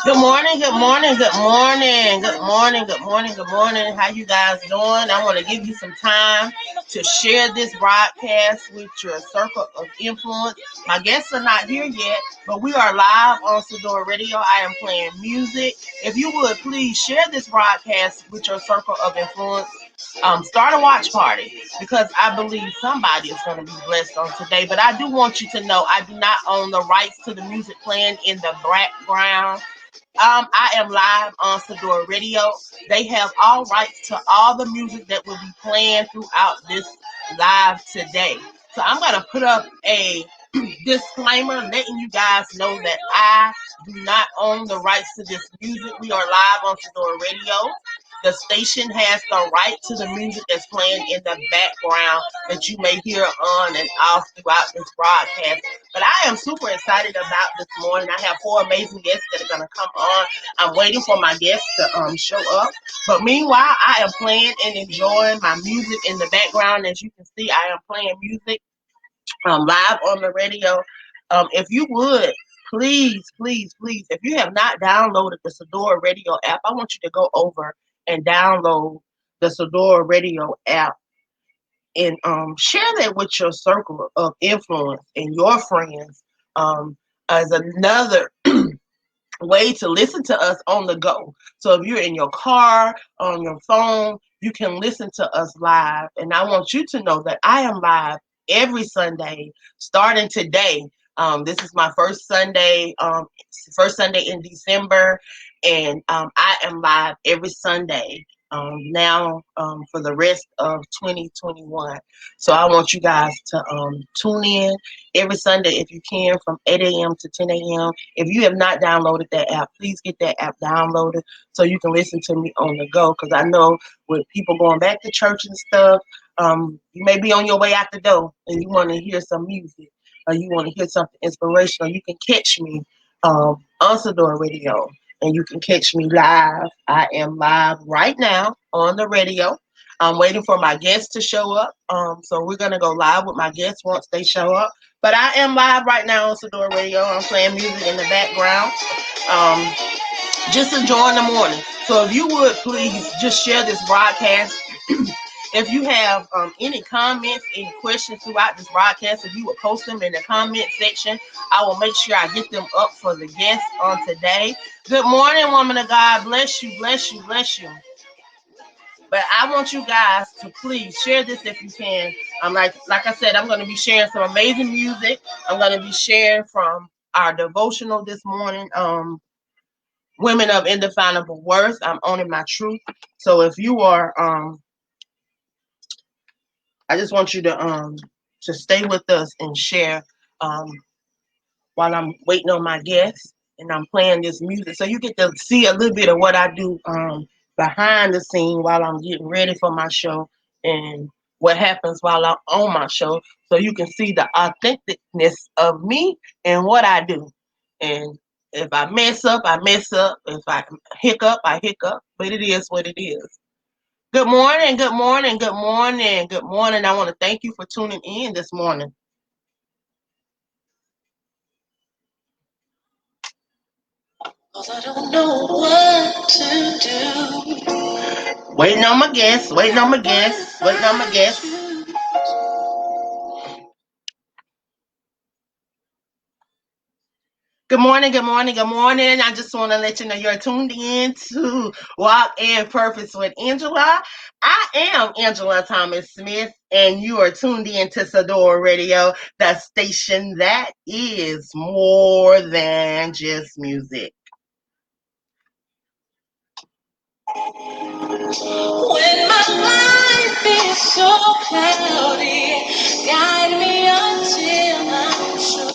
Good morning, good morning, good morning, good morning, good morning, good morning. How you guys doing? I want to give you some time to share this broadcast with your circle of influence. My guests are not here yet, but we are live on Sadior Radio. I am playing music. If you would please share this broadcast with your circle of influence. Start a watch party because I believe somebody is going to be blessed on today. But I do want you to know I do not own the rights to the music playing in the background. I am live on Sadior Radio. They have all rights to all the music that will be playing throughout this live today. So I'm going to put up a disclaimer letting you guys know that I do not own the rights to this music. We are live on Sadior Radio. The station has the right to the music that's playing in the background that you may hear on and off throughout this broadcast. But I am super excited about this morning. I have 4 amazing guests that are going to come on. I'm waiting for my guests to show up. But meanwhile, I am playing and enjoying my music in the background. As you can see, I am playing music live on the radio. If you would, please, if you have not downloaded the Sadior Radio app, I want you to go over and download the Sadior Radio app and share that with your circle of influence and your friends as another way to listen to us on the go. So if you're in your car, on your phone, you can listen to us live. And I want you to know that I am live every Sunday starting today. This is my first Sunday in December, and I am live every Sunday now for the rest of 2021. So I want you guys to tune in every Sunday if you can from 8 a.m. to 10 a.m. If you have not downloaded that app, please get that app downloaded so you can listen to me on the go, because I know with people going back to church and stuff, you may be on your way out the door and you want to hear some music or you want to hear something inspirational. You can catch me on Sadior Radio, and you can catch me live. I am live right now on the radio. I'm waiting for my guests to show up. So we're going to go live with my guests once they show up. But I am live right now on Sadior Radio. I'm playing music in the background. Just enjoying the morning. So if you would please just share this broadcast. If you have any comments, any questions throughout this broadcast, if you would post them in the comment section, I will make sure I get them up for the guests on today. Good morning, woman of God. Bless you, bless you, bless you. But I want you guys to please share this if you can. Like I said, I'm going to be sharing some amazing music. I'm going to be sharing from our devotional this morning, Women of Indefinable Worth. I'm owning my truth. So if you are I just want you to stay with us and share while I'm waiting on my guests and I'm playing this music. So you get to see a little bit of what I do behind the scene while I'm getting ready for my show and what happens while I'm on my show. So you can see the authenticness of me and what I do. And if I mess up, I mess up. If I hiccup, I hiccup. But it is what it is. Good morning, good morning, good morning, good morning. I want to thank you for tuning in this morning. I don't know what to do. Waiting on my guests, waiting on my guests, waiting on my guests. Good morning, good morning, good morning. I just want to let you know you're tuned in to Walk in Purpose with Angela. I am Angela Thomas Smith, and you are tuned in to Sadior Radio, the station that is more than just music. When my life is so cloudy, guide me until I'm sure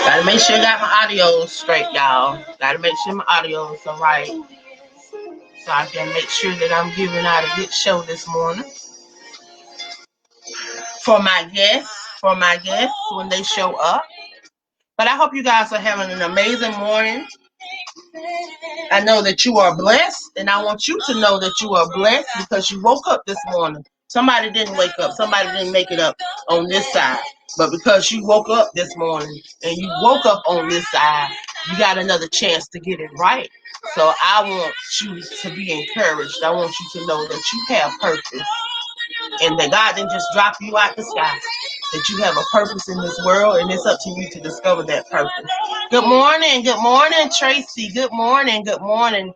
Gotta make sure I got my audio straight, y'all. Gotta make sure my audio is all right, so I can make sure that I'm giving out a good show this morning. For my guests when they show up. But I hope you guys are having an amazing morning. I know that you are blessed, and I want you to know that you are blessed because you woke up this morning. Somebody didn't wake up. Somebody didn't make it up on this side. But because you woke up this morning and you woke up on this side, you got another chance to get it right. So I want you to be encouraged. I want you to know that you have purpose and that God didn't just drop you out the sky. That you have a purpose in this world, and it's up to you to discover that purpose. Good morning, Tracy. Good morning.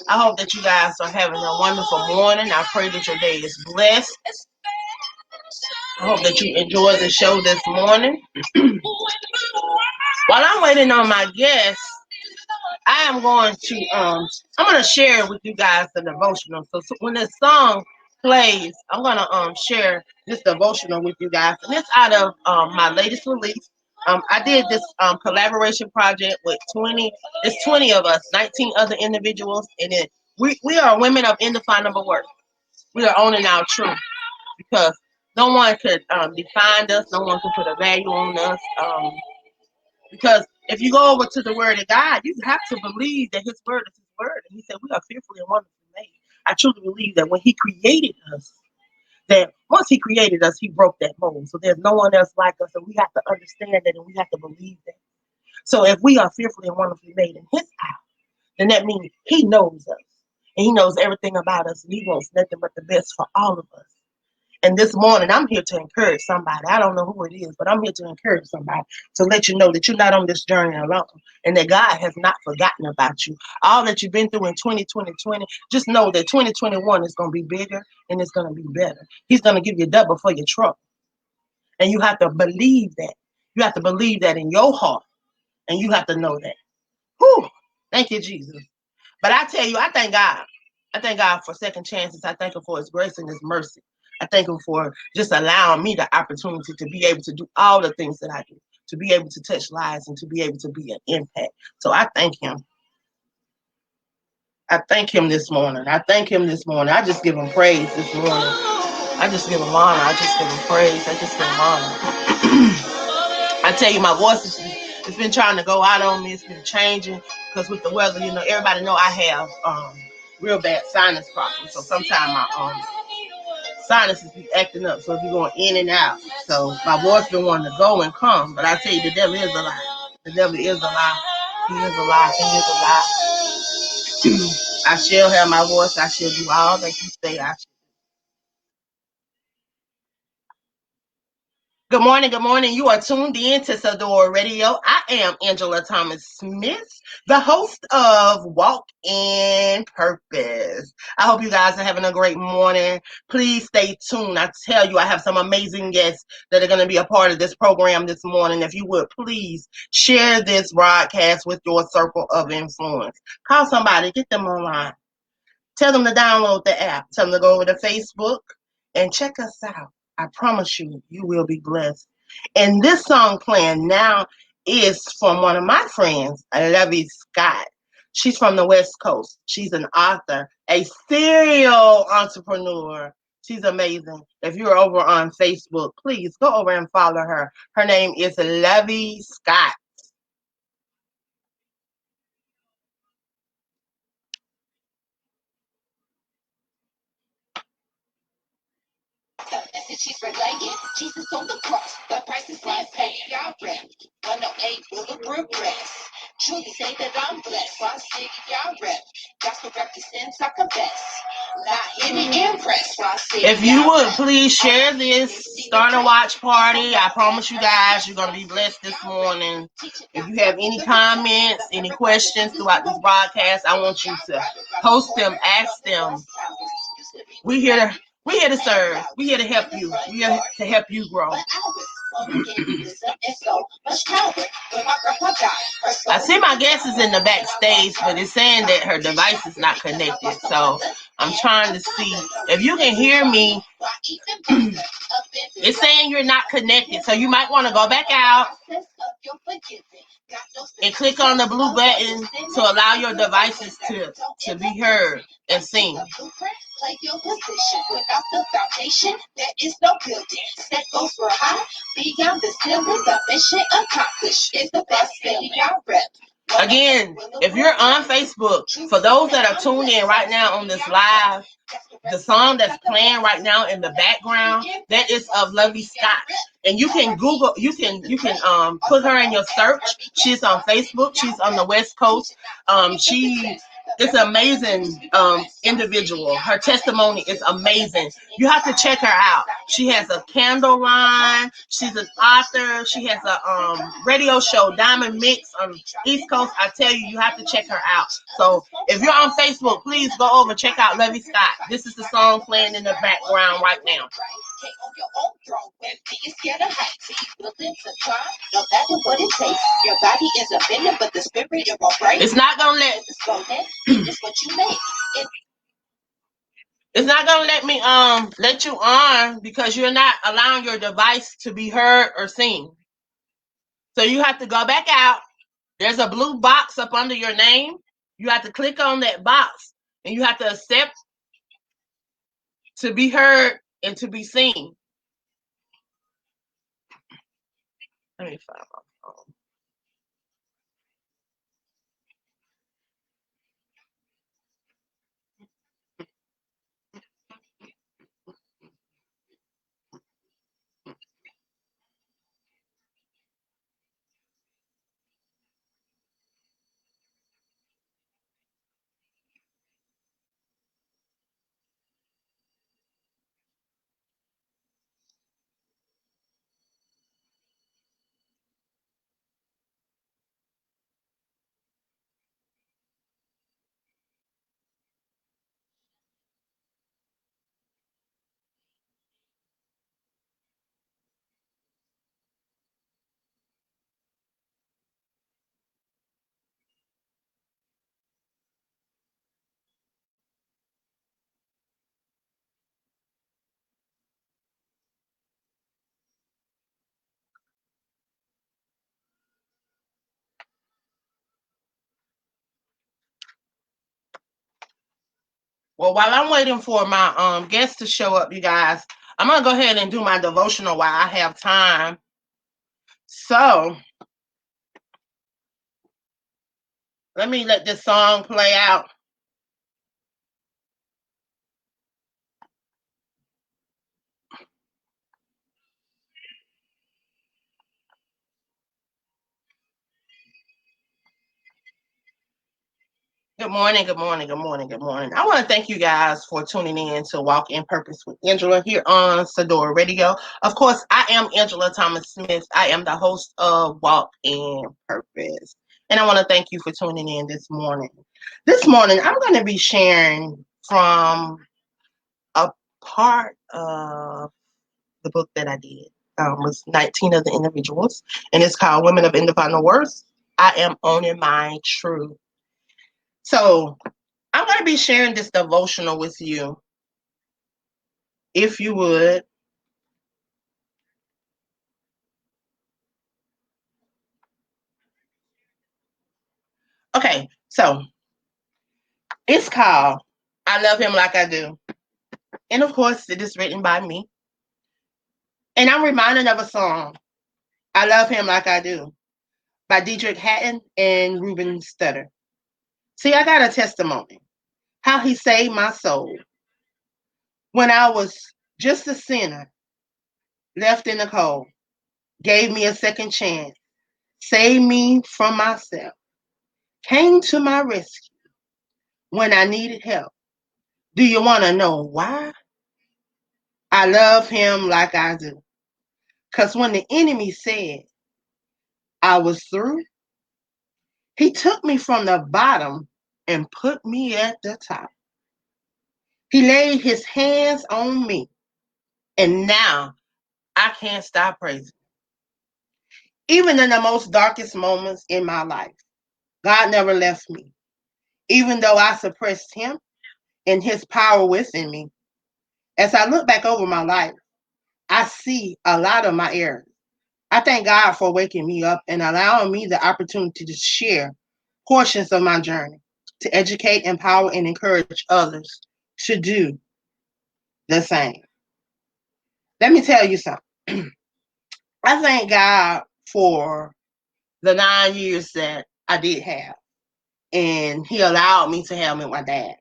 I hope that you guys are having a wonderful morning. I pray that your day is blessed. I hope that you enjoy the show this morning. While I'm waiting on my guests, I am going to I'm going to share with you guys the devotional. So when this song plays, I'm going to share this devotional with you guys, and it's out of my latest release. I did this collaboration project with 20. It's 20 of us, 19 other individuals, and we are women of indefinable worth. We are owning our truth because no one could define us. No one can put a value on us. Because if you go over to the Word of God, you have to believe that His Word is His Word. And He said, we are fearfully and wonderfully made. I truly believe that when He created us, that once He created us, He broke that mold. So there's no one else like us, and we have to understand that, and we have to believe that. So if we are fearfully and wonderfully made in His eye, then that means He knows us, and He knows everything about us, and He wants nothing but the best for all of us. And this morning, I'm here to encourage somebody. I don't know who it is, but I'm here to encourage somebody to let you know that you're not on this journey alone and that God has not forgotten about you. All that you've been through in 2020, just know that 2021 is going to be bigger and it's going to be better. He's going to give you double for your trouble. And you have to believe that. You have to believe that in your heart. And you have to know that. Whew. Thank you, Jesus. But I tell you, I thank God. I thank God for second chances. I thank Him for His grace and His mercy. I thank Him for just allowing me the opportunity to be able to do all the things that I do, to be able to touch lives and to be able to be an impact. So I thank Him. I thank Him this morning. I thank Him this morning. I just give Him praise this morning. I just give Him honor. I just give Him praise. I just give Him honor. I tell you, my voice it's been trying to go out on me. It's been changing because with the weather, you know, everybody know I have real bad sinus problems. So sometimes my sinuses be acting up, so it be going in and out. So my voice been wanting to go and come, but I tell you, the devil is a lie. The devil is a lie. He is a lie. He is a lie. I shall have my voice. I shall do all that you say I shall. Good morning, good morning. You are tuned in to Sadior Radio. I am Angela Thomas Smith, the host of Walk in Purpose. I hope you guys are having a great morning. Please stay tuned. I tell you, I have some amazing guests that are going to be a part of this program this morning. If you would, please share this broadcast with your circle of influence. Call somebody, get them online. Tell them to download the app. Tell them to go over to Facebook and check us out. I promise you, you will be blessed. And this song playing now is from one of my friends, Lovey Scott. She's from the West Coast. She's an author, a serial entrepreneur. She's amazing. If you're over on Facebook, please go over and follow her. Her name is Lovey Scott. She's related. Jesus on the cross. The price is not paid. Y'all rap. 108 bulletproof dress. Truly say that I'm blessed. One city, y'all rap. Gospel represents, I confess. Not any impress. If you would please share this, start a watch party. I promise you guys, you're gonna be blessed this morning. If you have any comments, any questions throughout this broadcast, I want you to post them, ask them. We're here to serve. We're here to help you. We're here to help you grow. I see my guest is in the backstage, but it's saying that her device is not connected. So I'm trying to see if you can hear me. It's saying you're not connected, so you might want to go back out and click on the blue button to allow your devices to be heard and seen. Play your position without the foundation. There is no building. Set goes for high beyond the ceiling. The mission accomplished is the best thing y'all rep. Again, if you're on Facebook, for those that are tuned in right now on this live, the song that's playing right now in the background, that is of Lovey Scott. And you can Google, you can put her in your search. She's on Facebook. She's on the West Coast. She is an amazing individual. Her testimony is amazing. You have to check her out. She has a candle line. She's an author. She has a radio show, Diamond Mix on East Coast. I tell you, you have to check her out. So if you're on Facebook, please go over and check out Lovey Scott. This is the song playing in the background right now. It's not gonna let. It's not gonna let me let you on because you're not allowing your device to be heard or seen. So you have to go back out. There's a blue box up under your name. You have to click on that box and you have to accept to be heard and to be seen. Let me find my phone. Well, while I'm waiting for my guests to show up, you guys, I'm gonna go ahead and do my devotional while I have time. So let me let this song play out. Good morning, good morning, good morning, good morning. I want to thank you guys for tuning in to Walk in Purpose with Angela here on Sadior Radio. Of course, I am Angela Thomas Smith. I am the host of Walk in Purpose. And I want to thank you for tuning in this morning. This morning, I'm going to be sharing from a part of the book that I did. Was 19 of the individuals, and it's called Women of Indefinable Worth. I am owning my truth. So I'm going to be sharing this devotional with you, if you would. Okay, so it's called I Love Him Like I Do. And of course, it is written by me. And I'm reminded of a song, I Love Him Like I Do, by Dietrich Hatton and Reuben Studdard. See, I got a testimony, how he saved my soul when I was just a sinner, left in the cold, gave me a second chance, saved me from myself, came to my rescue when I needed help. Do you want to know why? I love him like I do. Because when the enemy said I was through, he took me from the bottom and put me at the top. He laid his hands on me, and now I can't stop praising. Even in the most darkest moments in my life, God never left me. Even though I suppressed him and his power within me, as I look back over my life, I see a lot of my errors. I thank God for waking me up and allowing me the opportunity to share portions of my journey, to educate, empower, and encourage others to do the same. Let me tell you something. I thank God for the 9 years that I did have. And he allowed me to have him with my dad.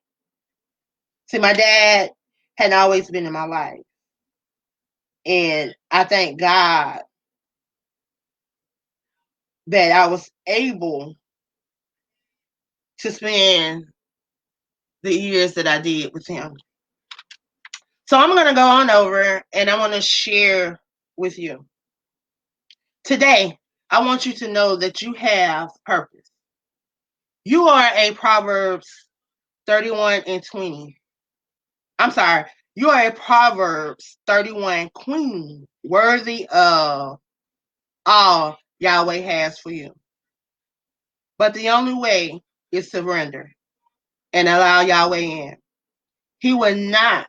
See, my dad had always been in my life. And I thank God that I was able to spend the years that I did with him. So I'm going to go on over and I want to share with you. Today, I want you to know that you have purpose. You are a Proverbs 31 and 20. I'm sorry. You are a Proverbs 31 queen, worthy of all Yahweh has for you. But the only way is surrender and allow Yahweh in. He will not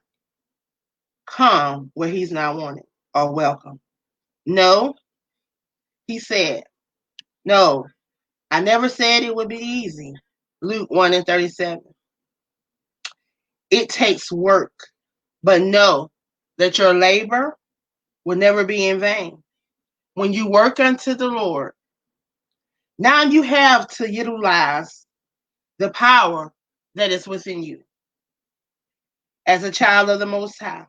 come where he's not wanted or welcome. No, he said, no, I never said it would be easy. Luke 1 and 37. It takes work, but know that your labor will never be in vain. When you work unto the Lord, now you have to utilize the power that is within you. As a child of the Most High,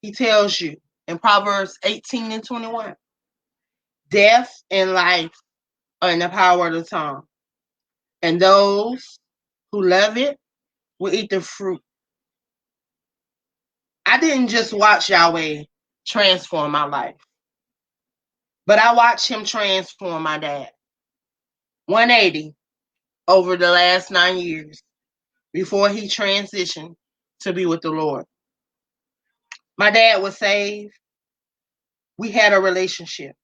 he tells you in Proverbs 18 and 21, death and life are in the power of the tongue, and those who love it will eat the fruit. I didn't just watch Yahweh transform my life, but I watched him transform my dad. 180 over the last 9 years before he transitioned to be with the Lord. My dad was saved. We had a relationship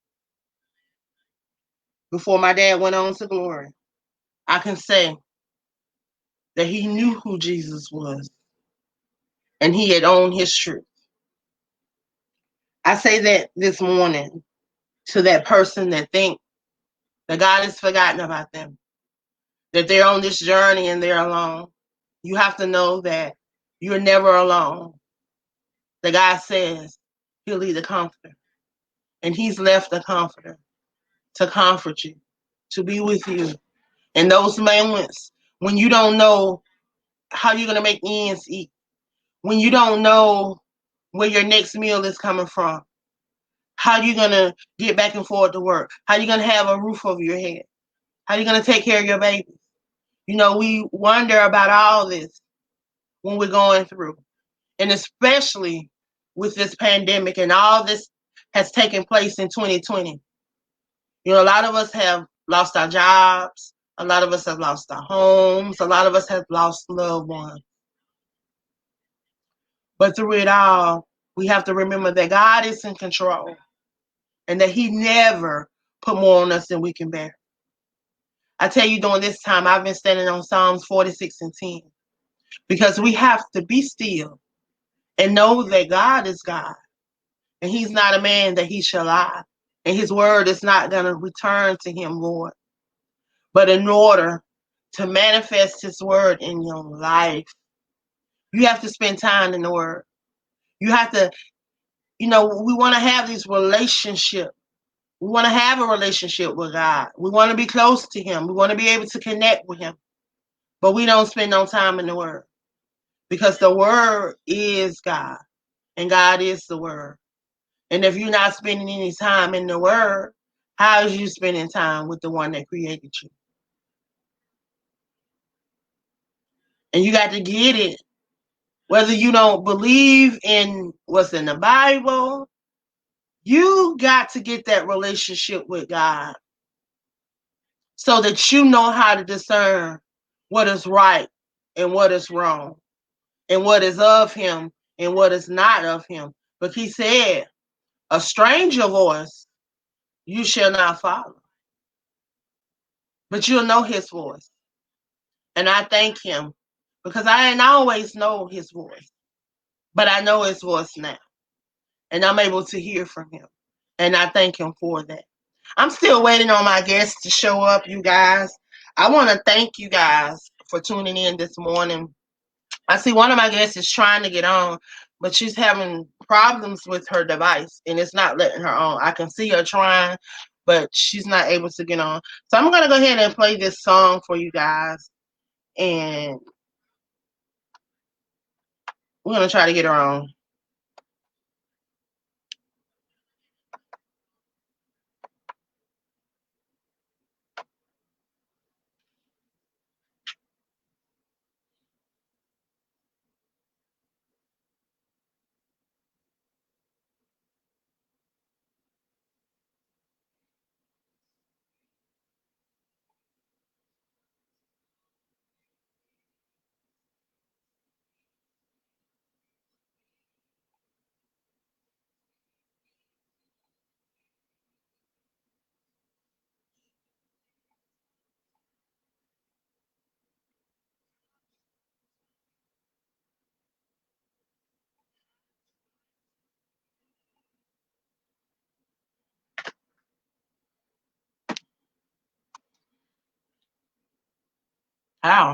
before my dad went on to glory. I can say that he knew who Jesus was and he had owned his truth. I say that this morning to that person that think that God has forgotten about them, that they're on this journey and they're alone. You have to know that you're never alone. The God says he'll leave the comforter, and he's left the comforter to comfort you, to be with you in those moments when you don't know how you're going to make ends eat, when you don't know where your next meal is coming from, how you going to get back and forth to work, how you going to have a roof over your head, how you going to take care of your babies. You know, we wonder about all this when we're going through, and especially with this pandemic and all this has taken place in 2020. You know, a lot of us have lost our jobs. A lot of us have lost our homes. A lot of us have lost loved ones. But through it all, we have to remember that God is in control and that he never put more on us than we can bear. I tell you, during this time, I've been standing on Psalms 46 and 10 because we have to be still and know that God is God and he's not a man that he shall lie. And his word is not going to return to him, Lord. But in order to manifest his word in your life, you have to spend time in the word. You have to, we want to have this relationship. We want to have a relationship with God. We want to be close to him. We want to be able to connect with him. But we don't spend no time in the word because the word is God and God is the word. And if you're not spending any time in the word, how is you spending time with the one that created you? And you got to get it. Whether you don't believe in what's in the Bible, you got to get that relationship with God so that you know how to discern what is right and what is wrong and what is of him and what is not of him. But he said, a stranger voice you shall not follow, but you'll know his voice. And I thank him because I didn't always know his voice, but I know his voice now. And I'm able to hear from him. And I thank him for that. I'm still waiting on my guests to show up, you guys. I want to thank you guys for tuning in this morning. I see one of my guests is trying to get on, but she's having problems with her device, and it's not letting her on. I can see her trying, but she's not able to get on. So I'm going to go ahead and play this song for you guys, and we're going to try to get her on. How?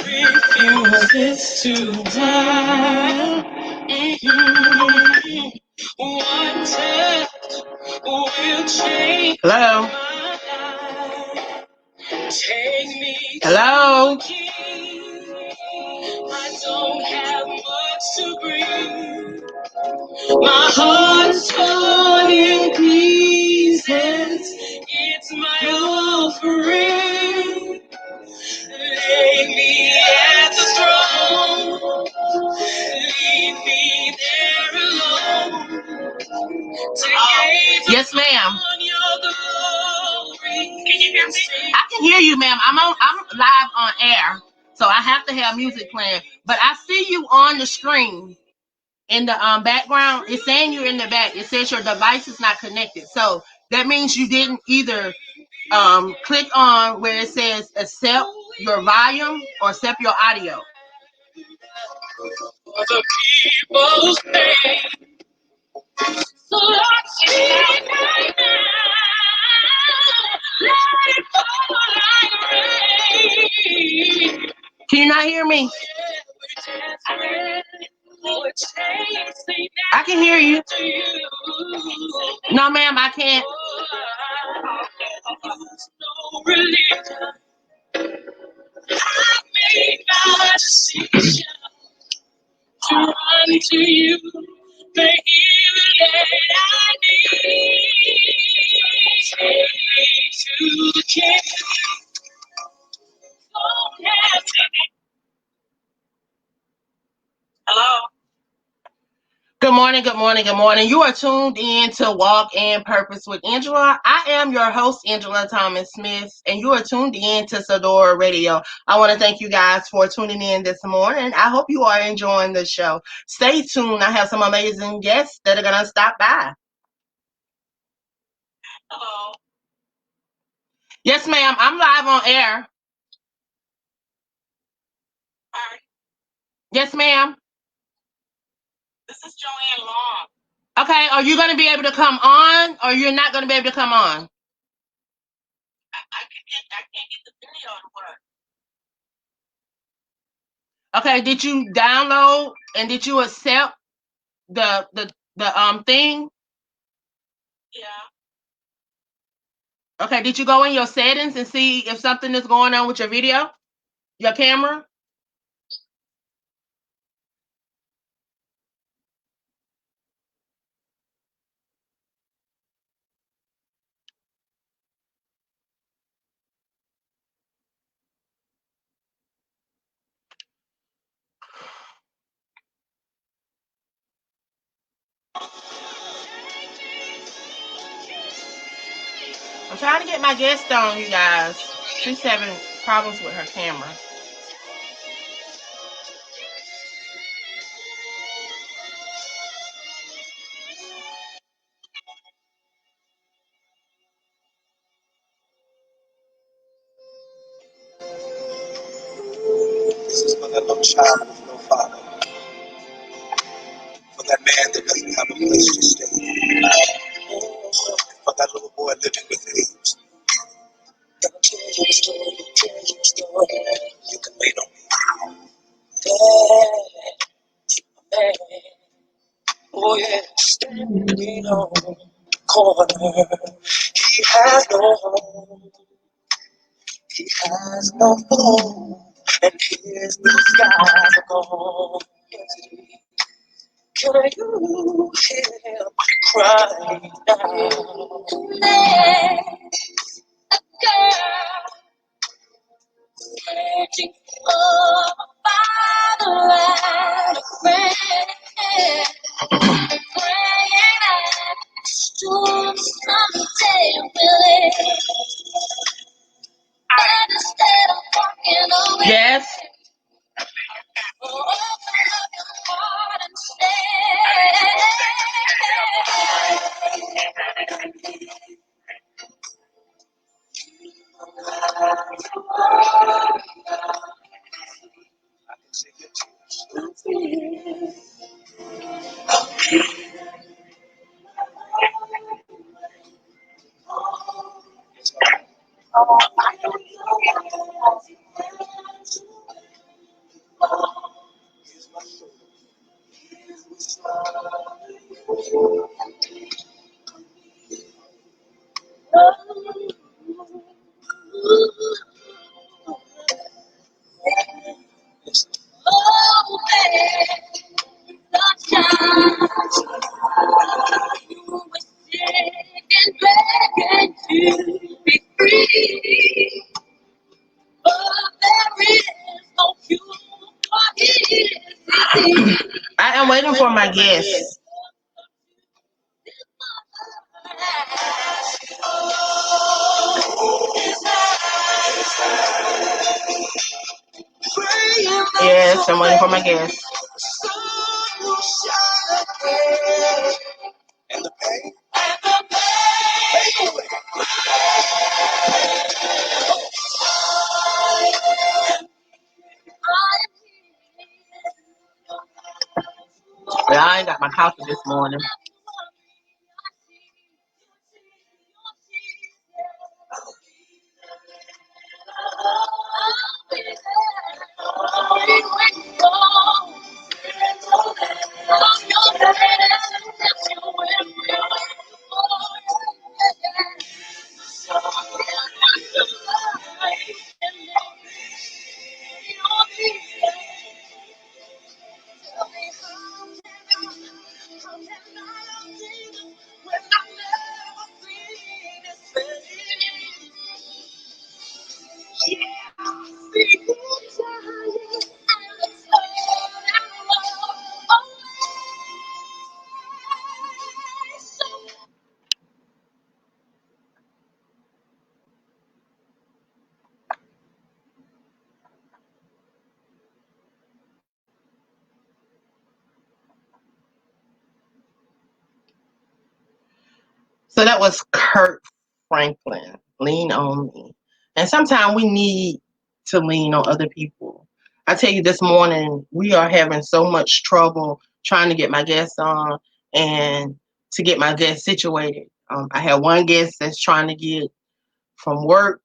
Refuses to die. One touch will change. Hello. Take me. Hello. I don't have much to bring. My heart's torn in pieces. It's my offering. Lay me at the throne. Leave me there alone. Yes, ma'am. Can you hear me? I can hear you, ma'am. I'm live on air, so I have to have music playing. But I see you on the screen in the background. It's saying you're in the back. It says your device is not connected. So that means you didn't either click on where it says accept your volume or accept your audio. The people's pain. So right now, let it fall like rain. Can you not hear me? I can hear you. No, ma'am, I can't. I made my decision to run to you, the healer that I need. Take me to the King. Hello. Good morning, good morning, good morning. You are tuned in to Walk in Purpose with Angela. I am your host, Angela Thomas Smith, and you are tuned in to Sadior Radio. I want to thank you guys for tuning in this morning. I hope you are enjoying the show. Stay tuned. I have some amazing guests that are going to stop by. Hello. Yes, ma'am. I'm live on air. Hi. Yes, ma'am. This is Joanne Long. Okay, are you going to be able to come on, or you're not going to be able to come on? I can't get the video to work. Okay, did you download and did you accept the thing? Yeah. Okay, did you go in your settings and see if something is going on with your video? Your camera? I'm trying to get my guest on, you guys. She's having problems with her camera. for that little child with no father, for that man that doesn't have a place to stay, for that little boy living with AIDS. Gonna tell you a story, you can wait on me. Man, oh yeah, standing on the corner. He has no home, he has no home, and his blue skies are gone. Can you hear him crying now? A girl searching for a father and a friend, praying that storm someday will end. But instead of walking away, yes. Open up your heart and I am waiting for my guest. Yes, I'm waiting for my guest. And the pain. Well, I ain't got my coffee this morning. So that was Kurt Franklin, Lean on Me. And sometimes we need to lean on other people. I tell you, this morning, we are having so much trouble trying to get my guests on and to get my guests situated. I have one guest that's trying to get from work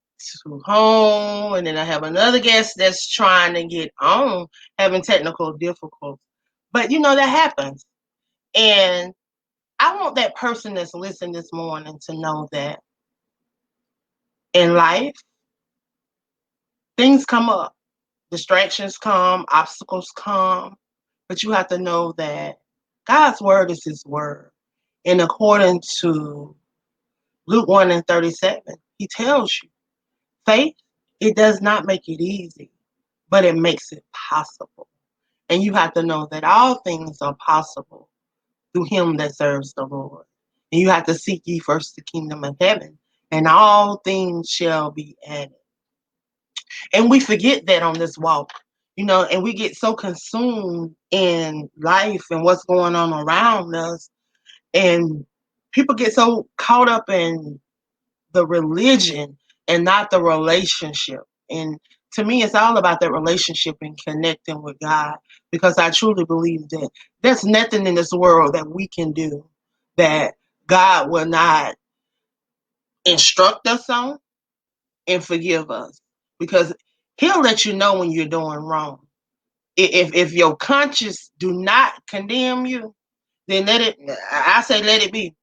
to home, and then I have another guest that's trying to get on, having technical difficulties. But, that happens. And I want that person that's listening this morning to know that in life, things come up, distractions come, obstacles come, but you have to know that God's word is his word. And according to Luke 1:37, he tells you, faith, it does not make it easy, but it makes it possible. And you have to know that all things are possible through him that serves the Lord. And you have to seek ye first the kingdom of heaven, and all things shall be added. And we forget that on this walk, and we get so consumed in life and what's going on around us. And people get so caught up in the religion and not the relationship. And To me, it's all about that relationship and connecting with God, because I truly believe that there's nothing in this world that we can do that God will not instruct us on and forgive us, because He'll let you know when you're doing wrong. If your conscience do not condemn you, then let it. I say let it be.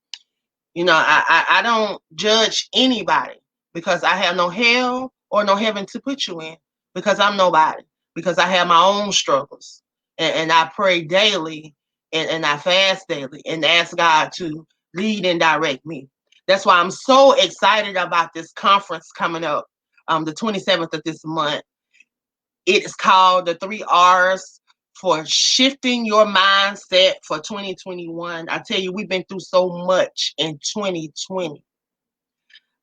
I don't judge anybody, because I have no hell or no heaven to put you in, because I'm nobody, because I have my own struggles, and I pray daily, and I fast daily and ask God to lead and direct me. That's why I'm so excited about this conference coming up, the 27th of this month. It is called the 3 R's for shifting your mindset for 2021. I tell you, we've been through so much in 2020.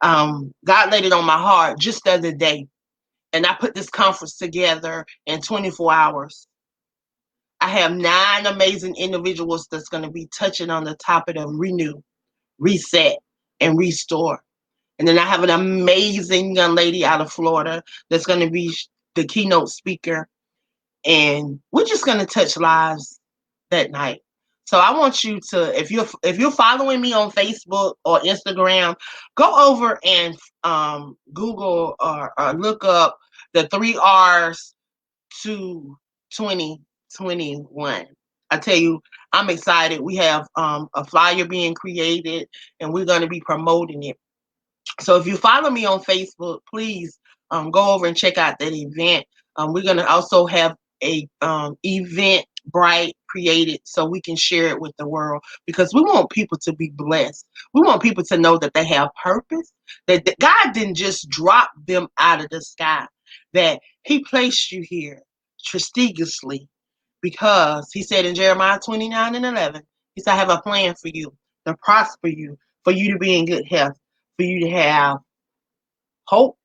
God laid it on my heart just the other day, and I put this conference together in 24 hours. I have 9 amazing individuals that's going to be touching on the topic of renew, reset, and restore. And then I have an amazing young lady out of Florida that's going to be the keynote speaker, and we're just going to touch lives that night. So I want you to, if you're following me on Facebook or Instagram, go over and Google or look up the 3 R's to 2021. I tell you, I'm excited. We have a flyer being created, and we're going to be promoting it. So if you follow me on Facebook, please go over and check out that event. We're going to also have a event bright created so we can share it with the world, because we want people to be blessed. We want people to know that they have purpose, that God didn't just drop them out of the sky, that He placed you here strategically, because He said in Jeremiah 29:11, He said, I have a plan for you to prosper you, for you to be in good health, for you to have hope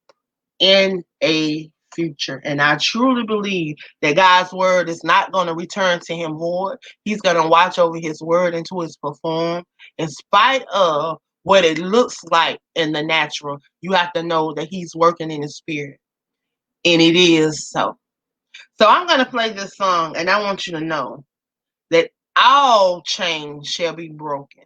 in a future. And I truly believe that God's word is not going to return to Him void. He's going to watch over His word until it's performed. In spite of what it looks like in the natural, you have to know that He's working in the spirit. And it is so. So I'm going to play this song, and I want you to know that all chains shall be broken.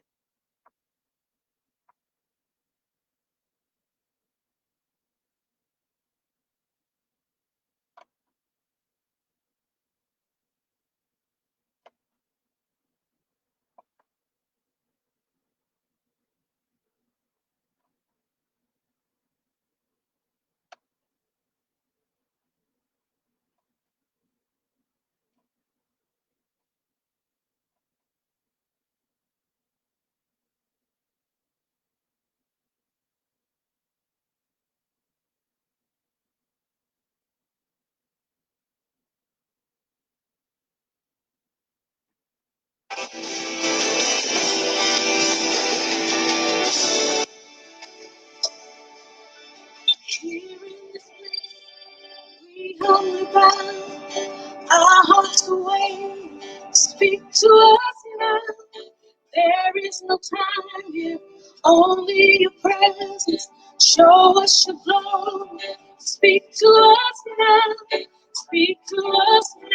Here in this place, we humbly bow our hearts away. Speak to us now. There is no time here, only your presence. Show us your glory. Speak to us now. Speak to us now.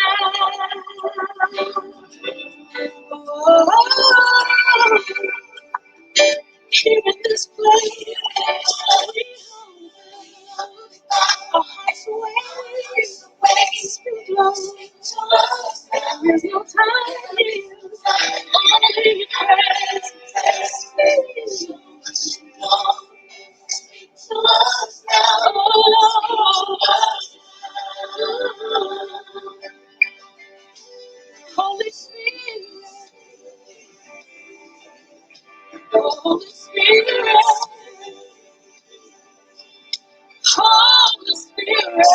Oh, here in this place, we our hearts away, speak low. There is no time here, only your presence. Speak to us now. Holy Spirit, Holy Spirit, Holy Spirit,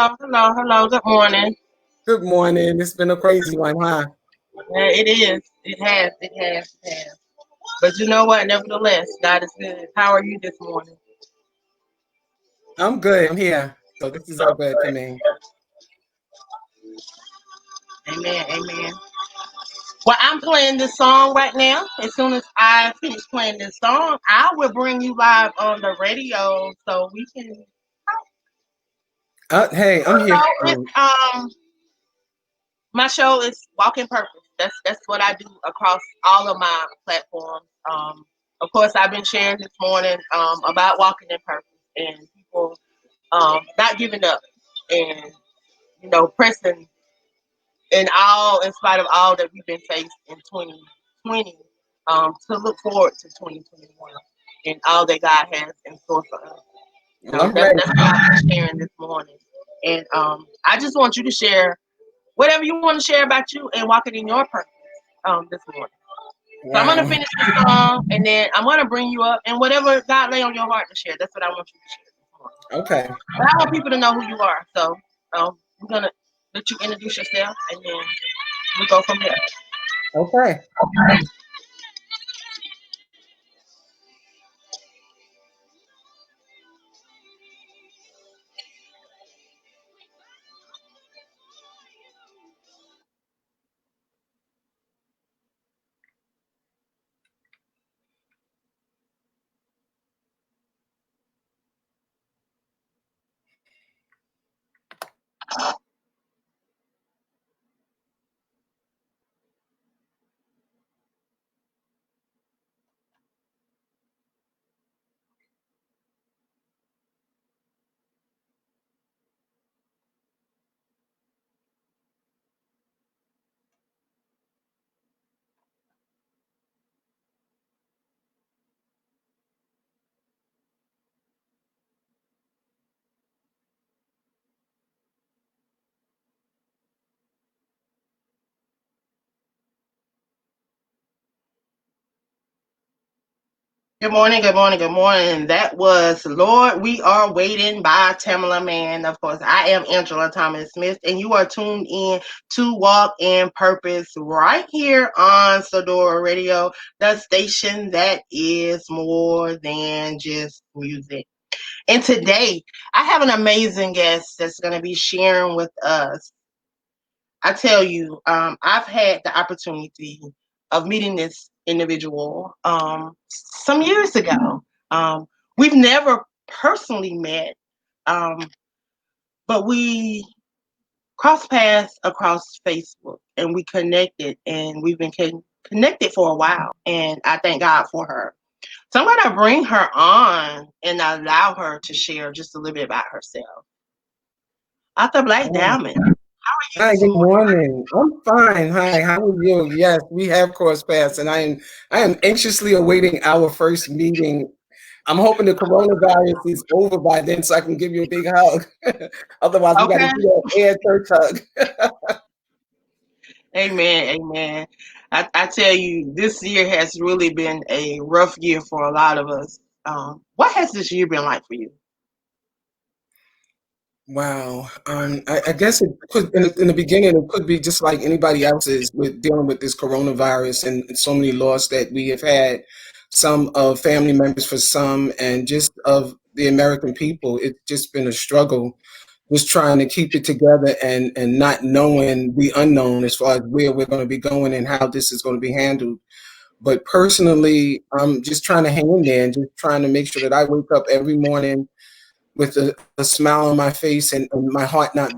Hello. Good morning. Good morning. It's been a crazy one, huh? Yeah, it is. It has. But you know what? Nevertheless, God is good. How are you this morning? I'm good. I'm here. So this is all good for me. Amen. Well, I'm playing this song right now. As soon as I finish playing this song, I will bring you live on the radio so we can. Hey, I'm here So for it's you. my show is Walk in Purpose. That's what I do across all of my platforms. Of course, I've been sharing this morning about walking in purpose and people not giving up and pressing in spite of all that we've been faced in 2020, to look forward to 2021 and all that God has in store for us. Well, I'm That's ready. what I'm sharing this morning, and I just want you to share whatever you want to share about you and walking in your purpose this morning. So I'm gonna Wow. finish the song, and then I'm gonna bring you up, and whatever God lay on your heart to share, that's what I want you to share this morning. Okay. But I want people to know who you are. So we're gonna let you introduce yourself, and then we go from there. Okay. Good morning. That was Lord, We Are Waiting by Tamala Mann. Of course, I am Angela Thomas Smith, and you are tuned in to Walk in Purpose right here on Sadior Radio, the station that is more than just music. And today, I have an amazing guest that's going to be sharing with us. I tell you, I've had the opportunity of meeting this individual some years ago. Um, we've never personally met, um, but we crossed paths across Facebook and we connected, and we've been connected for a while. And I thank God for her. So I'm going to bring her on and allow her to share just a little bit about herself. Author Blaque Diamond, how are you Hi, this good morning? morning. I'm fine. Hi, how are you? Yes, we have crossed paths, and I am anxiously awaiting our first meeting. I'm hoping the coronavirus is over by then so I can give you a big hug. Otherwise, we got to Okay. do that air church hug. Amen. I tell you, this year has really been a rough year for a lot of us. What has this year been like for you? Wow. I guess it could, in the beginning, it could be just like anybody else's with dealing with this coronavirus and so many loss that we have had, some of family members for some, and just of the American people. It's just been a struggle, just trying to keep it together and not knowing the unknown as far as where we're going to be going and how this is going to be handled. But personally, I'm just trying to hang in there and just trying to make sure that I wake up every morning with a smile on my face and my heart not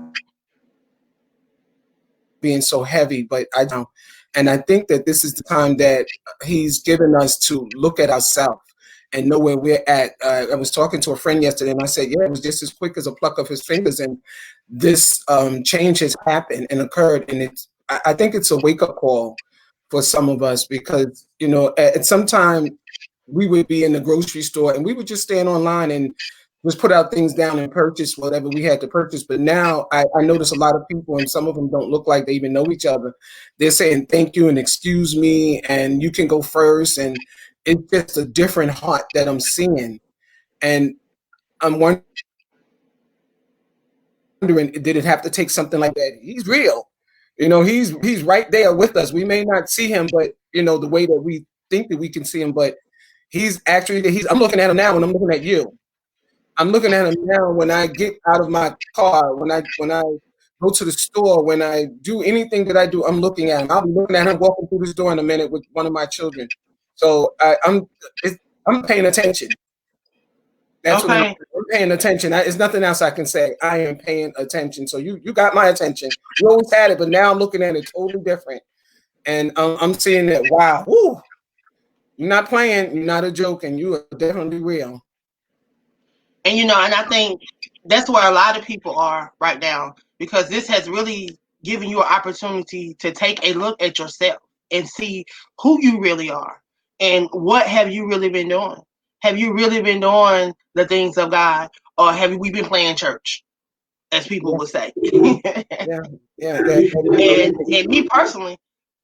being so heavy. But and I think that this is the time that he's given us to look at ourselves and know where we're at. I was talking to a friend yesterday, and I said, "Yeah, it was just as quick as a pluck of his fingers, and this change has happened and occurred." And I think it's a wake up call for some of us because at some time we would be in the grocery store and we would just stand online and just put out things down and purchase whatever we had to purchase. But now I notice a lot of people, and some of them don't look like they even know each other. They're saying thank you and excuse me, and you can go first. And it's just a different heart that I'm seeing. And I'm wondering wondering, did it have to take something like that? He's real. You know, he's right there with us. We may not see him, but you know, the way that we think that we can see him, but he's actually I'm looking at him now when I'm looking at you. I'm looking at him now when I get out of my car, when I go to the store, when I do anything that I do, I'm looking at him. I'll be looking at him walking through this door in a minute with one of my children. So I'm paying attention. That's what I'm paying attention. It's nothing else I can say. I am paying attention. So you got my attention. You always had it, but now I'm looking at it totally different. And I'm seeing that, wow, whoo, you're not playing, you're not a joke, and you are definitely real. And and I think that's where a lot of people are right now, because this has really given you an opportunity to take a look at yourself and see who you really are and what have you really been doing. Have you really been doing the things of God, or have we been playing church, as people would say? Yeah. And me personally,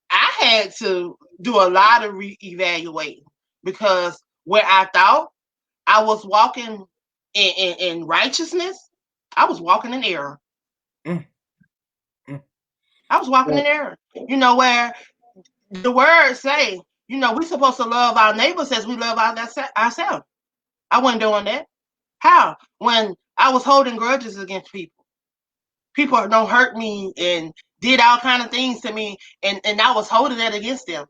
I had to do a lot of re-evaluating, because where I thought I was walking in righteousness, I was walking in error. I was walking in error. Where the words say, we're supposed to love our neighbors as we love ourselves. I wasn't doing that. How? When I was holding grudges against people. People don't hurt me and did all kind of things to me, and I was holding that against them.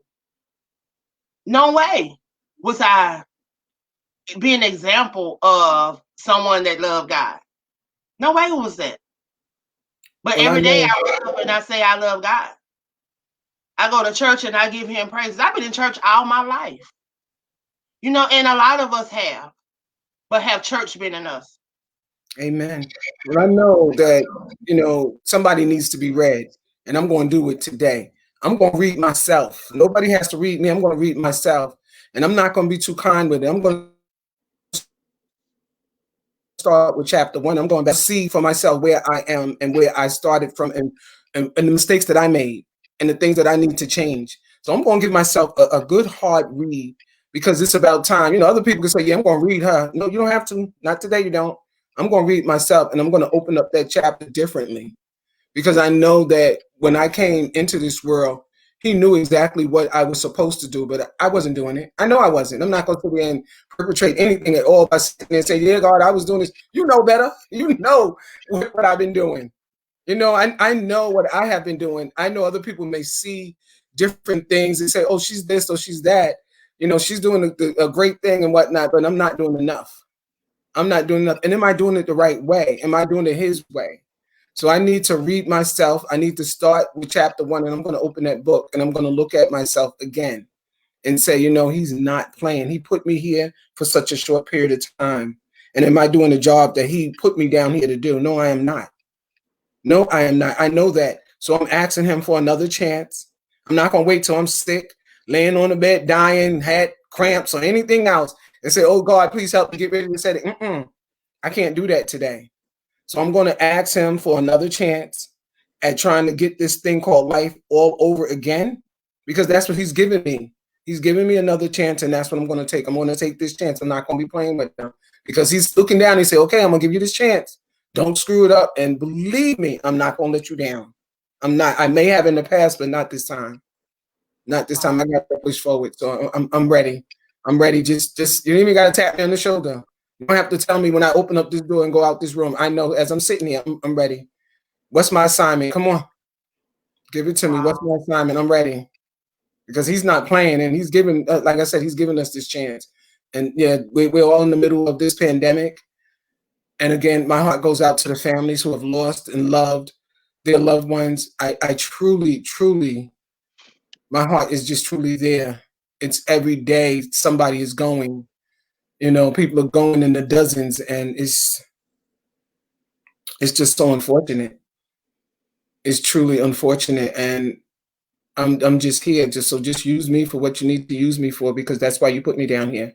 No way was I be an example of someone that loved God. No way was that. But every day I wake up and I say I love God. I go to church and I give him praise. I've been in church all my life. And a lot of us have. But have church been in us? Amen. Well, I know that, somebody needs to be read, and I'm going to do it today. I'm going to read myself. Nobody has to read me. I'm going to read myself, and I'm not going to be too kind with it. I'm going to start with chapter 1. I'm going to see for myself where I am and where I started from, and the mistakes that I made and the things that I need to change. So I'm going to give myself a good hard read, because it's about time. Other people can say, yeah, I'm going to read her. No, you don't have to. Not today, you don't. I'm going to read myself, and I'm going to open up that chapter differently, because I know that when I came into this world, he knew exactly what I was supposed to do, but I wasn't doing it. I know I wasn't. I'm not going to sit there and perpetrate anything at all by sitting there and say, yeah, God, I was doing this. You know better. You know what I've been doing. I know what I have been doing. I know other people may see different things and say, oh, she's this or she's that. She's doing a great thing and whatnot, but I'm not doing enough. I'm not doing enough. And am I doing it the right way? Am I doing it his way? So I need to read myself. I need to start with chapter 1, and I'm going to open that book, and I'm going to look at myself again and say, he's not playing. He put me here for such a short period of time. And am I doing the job that he put me down here to do? No, I am not. No, I am not. I know that. So I'm asking him for another chance. I'm not going to wait till I'm sick, laying on the bed, dying, had cramps or anything else, and say, oh, God, please help me get ready to say it. I can't do that today. So I'm going to ask him for another chance at trying to get this thing called life all over again, because that's what he's giving me. He's giving me another chance, and that's what I'm going to take. I'm going to take this chance. I'm not going to be playing with him, because he's looking down and he say, okay, I'm going to give you this chance. Don't screw it up. And believe me, I'm not going to let you down. I'm not. I may have in the past, but not this time. Not this time. I got to push forward. So I'm ready. I'm ready. Just you don't even got to tap me on the shoulder. You don't have to tell me when I open up this door and go out this room. I know as I'm sitting here, I'm ready. What's my assignment? Come on. Give it to me. What's my assignment? I'm ready. Because he's not playing, and he's giving, like I said, he's giving us this chance. And yeah, we're all in the middle of this pandemic. And again, my heart goes out to the families who have lost and loved their loved ones. I truly, truly, my heart is just truly there. It's every day somebody is going. People are going in the dozens, and it's just so unfortunate. It's truly unfortunate, and I'm just here. Just use me for what you need to use me for, because that's why you put me down here.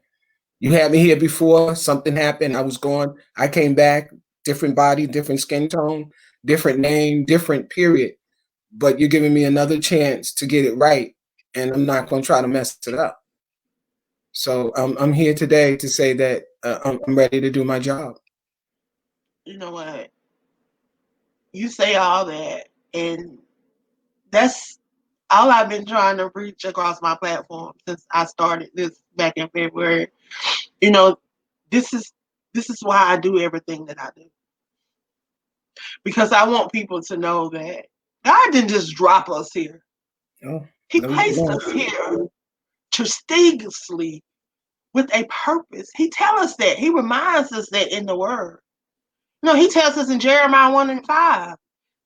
You had me here before. Something happened. I was gone. I came back. Different body, different skin tone, different name, different period. But you're giving me another chance to get it right, and I'm not going to try to mess it up. So I'm here today to say that I'm ready to do my job. You know what? you say all that, and that's all I've been trying to reach across my platform since I started this back in February. You know, this is why I do everything that I do. Because I want people to know that God didn't just drop us here. Oh, He no, you placed don't. us here strategically with a purpose. He tells us that. He reminds us that in the word. No, he tells us in Jeremiah 1:5.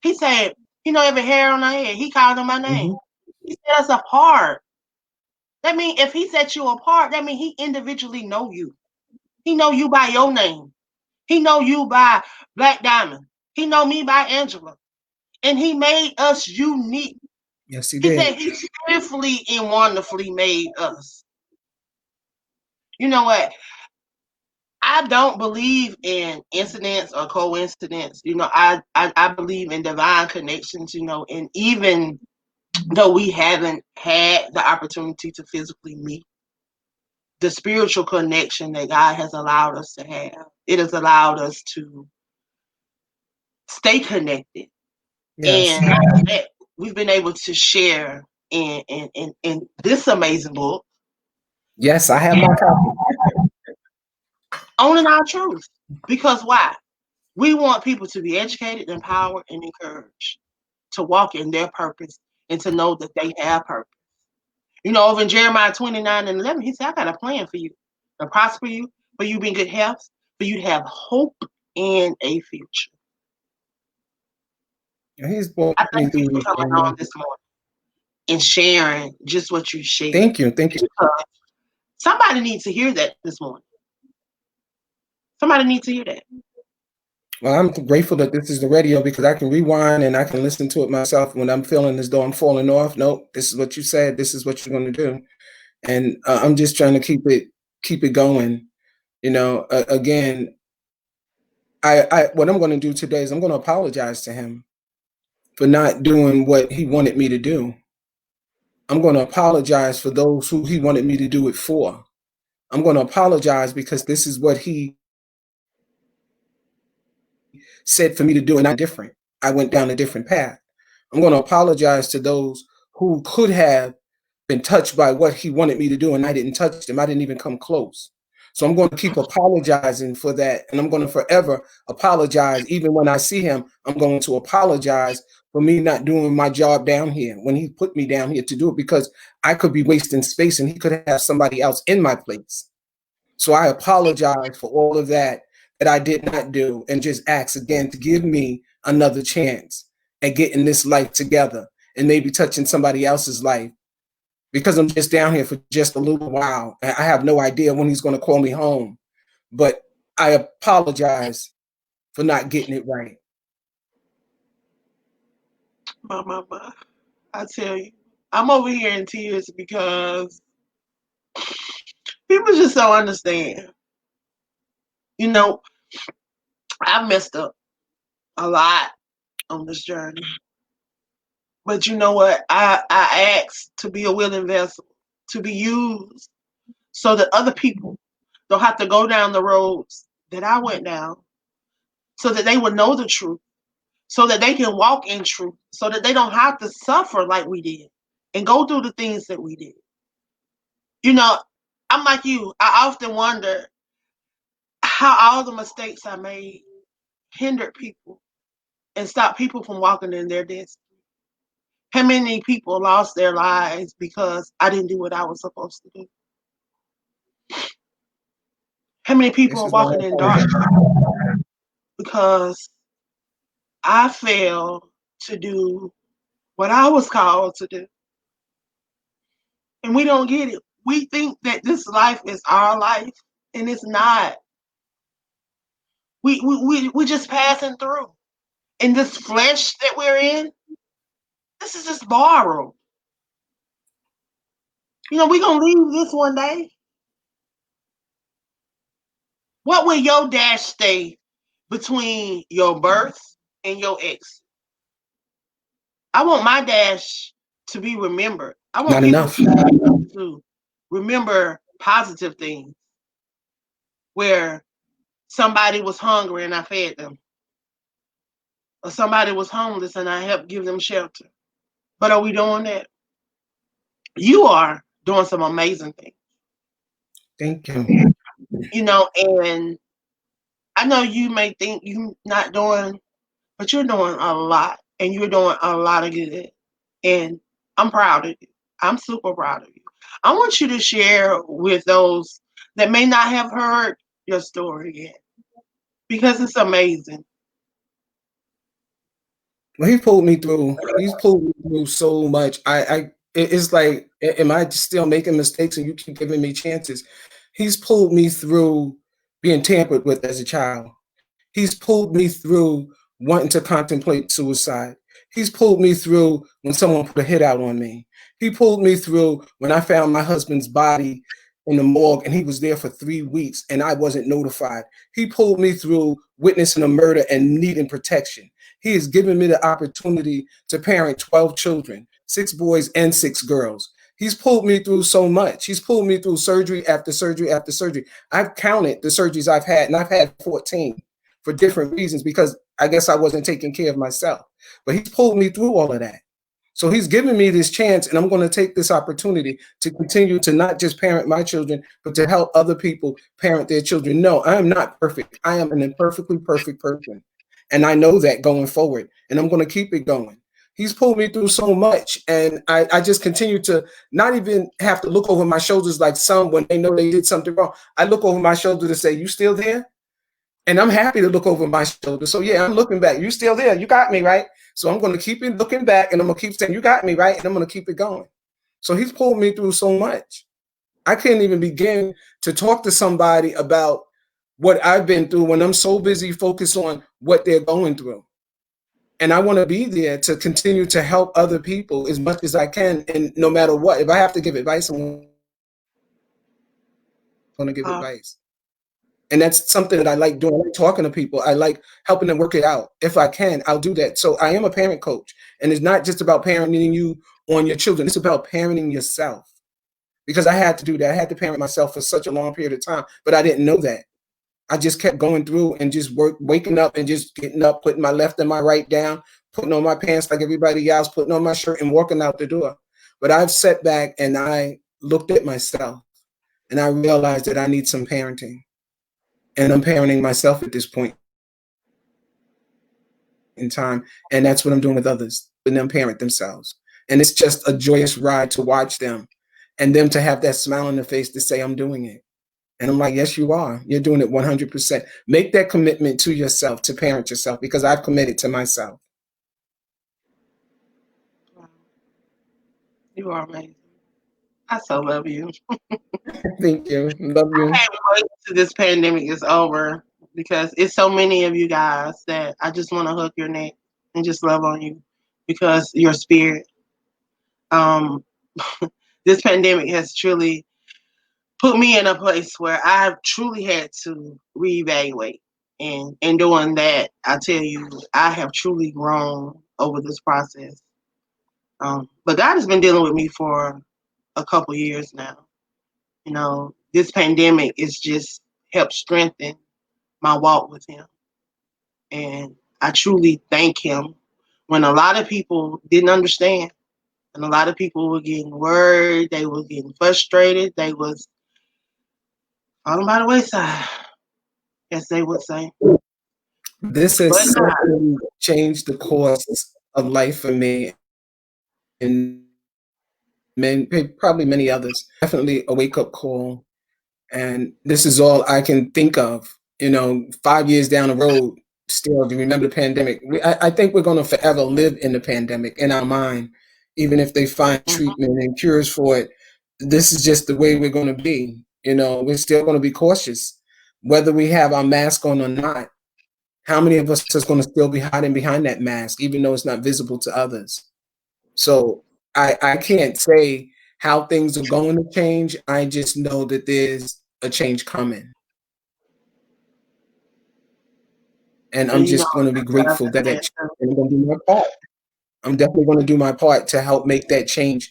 He said, every hair on our head, he called on my name. He set us apart. That means if he set you apart, that means he individually know you. He know you by your name. He know you by Blaque Diamond. He know me by Angela. And he made us unique. Yes, he He did. said he fearfully and wonderfully made us. You know what? I don't believe in incidents or coincidence. I believe in divine connections, and even though we haven't had the opportunity to physically meet, the spiritual connection that God has allowed us to have, it has allowed us to stay connected. Yes. And we've been able to share in this amazing book. Yes, I have my copy. Owning our truth. Because why? We want people to be educated, empowered, and encouraged to walk in their purpose and to know that they have purpose. Over in Jeremiah 29:11, he said, I got a plan for you to prosper you, for you be in good health, for you to have hope and a future. He's brought I me thank you through for these coming on things. this morning and sharing just what you shared. Thank you. Thank you. Because somebody needs to hear that this morning. Somebody needs to hear that. Well, I'm grateful that this is the radio because I can rewind and I can listen to it myself when I'm feeling as though I'm falling off. Nope, this is what you said. This is what you're going to do, and I'm just trying to keep it going. Again, I what I'm going to do today is I'm going to apologize to him for not doing what he wanted me to do. I'm going to apologize for those who he wanted me to do it for. I'm going to apologize because this is what he said for me to do, and I'm different. I went down a different path. I'm going to apologize to those who could have been touched by what he wanted me to do, and I didn't touch them. I didn't even come close. So I'm going to keep apologizing for that, and I'm going to forever apologize. Even when I see him, I'm going to apologize for me not doing my job down here when he put me down here to do it, because I could be wasting space and he could have somebody else in my place. So I apologize for all of that I did not do, and just ask again to give me another chance at getting this life together and maybe touching somebody else's life, because I'm just down here for just a little while. I have no idea when he's going to call me home, but I apologize for not getting it right. My. I tell you, I'm over here in tears because people just don't understand. I've messed up a lot on this journey. But you know what? I asked to be a willing vessel, to be used so that other people don't have to go down the roads that I went down, so that they will know the truth, so that they can walk in truth, so that they don't have to suffer like we did and go through the things that we did. I'm like you. I often wonder how all the mistakes I made hindered people and stopped people from walking in their destiny. How many people lost their lives because I didn't do what I was supposed to do? How many people This are is what walking in darkness because I failed to do what I was called to do? And we don't get it. We think that this life is our life, and it's not. We just passing through. And this flesh that we're in, this is just borrowed. We're going to leave this one day. What will your dash stay between your birth and your exit? I want my dash to be remembered. I want Not people enough. to remember positive things where somebody was hungry and I fed them. or somebody was homeless and I helped give them shelter. But are we doing that? You are doing some amazing things. Thank you. You know, and I know you may think you're not doing, but you're doing a lot, and you're doing a lot of good. And I'm proud of you. I'm super proud of you. I want you to share with those that may not have heard your story yet, because it's amazing. Well, he pulled me through. He's pulled me through so much. It's like, am I still making mistakes and you keep giving me chances? He's pulled me through being tampered with as a child. He's pulled me through wanting to contemplate suicide. He's pulled me through when someone put a hit out on me. He pulled me through when I found my husband's body in the morgue and he was there for 3 weeks and I wasn't notified. He pulled me through witnessing a murder and needing protection. He has given me the opportunity to parent 12 children, 6 boys and 6 girls. He's pulled me through so much. He's pulled me through surgery after surgery after surgery. I've counted the surgeries I've had, and I've had 14 for different reasons because I guess I wasn't taking care of myself. But he's pulled me through all of that. So he's given me this chance, and I'm going to take this opportunity to continue to not just parent my children, but to help other people parent their children. No, I am not perfect. I am an imperfectly perfect person. And I know that going forward, and I'm going to keep it going. He's pulled me through so much, and I just continue to not even have to look over my shoulders like some when they know they did something wrong. I look over my shoulder to say, "You still there?" And I'm happy to look over my shoulder. So yeah, I'm looking back. You still there? You got me, right? So I'm going to keep it looking back, and I'm going to keep saying, "You got me, right?" And I'm going to keep it going. So he's pulled me through so much. I can't even begin to talk to somebody about what I've been through when I'm so busy focused on what they're going through. And I want to be there to continue to help other people as much as I can. And no matter what, if I have to give advice, I'm going to give Uh, advice. And that's something that I like doing. I like talking to people. I like helping them work it out. If I can, I'll do that. So I am a parent coach. And it's not just about parenting you on your children. It's about parenting yourself. Because I had to do that. I had to parent myself for such a long period of time. But I didn't know that. I just kept going through and just waking up and just getting up, putting my left and my right down, putting on my pants like everybody else, putting on my shirt and walking out the door. But I've sat back and I looked at myself and I realized that I need some parenting. And I'm parenting myself at this point in time. And that's what I'm doing with others, and them parent themselves. And it's just a joyous ride to watch them and them to have that smile on their face to say, "I'm doing it." And I'm like, yes, you are. You're doing it 100%. Make that commitment to yourself, to parent yourself, because I've committed to myself. you are amazing. I so love you. Thank you. Love I you. can't wait till this pandemic is over because it's so many of you guys that I just want to hug your neck and just love on you because your spirit. Um, this pandemic has truly put me in a place where I've truly had to reevaluate. And in doing that, I tell you, I have truly grown over this process. But God has been dealing with me for a couple years now. You know, this pandemic is just helped strengthen my walk with Him. And I truly thank Him when a lot of people didn't understand. And a lot of people were getting worried, they were getting frustrated, they was falling by the wayside, as they would say. This But has God, certainly changed the course of life for me and probably many others. Definitely a wake up call. And this is all I can think of, 5 years down the road, still, do you remember the pandemic? I think we're going to forever live in the pandemic in our mind, even if they find mhm, treatment and cures for it. This is just the way we're going to be. We're still going to be cautious, whether we have our mask on or not. How many of us is going to still be hiding behind that mask, even though it's not visible to others? So I can't say how things are going to change. I just know that there's a change coming. And I'm and you know, just going to be I grateful that understand. I'm going to do my part. I'm definitely going to do my part to help make that change.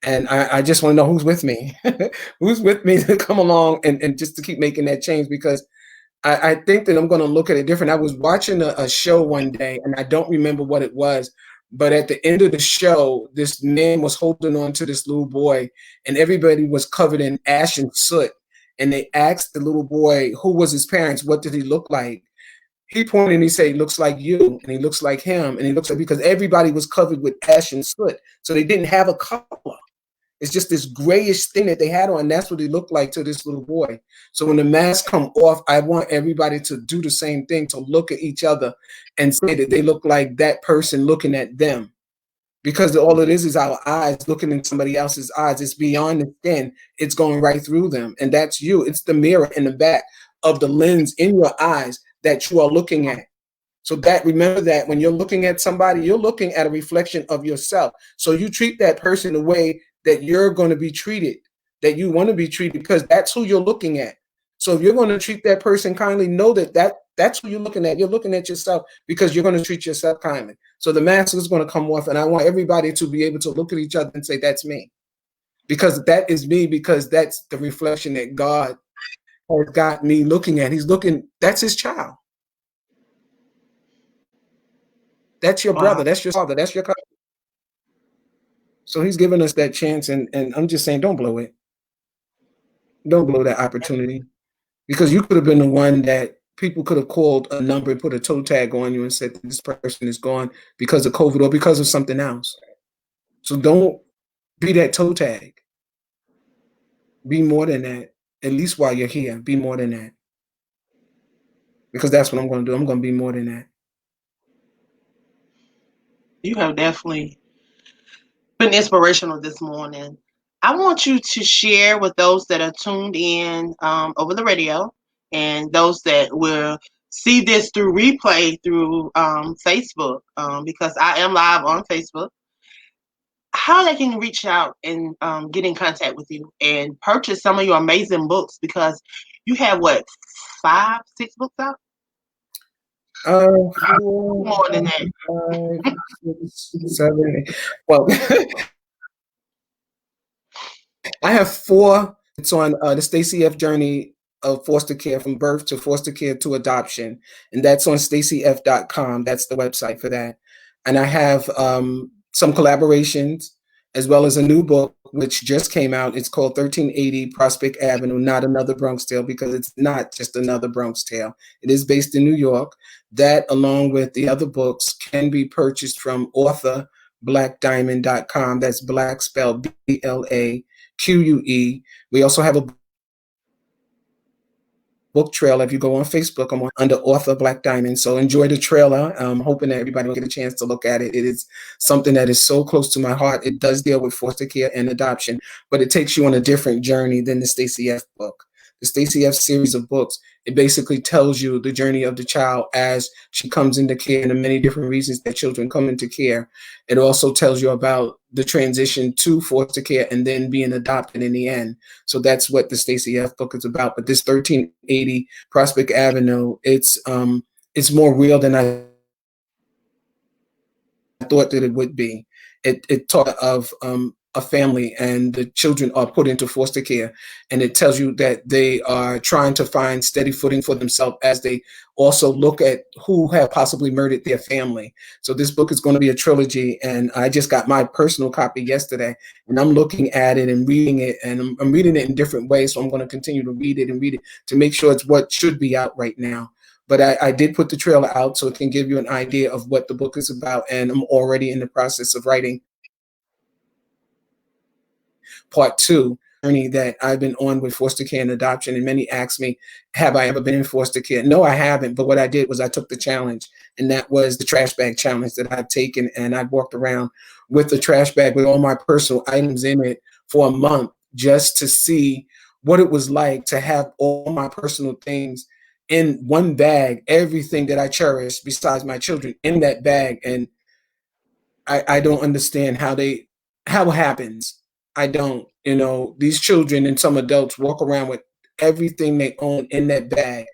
And I just want to know who's with me, who's with me to come along and just to keep making that change because I think that I'm going to look at it different. I was watching a show one day, and I don't remember what it was, but at the end of the show, this man was holding on to this little boy, and everybody was covered in ash and soot. And they asked the little boy who was his parents, what did he look like? He pointed and he said, he looks like you, and he looks like him, and he looks like, because everybody was covered with ash and soot, so they didn't have a color. It's just this grayish thing that they had on. That's what he looked like to this little boy. So when the masks come off, I want everybody to do the same thing, to look at each other and say that they look like that person looking at them. Because all it is our eyes looking in somebody else's eyes. It's beyond the skin. It's going right through them. And that's you. It's the mirror in the back of the lens in your eyes that you are looking at. So that, remember that when you're looking at somebody, you're looking at a reflection of yourself. So you treat that person the way that you're going to be treated, that you want to be treated, because that's who you're looking at. So if you're going to treat that person kindly, know that that's who you're looking at. You're looking at yourself, because you're going to treat yourself kindly. So the mask is going to come off, and I want everybody to be able to look at each other and say, that's me. Because that is me, because that's the reflection that God has got me looking at. He's looking, that's his child. That's your brother. That's your father. That's your cousin. So he's giving us that chance, and I'm just saying, don't blow it. Don't blow that opportunity, because you could have been the one that people could have called a number and put a toe tag on you and said this person is gone because of COVID or because of something else. So don't be that toe tag. Be more than that. At least while you're here, be more than that. Because that's what I'm going to do. I'm going to be more than that. You have definitely been inspirational this morning. I want you to share with those that are tuned in over the radio, and those that will see this through replay through Facebook, because I am live on Facebook, how they can reach out and get in contact with you and purchase some of your amazing books, because you have what, 5, 6 books out? More than that. 5, 6, 7, 8. Well, I have 4. It's on the Stacey F. journey of foster care, from birth to foster care to adoption, and that's on stacyf.com. That's the website for that. And I have some collaborations, as well as a new book which just came out. It's called 1380 Prospect Avenue, Not Another Bronx Tale, because it's not just another Bronx tale. It is based in New York. That, along with the other books, can be purchased from author BlaqueDiamond.com. That's Black spelled BLAQUE. We also have a book trailer. If you go on Facebook, I'm under author Blaque Diamond. So enjoy the trailer. I'm hoping that everybody will get a chance to look at it. It is something that is so close to my heart. It does deal with foster care and adoption, but it takes you on a different journey than the Stacey F. book. The Stacey F. series of books, it basically tells you the journey of the child as she comes into care, and the many different reasons that children come into care. It also tells you about the transition to foster care and then being adopted in the end. So that's what the Stacey F. book is about. But this 1380 Prospect Avenue, it's more real than I thought that it would be. It taught of a family, and the children are put into foster care, and it tells you that they are trying to find steady footing for themselves as they also look at who have possibly murdered their family. So this book is going to be a trilogy, and I just got my personal copy yesterday, and I'm looking at it and reading it, and I'm reading it in different ways. So I'm going to continue to read it to make sure it's what should be out right now. But I did put the trailer out so it can give you an idea of what the book is about, and I'm already in the process of writing part 2 journey that I've been on with foster care and adoption. And many ask me, have I ever been in foster care? No, I haven't. But what I did was I took the challenge, and that was the trash bag challenge that I've taken. And I walked around with the trash bag with all my personal items in it for a month, just to see what it was like to have all my personal things in one bag, everything that I cherish besides my children in that bag. And I don't understand how it happens. I don't. These children and some adults walk around with everything they own in that bag.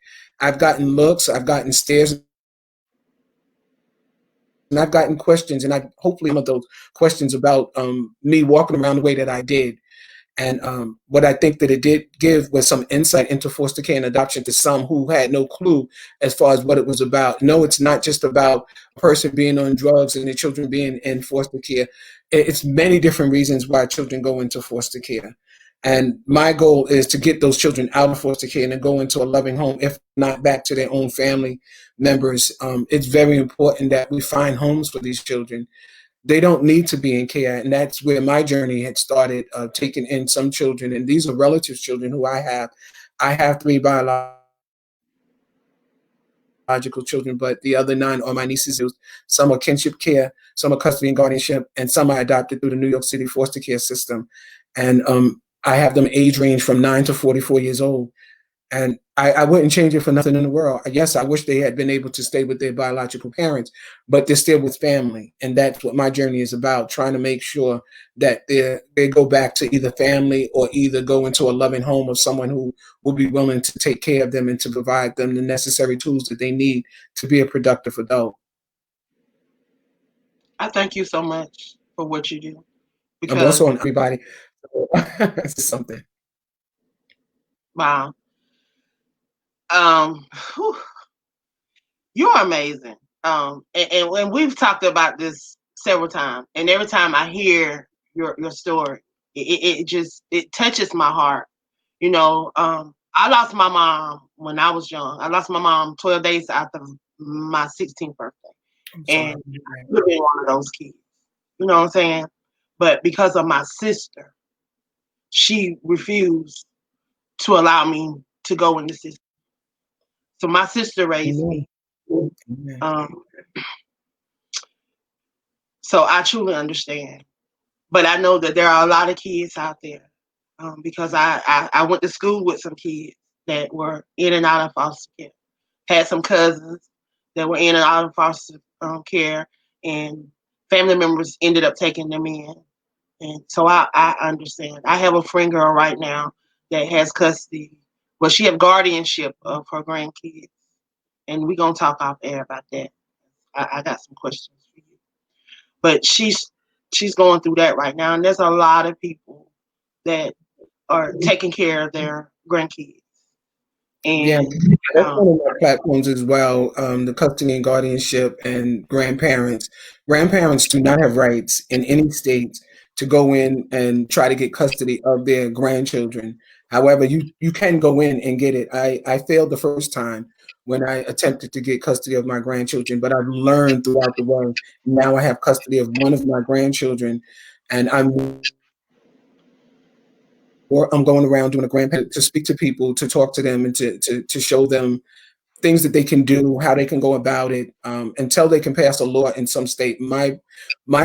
I've gotten looks, I've gotten stares, and I've gotten questions, and I hopefully some of those questions about me walking around the way that I did. And what I think that it did give was some insight into foster care and adoption to some who had no clue as far as what it was about. No, it's not just about a person being on drugs and their children being in foster care. It's many different reasons why children go into foster care. And my goal is to get those children out of foster care and to go into a loving home, if not back to their own family members. It's very important that we find homes for these children. They don't need to be in care, and that's where my journey had started, taking in some children, and these are relatives children who I have. I have 3 biological children, but the other 9 are my nieces. Some are kinship care, some are custody and guardianship, and some I adopted through the New York City foster care system. And I have them age range from 9 to 44 years old. And I wouldn't change it for nothing in the world. Yes, I wish they had been able to stay with their biological parents, but they're still with family. And that's what my journey is about, trying to make sure that they go back to either family or either go into a loving home of someone who will be willing to take care of them and to provide them the necessary tools that they need to be a productive adult. I thank you so much for what you do I'm because, also on everybody. It's something. wow, whew, you're amazing. And when we've talked about this several times, and every time I hear your story, it just it touches my heart. You know, I lost my mom when I was young. I lost my mom 12 days after my 16th birthday, I'm sorry. and I could have been one of those kids. You know what I'm saying? But because of my sister, she refused to allow me to go in the system. So my sister raised me. Amen. Amen. Um, so I truly understand. But I know that there are a lot of kids out there because I went to school with some kids that were in and out of foster care. Had some cousins that were in and out of foster care, and family members ended up taking them in. And so I understand. I have a friend girl right now that has custody. Well, she have guardianship of her grandkids, and we're gonna talk off air about that. I got some questions for you, but she's going through that right now, and there's a lot of people that are taking care of their grandkids, Yeah, and that's um, one of my platforms as well. The custody and guardianship and grandparents. Grandparents do not have rights in any states to go in and try to get custody of their grandchildren. However, you can go in and get it. I failed the first time when I attempted to get custody of my grandchildren, but I've learned throughout the way. Now I have custody of one of my grandchildren, and I'm going around doing a grandparent to speak to people, to talk to them, and to show them things that they can do, how they can go about it, until they can pass a law in some state. My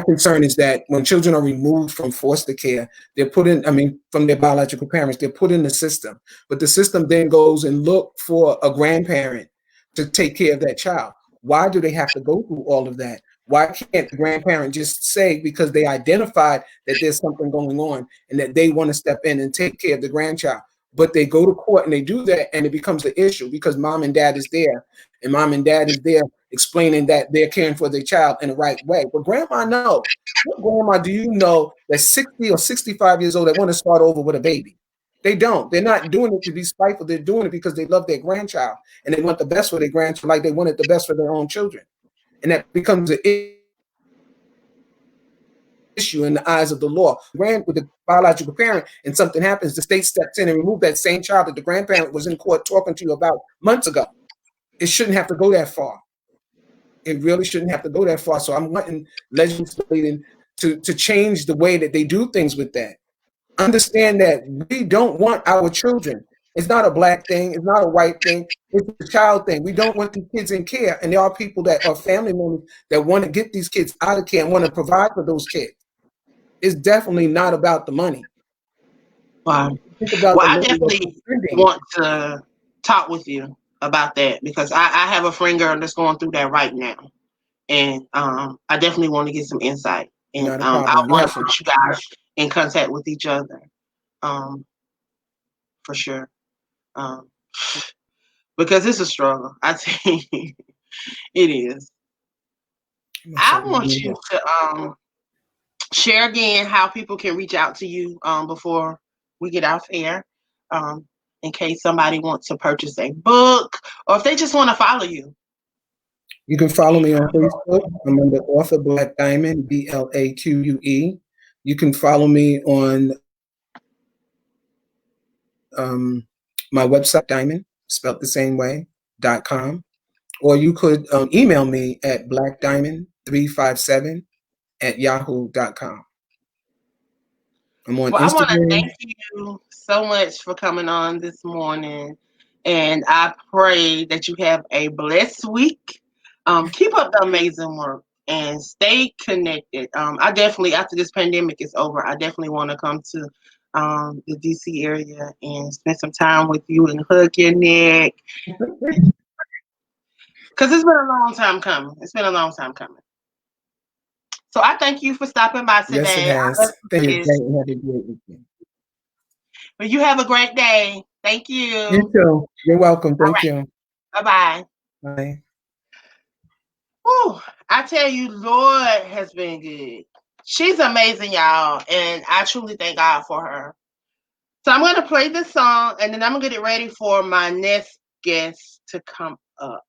concern is that when children are removed from foster care, they're put in, I mean, from their biological parents, they're put in the system. But the system then goes and look for a grandparent to take care of that child. Why do they have to go through all of that? Why can't the grandparent just say, because they identified that there's something going on and that they want to step in and take care of the grandchild? But they go to court and they do that, and it becomes an issue because mom and dad is there, and mom and dad is there explaining that they're caring for their child in the right way. But grandma knows. What grandma do you know that's 60 or 65 years old that want to start over with a baby? They don't. They're not doing it to be spiteful. They're doing it because they love their grandchild and they want the best for their grandchild, like they wanted the best for their own children. And that becomes an issue in the eyes of the law. With the biological parent, and something happens, the state steps in and remove that same child that the grandparent was in court talking to you about months ago. It shouldn't have to go that far. It really shouldn't have to go that far. So I'm wanting legislating to change the way that they do things with that. Understand that we don't want our children. It's not a black thing. It's not a white thing. It's a child thing. We don't want the kids in care. And there are people that are family members that want to get these kids out of care and want to provide for those kids. It's definitely not about the money. wow. Think about Well, the I money that definitely we're spending. want to talk with you about that because I have a friend girl that's going through that right now, and I definitely want to get some insight, and Not a I problem. want to Listen, put you guys in contact with each other, um, for sure, um, because it's a struggle. I think it is. I want you to share again how people can reach out to you before we get off air. In case somebody wants to purchase a book or if they just want to follow you. You can follow me on Facebook. I'm under author Blaque Diamond, BLAQUE. You can follow me on my website, Diamond, spelled the same way, .com. Or you could email me at blackediamond357@yahoo.com. I'm on Well, I want to Instagram. thank you so much for coming on this morning. And I pray that you have a blessed week. Keep up the amazing work and stay connected. I definitely, after this pandemic is over, I definitely want to come to the DC area and spend some time with you and hug your neck. Because it's been a long time coming. It's been a long time coming. So I thank you for stopping by today. Yes, it has. Thank you. Have a great weekend. Well, you have a great day. Thank you. You too. You're welcome. Thank you. Bye-bye. Bye. Whew, I tell you, Lord has been good. She's amazing, y'all, and I truly thank God for her. So I'm going to play this song, and then I'm going to get it ready for my next guest to come up.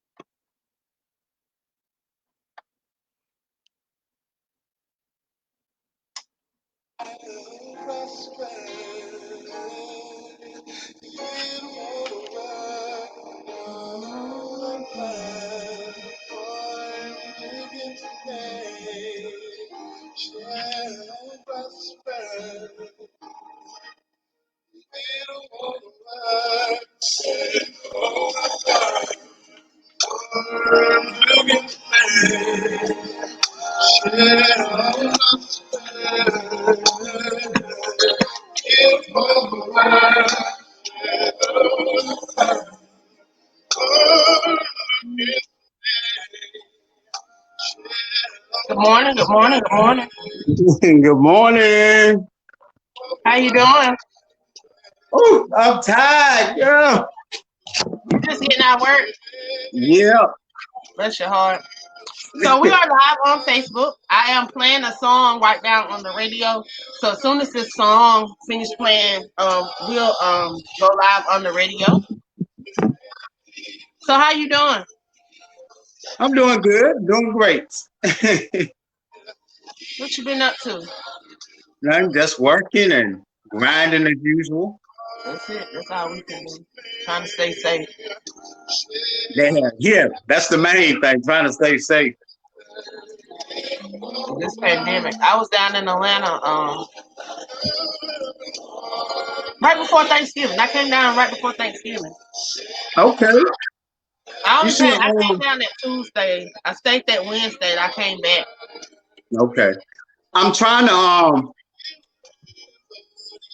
Good morning, good morning, good morning. Good morning. How you doing? Oh, I'm tired, girl. You just getting out of work? Yeah. Bless your heart. So we are live on Facebook. I am playing a song right now on the radio. So as soon as this song finishes playing, we'll go live on the radio. So how you doing? I'm doing good, doing great. What you been up to? I'm just working and grinding as usual. That's it. That's all we can do. Trying to stay safe. Yeah, that's the main thing, trying to stay safe. This pandemic. I was down in Atlanta right before Thanksgiving. I came down right before Thanksgiving. Okay. I came down that Tuesday. I stayed that Wednesday and I came back. Okay. I'm trying to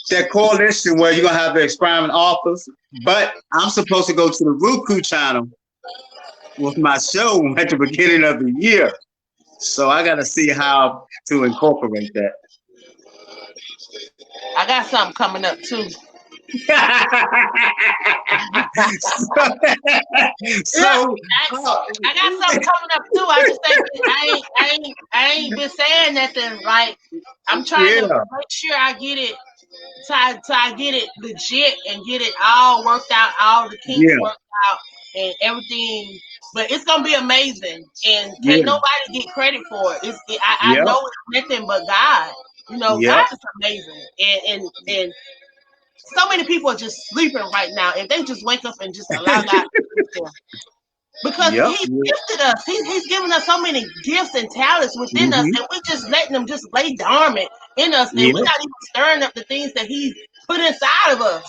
that coalition where you're gonna have the experiment authors, but I'm supposed to go to the Roku channel with my show at the beginning of the year. So I gotta see how to incorporate that. I got something coming up too. So I got something coming up too. I just think I ain't been saying nothing. Like I'm trying to make sure I get it. I get it legit and get it all worked out, all the kinks worked out, and everything. But it's gonna be amazing, and can't nobody get credit for it. I know it's nothing but God. You know, God is amazing, and so many people are just sleeping right now. If they just wake up and just allow God to sleep them. Because He's gifted us. He's given us so many gifts and talents within us, and we're just letting them just lay dormant in us, and we're not even stirring up the things that He's put inside of us.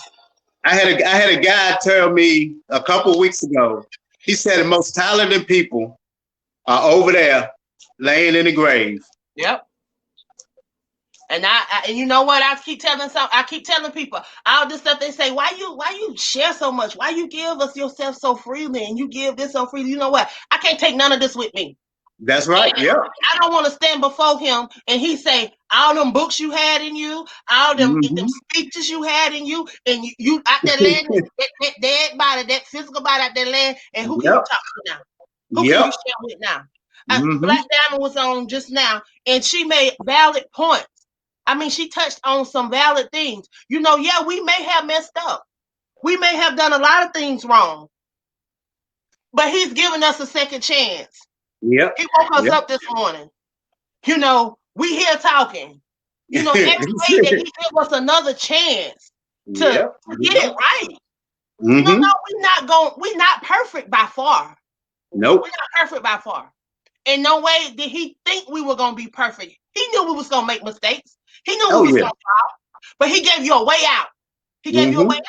I had a guy tell me a couple of weeks ago. He said the most talented people are over there laying in the grave. Yep. And and you know what? I keep telling people all this stuff. They say, why you share so much? Why you give us yourself so freely and you give this so freely? You know what? I can't take none of this with me. That's right. And I don't want to stand before Him and He say all them books you had in you, all them speeches you had in you, and you out there laying that dead body, that physical body out there laying, and who can you talk to now? Who can you share with now? Blaque Diamond was on just now, and she made valid points. I mean, she touched on some valid things. You know, yeah, we may have messed up. We may have done a lot of things wrong. But he's given us a second chance. Yep. He woke us up this morning. You know, we here talking. You know, every day that he give us another chance to get it right. Mm-hmm. No, we're not perfect by far. Nope. We're not perfect by far. In no way did he think we were gonna be perfect. He knew we was gonna make mistakes. He knew we was gonna fall. But he gave you a way out. He gave you a way out.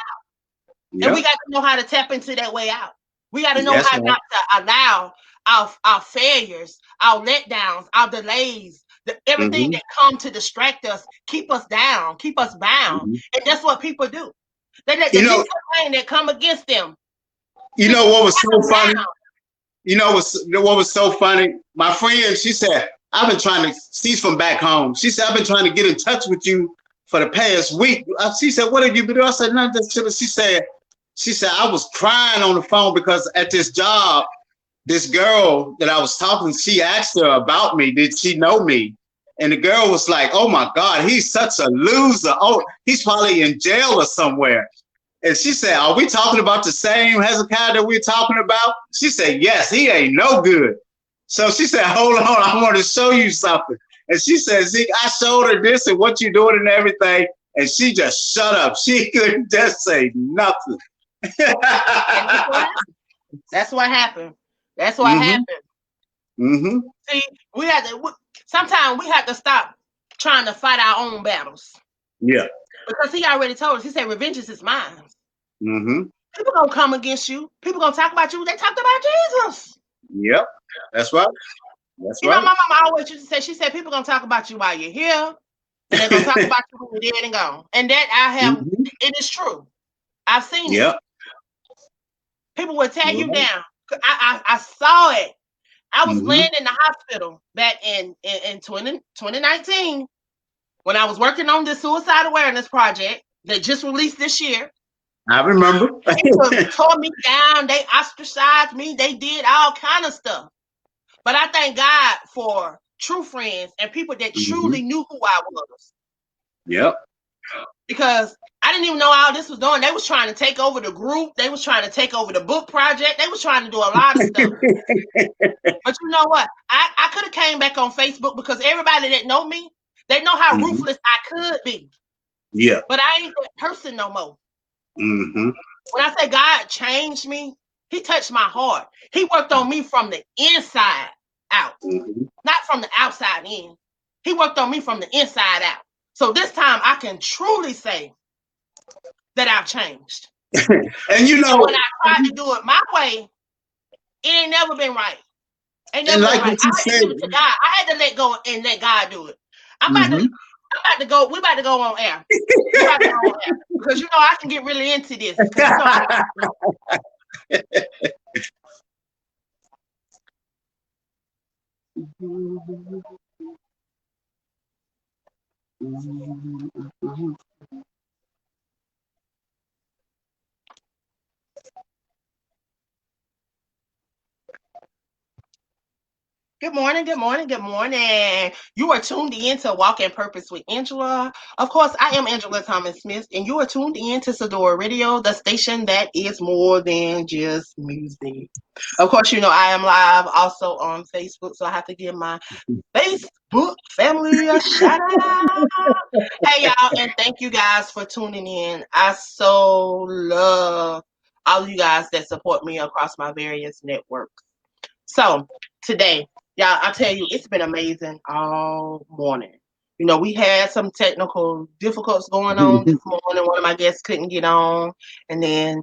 Yep. And we got to know how to tap into that way out. We got to know how not to allow our failures, our letdowns, our delays, everything that come to distract us, keep us down, keep us bound. And that's what people do. They let the least thing that come against them. You know what was so funny? You know what was so funny? My friend, she said, I've been trying to, she's from back home. She said, I've been trying to get in touch with you for the past week. She said, what have you been doing? I said, nothing. She said, I was crying on the phone because at this job, this girl that I was talking, she asked her about me. Did she know me? And the girl was like, oh my God, he's such a loser. Oh, he's probably in jail or somewhere. And she said, are we talking about the same Hezekiah that we're talking about? She said, yes, he ain't no good. So she said, hold on, I want to show you something. And she said, Zeke, I showed her this and what you're doing and everything. And she just shut up. She couldn't just say nothing. That's what happened. That's what happened. Mm-hmm. See, sometimes we have to stop trying to fight our own battles. Yeah. Because he already told us, he said, revenge is mine. Mm-hmm. People gonna come against you. People gonna talk about you. They talked about Jesus. Yep. That's right. That's right. You know, my mama always used to say, she said, people gonna talk about you while you're here. And they're gonna talk about you when you're dead and gone. And that I have, it is true. I've seen it. People will tear you down. I saw it. I was laying in the hospital back in 2019 when I was working on this suicide awareness project that just released this year. I remember. People tore me down. They ostracized me. They did all kind of stuff. But I thank God for true friends and people that truly knew who I was. Yep. Because I didn't even know all this was doing. They was trying to take over the group. They was trying to take over the book project. They was trying to do a lot of stuff. But you know what? I could have came back on Facebook because everybody that know me, they know how ruthless I could be. Yeah. But I ain't that person no more. Mm-hmm. When I say God changed me, he touched my heart. He worked on me from the inside out, not from the outside in. He worked on me from the inside out. So this time I can truly say that I've changed. And you know, when I tried to do it my way, it ain't never been right. Ain't never been right. I had to give it to God. I had to let go and let God do it. I'm about to go. We about to go on air. We about to go on air because you know I can get really into this. Good morning, good morning, good morning. You are tuned in to Walk in Purpose with Angela. Of course, I am Angela Thomas Smith, and you are tuned in to Sadior Radio, the station that is more than just music. Of course, you know I am live also on Facebook, so I have to give my Facebook family a shout out. Hey, y'all, and thank you guys for tuning in. I so love all of you guys that support me across my various networks. So, today, y'all, I tell you, it's been amazing all morning. You know, we had some technical difficulties going on this morning. One of my guests couldn't get on. And then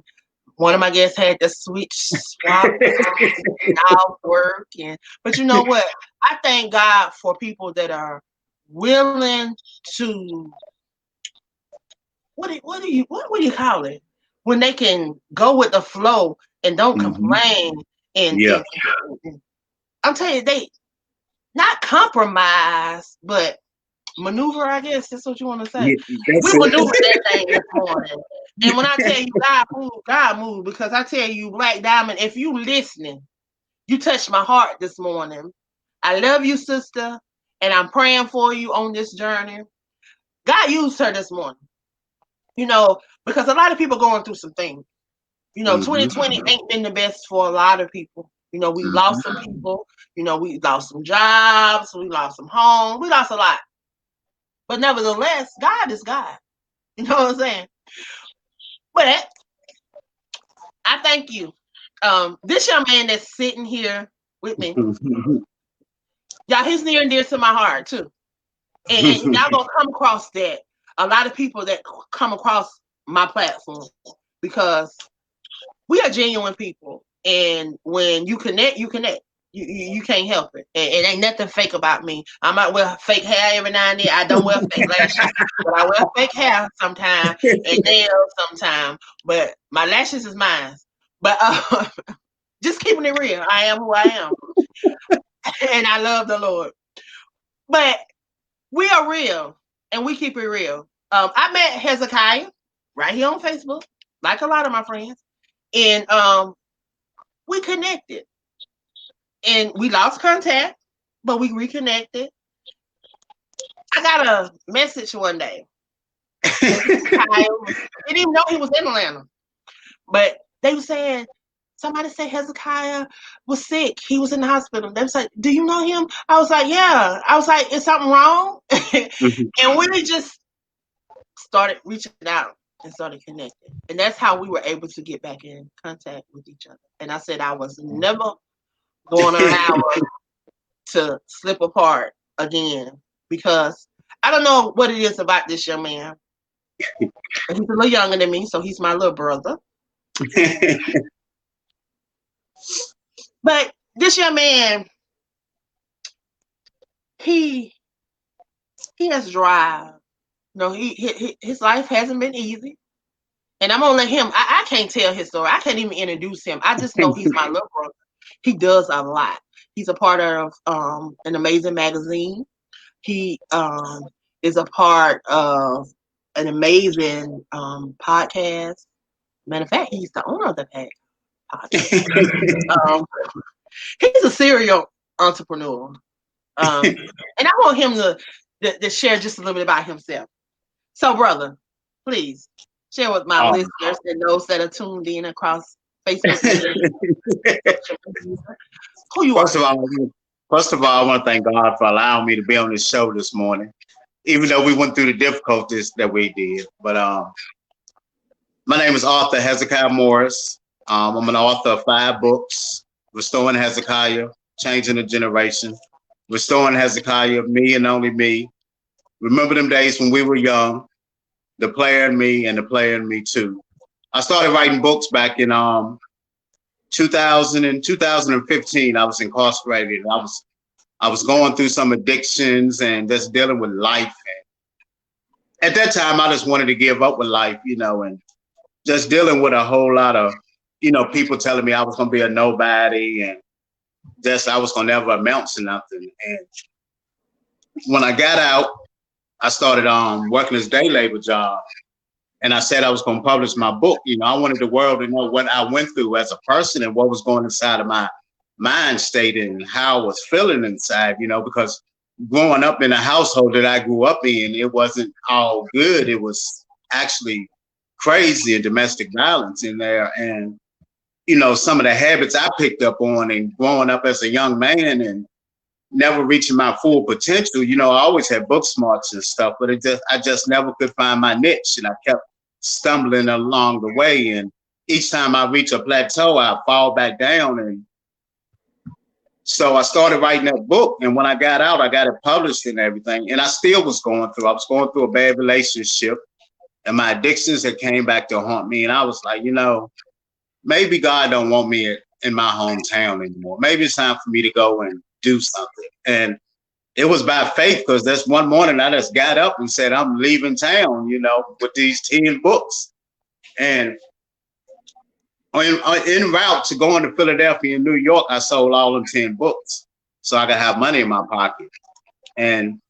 one of my guests had to swap off work. But you know what? I thank God for people that are willing to, what do you call it? When they can go with the flow and don't complain. And I'm telling you, they not compromise, but maneuver, I guess that's what you want to say. We maneuvered that thing this morning. And when I tell you God moved, because I tell you, Blaque Diamond, if you listening, you touched my heart this morning. I love you, sister, and I'm praying for you on this journey. God used her this morning, you know, because a lot of people going through some things. You know, 2020 ain't been the best for a lot of people. You know, we lost some people. You know, we lost some jobs. We lost some homes. We lost a lot. But nevertheless, God is God. You know what I'm saying? But I thank you. This young man that's sitting here with me, y'all, he's near and dear to my heart too. And y'all gonna come across that. A lot of people that come across my platform because we are genuine people. And when you connect, you connect. You can't help it. And it ain't nothing fake about me. I might wear fake hair every now and then. I don't wear fake lashes, but I wear fake hair sometimes and nails sometimes. But my lashes is mine. But just keeping it real. I am who I am. And I love the Lord. But we are real and we keep it real. I met Hezekiah right here on Facebook, like a lot of my friends. And we connected. And we lost contact, but we reconnected. I got a message one day. I didn't even know he was in Atlanta. But they were saying, somebody said Hezekiah was sick. He was in the hospital. They was like, do you know him? I was like, yeah. I was like, is something wrong? And we just started reaching out and started connecting. And that's how we were able to get back in contact with each other. And I said I was never going to allow us to slip apart again because I don't know what it is about this young man. He's a little younger than me, so he's my little brother. But this young man, he has drive. You know, his life hasn't been easy. And I'm gonna let him. I can't tell his story. I can't even introduce him. I just know he's my little brother. He does a lot. He's a part of an amazing magazine. He is a part of an amazing podcast. Matter of fact, he's the owner of the podcast. He's a serial entrepreneur. And I want him to share just a little bit about himself. So, brother, please share with my listeners and those that are tuned in across Facebook. Who you First are. of all, I want to thank God for allowing me to be on this show this morning, even though we went through the difficulties that we did. But my name is author Hezekiah Morris. I'm an author of 5 books: Restoring Hezekiah, Changing a Generation, Restoring Hezekiah, Me and Only Me, Remember Them Days When We Were Young, The Player in Me, and The Player in Me Too. I started writing books back in 2015. I was incarcerated. I was going through some addictions and just dealing with life. And at that time, I just wanted to give up with life, you know, and just dealing with a whole lot of, you know, people telling me I was going to be a nobody and just I was going to never amount to nothing. And when I got out, I started working this day labor job. And I said I was going to publish my book. You know, I wanted the world to know what I went through as a person and what was going inside of my mind state and how I was feeling inside, you know, because growing up in a household that I grew up in, it wasn't all good. It was actually crazy and domestic violence in there. And, you know, some of the habits I picked up on and growing up as a young man and never reaching my full potential, you know, I always had book smarts and stuff, but I just never could find my niche. And I kept stumbling along the way. And each time I reach a plateau, I fall back down. And so I started writing that book. And when I got out, I got it published and everything. And I still was going through, I was going through a bad relationship and my addictions had came back to haunt me. And I was like, you know, maybe God don't want me in my hometown anymore. Maybe it's time for me to go and do something. And it was by faith, because that's one morning I just got up and said, I'm leaving town, you know, with these 10 books. And en route to going to Philadelphia and New York, I sold all them 10 books so I could have money in my pocket. And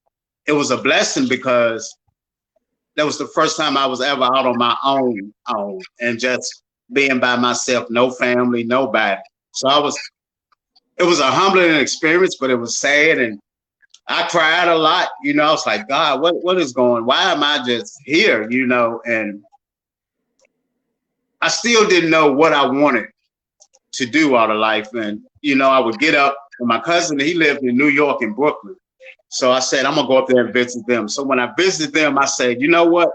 it was a blessing because that was the first time I was ever out on my own and just being by myself, no family, nobody. So it was a humbling experience, but it was sad. And I cried a lot. You know, I was like, God, what is going? Why am I just here? You know, and I still didn't know what I wanted to do out of life. And, you know, I would get up, and my cousin, he lived in New York in Brooklyn. So I said, I'm going to go up there and visit them. So when I visited them, I said, you know what?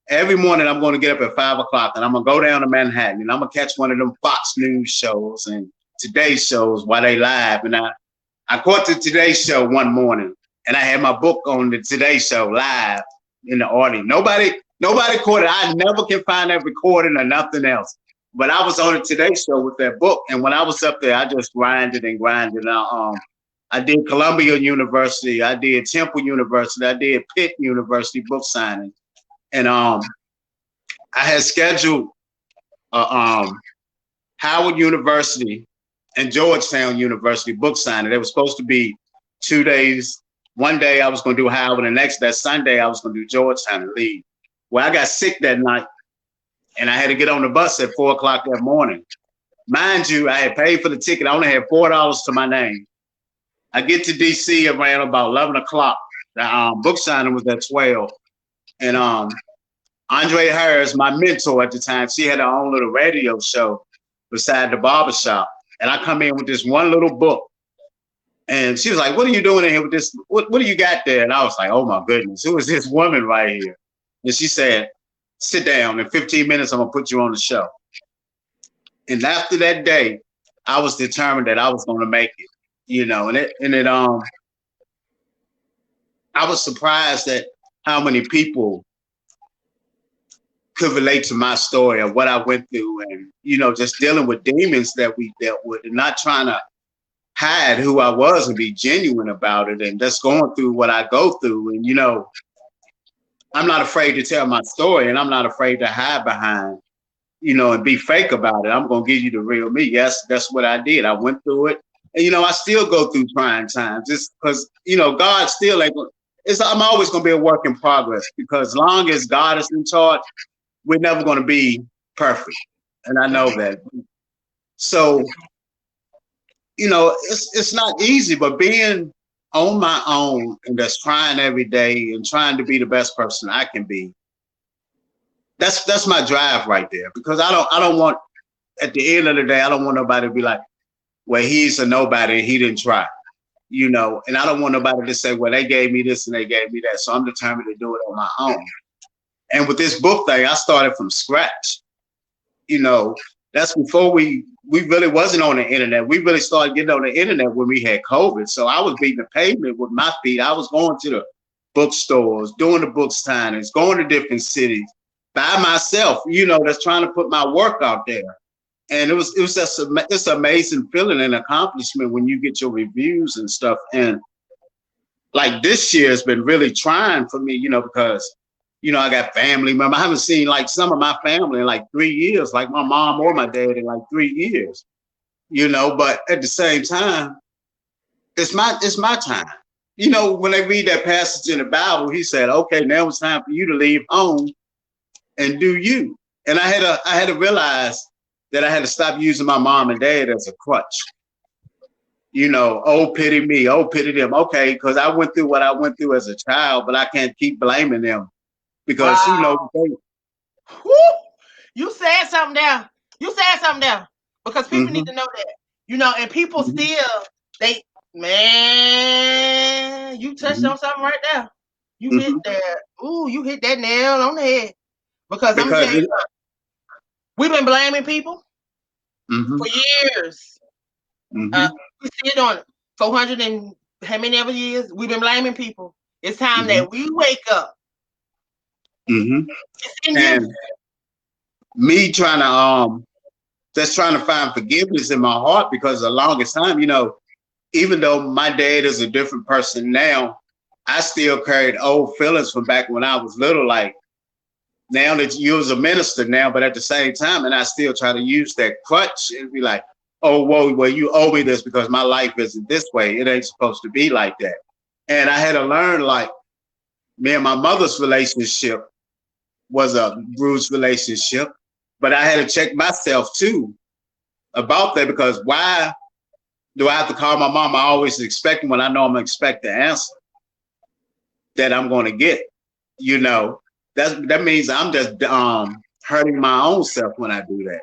Every morning I'm going to get up at 5 o'clock and I'm going to go down to Manhattan and I'm going to catch one of them Fox News shows and Today shows while they live. And I caught the Today Show one morning and I had my book on the Today Show live in the audience. Nobody caught it. I never can find that recording or nothing else. But I was on the Today Show with that book. And when I was up there, I just grinded and grinded. I did Columbia University. I did Temple University. I did Pitt University book signing. And I had scheduled Howard University and Georgetown University book signing. They were supposed to be 2 days. One day I was going to do Howard, and that Sunday I was going to do Georgetown and leave. Well, I got sick that night, and I had to get on the bus at 4 o'clock that morning. Mind you, I had paid for the ticket. I only had $4 to my name. I get to D.C. around about 11 o'clock. The book signing was at 12. And Andre Harris, my mentor at the time, she had her own little radio show beside the barbershop. And I come in with this one little book. And she was like, what are you doing in here with this? What do you got there? And I was like, oh my goodness, who is this woman right here? And she said, sit down. In 15 minutes, I'm going to put you on the show. And after that day, I was determined that I was going to make it, you know, I was surprised at how many people could relate to my story of what I went through and, you know, just dealing with demons that we dealt with and not trying to hide who I was and be genuine about it and just going through what I go through. And, you know, I'm not afraid to tell my story and I'm not afraid to hide behind, you know, and be fake about it. I'm going to give you the real me. Yes, that's what I did. I went through it. And, you know, I still go through trying times just because, you know, God still I'm always going to be a work in progress because as long as God is in charge, we're never going to be perfect. And I know that. So, you know, it's not easy, but being on my own and just trying every day and trying to be the best person I can be, that's my drive right there. Because I don't want, at the end of the day, I don't want nobody to be like, well, he's a nobody and he didn't try. You know, and I don't want nobody to say, well, they gave me this and they gave me that. So I'm determined to do it on my own. And with this book thing, I started from scratch. You know, that's before we really wasn't on the internet. We really started getting on the internet when we had COVID. So I was beating the pavement with my feet. I was going to the bookstores, doing the book signings, going to different cities by myself, you know, just trying to put my work out there. And it was just it's an amazing feeling and accomplishment when you get your reviews and stuff. And like this year has been really trying for me, you know, because, you know, I got family members. I haven't seen like some of my family in like 3 years, like my mom or my dad in like 3 years, you know, but at the same time, it's my time. You know, when they read that passage in the Bible, he said, okay, now it's time for you to leave home and do you. And I had to realize that I had to stop using my mom and dad as a crutch. You know, oh, pity me, oh, pity them. Okay, because I went through what I went through as a child, but I can't keep blaming them because, wow. You know. You said something there. Because people need to know that. You know, and people still, man, you touched on something right there. You hit that. Ooh, you hit that nail on the head. Because I'm telling you, we've been blaming people for years. We still doing it. 400 and how many ever years? We've been blaming people. It's time that we wake up. And me trying to just trying to find forgiveness in my heart because the longest time, you know, even though my dad is a different person now, I still carried old feelings from back when I was little, like now that you was a minister now, but at the same time, and I still try to use that crutch and be like, oh, whoa, well, you owe me this because my life isn't this way. It ain't supposed to be like that. And I had to learn, like, me and my mother's relationship was a bruised relationship, but I had to check myself too about that because why do I have to call my mom? I always expect when I know I'm gonna expect the answer. that I'm going to get. You know, that means I'm just hurting my own self when I do that.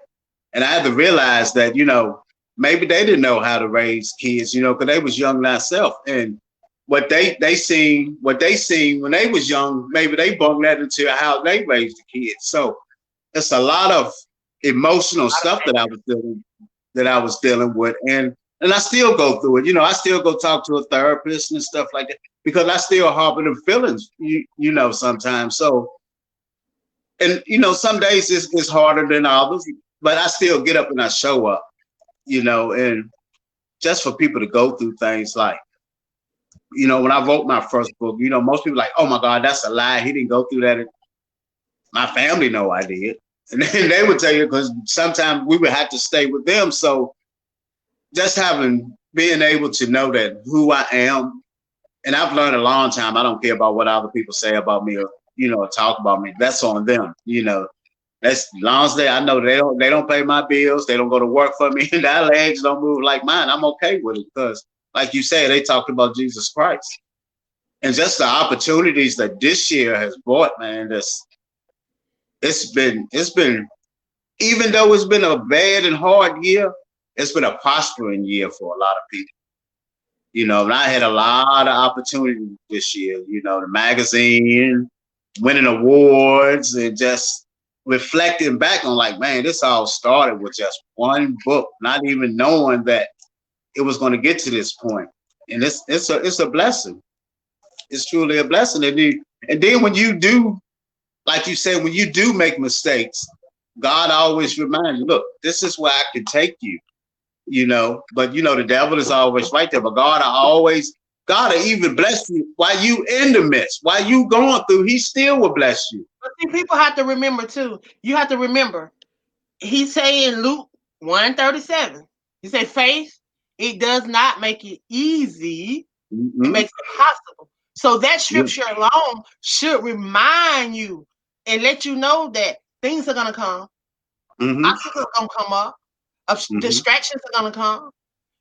And I had to realize that, you know, maybe they didn't know how to raise kids, you know, because they was young themselves. And what they seen when they was young, maybe they brought that into how they raised the kids. So it's a lot of emotional stuff that I was dealing with. And I still go through it. You know, I still go talk to a therapist and stuff like that because I still harbor the feelings, you know, sometimes. So, and, you know, some days it's harder than others, but I still get up and I show up, you know, and just for people to go through things like, you know, when I wrote my first book, you know, most people like, oh my God, that's a lie. He didn't go through that. My family know I did. And then they would tell you because sometimes we would have to stay with them. So just being able to know that who I am, and I've learned a long time, I don't care about what other people say about me or, you know, talk about me. That's on them, you know. That's as long as I know they don't pay my bills, they don't go to work for me, and their legs don't move like mine, I'm okay with it because, like you said, they talked about Jesus Christ. And just the opportunities that this year has brought, man, it's been even though it's been a bad and hard year, it's been a prospering year for a lot of people. You know, and I had a lot of opportunities this year, you know, the magazine, winning awards, and just reflecting back on like, man, this all started with just one book, not even knowing that it was going to get to this point. And it's a blessing. It's truly a blessing. And then when you do, like you said, when you do make mistakes, God always reminds you, look, this is where I can take you, you know. But you know, the devil is always right there. But God will even bless you while you in the midst, while you going through, he still will bless you. But see, people have to remember too. You have to remember, he say in Luke 1:37, he said, faith, it does not make it easy, it makes it possible. So that scripture alone should remind you and let you know that things are gonna come. Obstacles are gonna come up. Distractions are gonna come.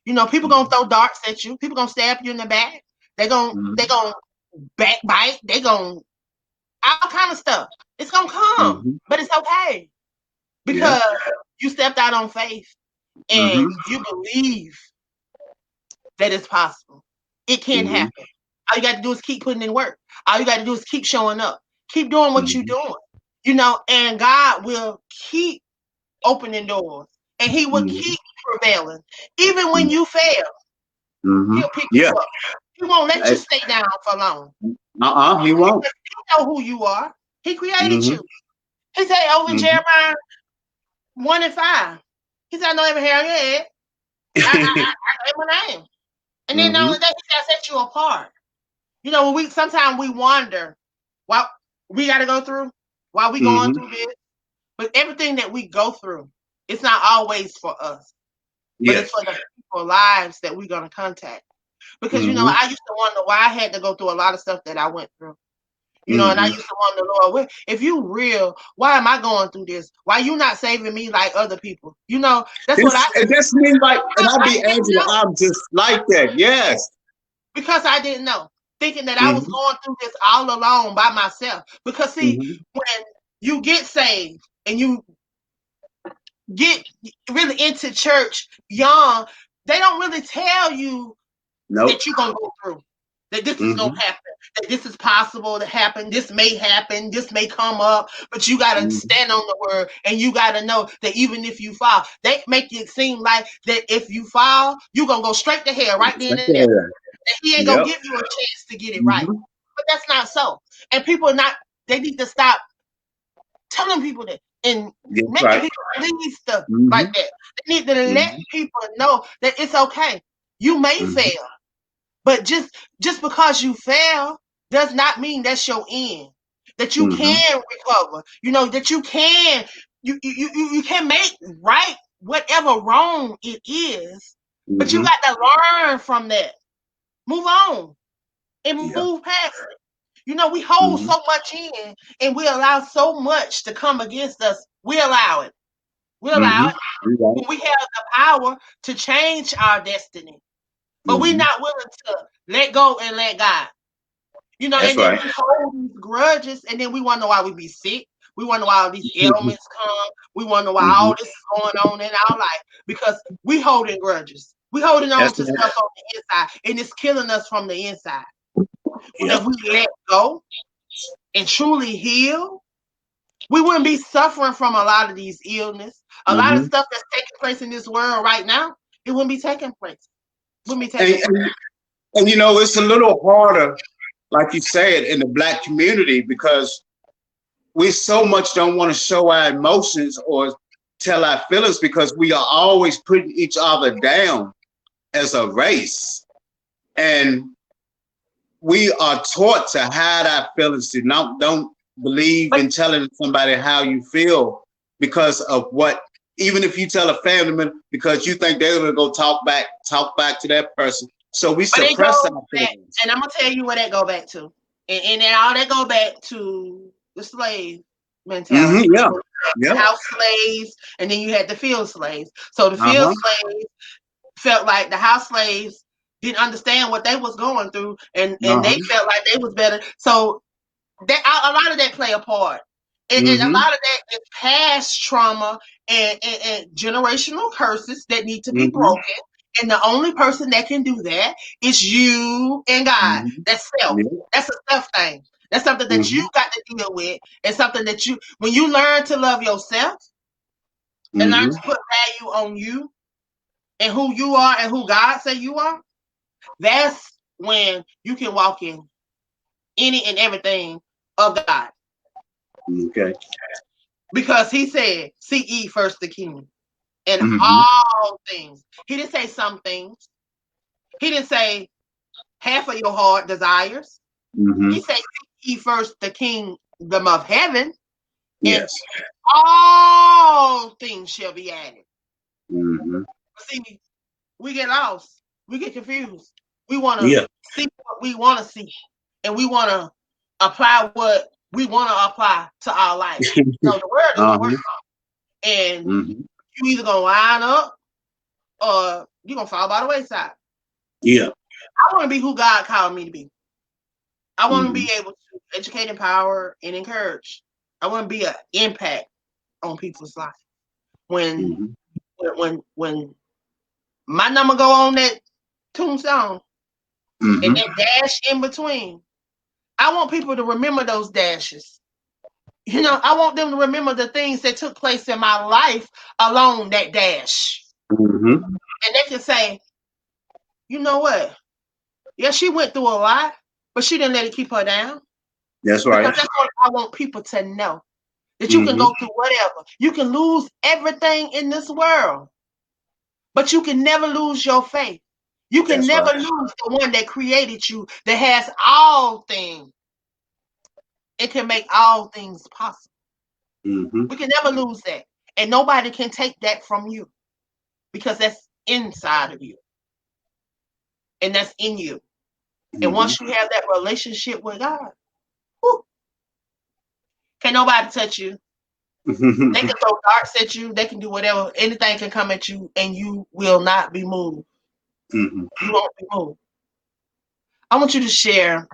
You know, people gonna throw darts at you. People gonna stab you in the back. They gonna backbite. They gonna all kind of stuff. It's gonna come, but it's okay because you stepped out on faith and you believe that it's possible. It can happen. All you got to do is keep putting in work. All you got to do is keep showing up. Keep doing what you're doing. You know, and God will keep opening doors, and He will keep prevailing, even when you fail. He'll pick you up. He won't let you stay down for long. He won't. He know who you are. He created you. He said over in Jeremiah 1:5, he said, I know every hair on your head. I know my name. And then not only that, he said, I set you apart. You know, when sometimes we wonder what we got to go through, why we going through this. But everything that we go through, it's not always for us. But it's for the people lives that we're going to contact. Because, you know, I used to wonder why I had to go through a lot of stuff that I went through. You know, and I used to wonder, Lord, if you real, why am I going through this? Why you not saving me like other people? You know, that's what I. And that's me, like, and I be Angela, I'm just like that. Yes. Because I didn't know, thinking that I was going through this all alone by myself. Because see, when you get saved and you get really into church young, they don't really tell you that you're gonna go through, that this is gonna happen, that this is possible to happen, this may come up, but you gotta stand on the word, and you gotta know that even if you fall, they make it seem like that if you fall, you're gonna go straight to hell right then and there. That he ain't gonna give you a chance to get it right. But that's not so. And people they need to stop telling people that and making people believe stuff like that. They need to let people know that it's okay. You may fail, but just because you fail does not mean that's your end. That you can recover. You know, that you can make right whatever wrong it is, but you got to learn from that. Move on and move past it. You know, we hold so much in and we allow so much to come against us. We allow it. We allow it. When we have the power to change our destiny. But we're not willing to let go and let God. You know, That's and then right. we hold these grudges, and then we wonder why we be sick. We wonder why all these ailments come. We wonder why all this is going on in our life because we holding grudges. We holding on That's to right. stuff on the inside, and it's killing us from the inside. But Yep. if we let go and truly heal, we wouldn't be suffering from a lot of these illness. A lot of stuff that's taking place in this world right now, it wouldn't be taking place. Wouldn't be taking place. And you know, it's a little harder, like you said, in the Black community because we so much don't want to show our emotions or tell our feelings because we are always putting each other down as a race. And we are taught to hide our feelings, to don't believe in telling somebody how you feel because of what, even if you tell a family member, because you think they're gonna go talk back to that person. So we But it suppress goes our back, feelings. and I'm gonna tell you where that go back to, and then all that go back to the slave mentality. Yeah. The Yeah. house slaves, and then you had the field slaves. So the field Uh-huh. slaves felt like the house slaves didn't understand what they was going through, and Uh-huh. they felt like they was better. So that a lot of that play a part, and a Mm-hmm. lot of that is past trauma and generational curses that need to be Mm-hmm. broken. And the only person that can do that is you and God. Mm-hmm. That's self. Yeah. That's a self thing. That's something that Mm-hmm. you got to deal with, and something that when you learn to love yourself and learn Mm-hmm. to put value on you and who you are and who God say you are, that's when you can walk in any and everything of God. Okay. Because he said, seek ye first the kingdom and Mm-hmm. all things. He didn't say some things. He didn't say half of your heart desires. Mm-hmm. He said, seek ye first the kingdom of heaven, and Yes. all things shall be added. Mm-hmm. See, we get lost. We get confused. We want to Yeah. see what we want to see, and we want to apply what we want to apply to our life. No, the word doesn't work. Uh-huh. And Mm-hmm. you either gonna line up or you're gonna fall by the wayside. Yeah. I want to be who God called me to be. I want to Mm-hmm. be able to educate, empower, and encourage. I want to be an impact on people's life. When Mm-hmm. when my number go on that tombstone and Mm-hmm. that dash in between, I want people to remember those dashes. You know, I want them to remember the things that took place in my life along that dash. Mm-hmm. And they can say, you know what? Yeah, she went through a lot, but she didn't let it keep her down. That's Because right. that's what I want people to know. That you can Mm-hmm. go through whatever. You can lose everything in this world, but you can never lose your faith. You can That's never right. lose the one that created you, that has all things. It can make all things possible. Mm-hmm. We can never lose that. And nobody can take that from you because that's inside of you and that's in you. And Mm-hmm. once you have that relationship with God, whew, can't nobody touch you. They can throw darts at you. They can do whatever. Anything can come at you, and you will not be moved. Mm-hmm. You won't be moved. I want you to share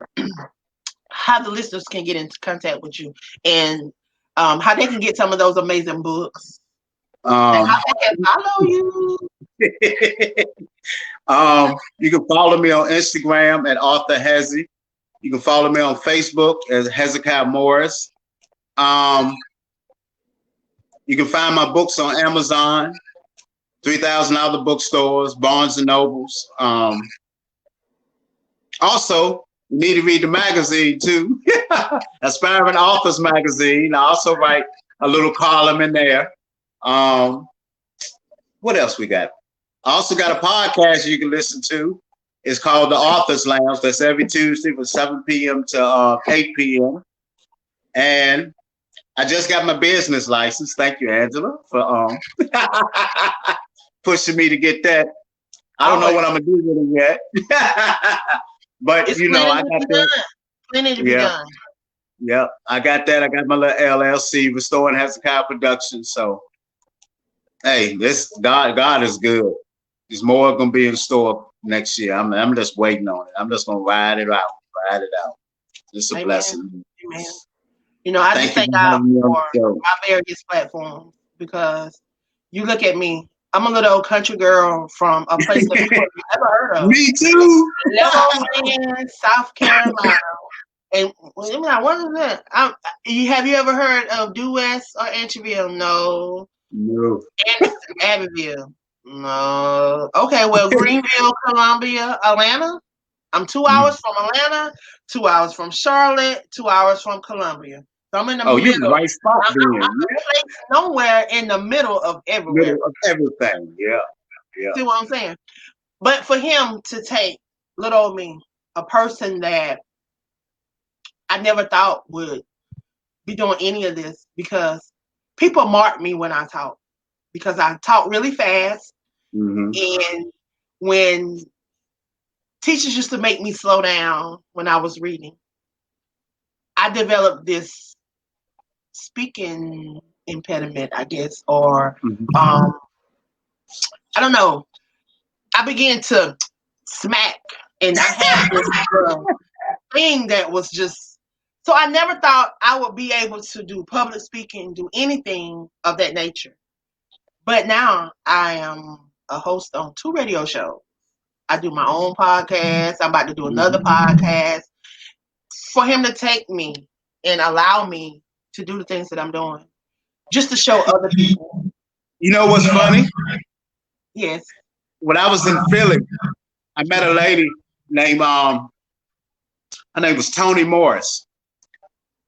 how the listeners can get into contact with you and how they can get some of those amazing books and Um, how they can follow you. you can follow me on Instagram at Author Hezi. You can follow me on Facebook as Hezekiah Morris. Um, you can find my books on Amazon, 3,000 other bookstores, Barnes and Nobles. Also, you need to read the magazine too, Aspiring Authors Magazine. I also write a little column in there. What else we got? I also got a podcast you can listen to. It's called The Authors Lounge. That's every Tuesday from 7 p.m. to 8 p.m. And I just got my business license. Thank you, Angela, for pushing me to get that. I don't know Always. what I'm gonna do with it yet. But It's you know, plenty I to got be that. done. Plenty to be Yeah, done. yeah. I got that. I got my little LLC, Restoring Hezekiah Productions. So hey, this God is good. There's more gonna be in store next year. I'm just waiting on it. I'm just gonna ride it out. Ride it out. It's a Amen. blessing. Amen. You know, I just Thank you thank for God having me on for the show. my various platforms because you look at me, I'm a little old country girl from a place that people have never heard of. Me too. Levelland, South Carolina. And I'm like, what is that? Have you ever heard of Due West or Antroville? No. No. Anderson, Abbeville? No. Okay, well, Greenville, Columbia, Atlanta. I'm 2 hours from Atlanta, 2 hours from Charlotte, 2 hours from Columbia. So I'm in the Oh, you're in the middle. right spot I'm then. placed nowhere in the middle of everywhere. Middle of everything. Yeah. Yeah. See what I'm saying? But for him to take little old me, a person that I never thought would be doing any of this, because people mark me when I talk because I talk really fast. Mm-hmm. And when teachers used to make me slow down when I was reading, I developed this speaking impediment, I guess, or I don't know. I began to smack, and I had this thing that was just. So I never thought I would be able to do public speaking, do anything of that nature. But now I am a host on 2 radio shows. I do my own podcast. I'm about to do another podcast. For him to take me and allow me to do the things that I'm doing, just to show other people. You know what's funny? Yes. When I was in Philly, I met a lady named her name was Toni Morris,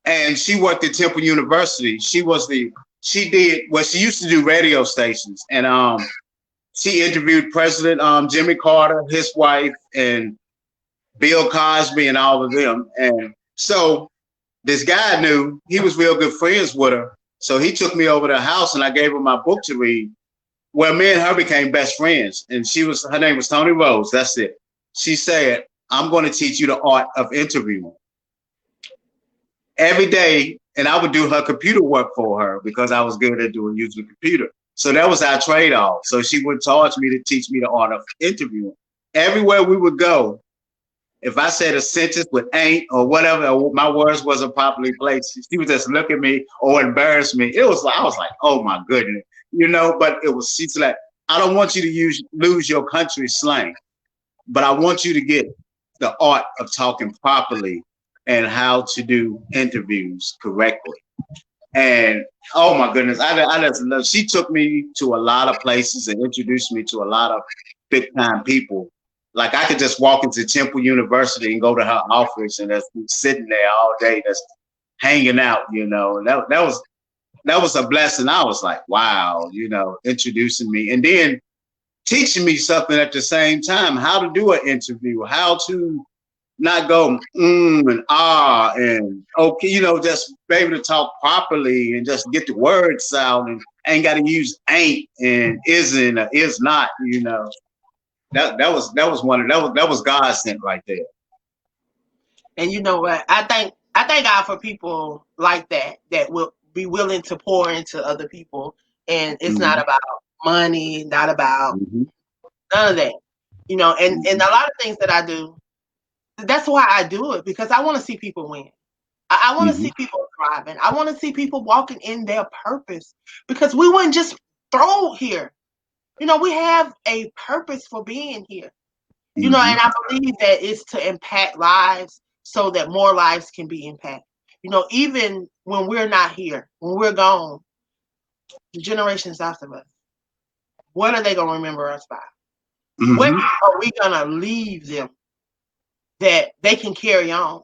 and she worked at Temple University. She used to do radio stations, and she interviewed President Jimmy Carter, his wife, and Bill Cosby, and all of them. And so this guy knew he was real good friends with her, so he took me over to the house, and I gave her my book to read. Well, me and her became best friends, and her name was Toni Rose. That's it. She said, "I'm going to teach you the art of interviewing." Every day, and I would do her computer work for her because I was good at using the computer. So that was our trade-off. So she would charge me to teach me the art of interviewing. Everywhere we would go, if I said a sentence with ain't or whatever, or my words wasn't properly placed, she would just look at me or embarrass me. I was like, oh my goodness, but she's like, I don't want you to lose your country slang, but I want you to get the art of talking properly and how to do interviews correctly. And oh my goodness, I just love. She took me to a lot of places and introduced me to a lot of big time people. Like I could just walk into Temple University and go to her office and just be sitting there all day, just hanging out. And that was a blessing. I was like, wow, introducing me and then teaching me something at the same time, how to do an interview, how to not go and ah and okay, just be able to talk properly and just get the words out and ain't got to use ain't and isn't or is not. That was God sent right there. And you know what? I thank God for people like that will be willing to pour into other people, and it's not about money, not about none of that. And a lot of things that I do. That's why I do it, because I want to see people win. I want to see people thriving. I want to see people walking in their purpose, because we wouldn't just throw here. We have a purpose for being here. And I believe that it's to impact lives so that more lives can be impacted. Even when we're not here, when we're gone, the generations after us, what are they going to remember us by? What are we going to leave them that they can carry on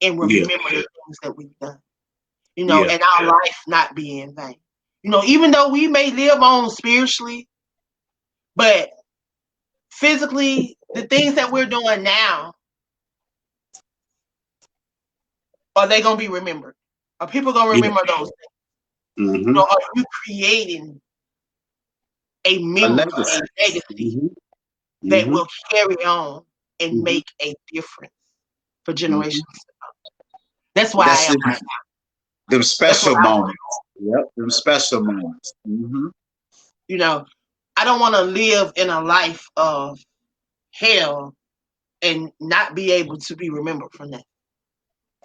and remember the things that we've done, and our life not be in vain. Even though we may live on spiritually, but physically, the things that we're doing now, are they going to be remembered? Are people going to remember those things? Are you creating a memory, a legacy that will carry on and make a difference for generations to come? That's why I am right now. Them special moments. Yep, them special moments. I don't want to live in a life of hell and not be able to be remembered from that.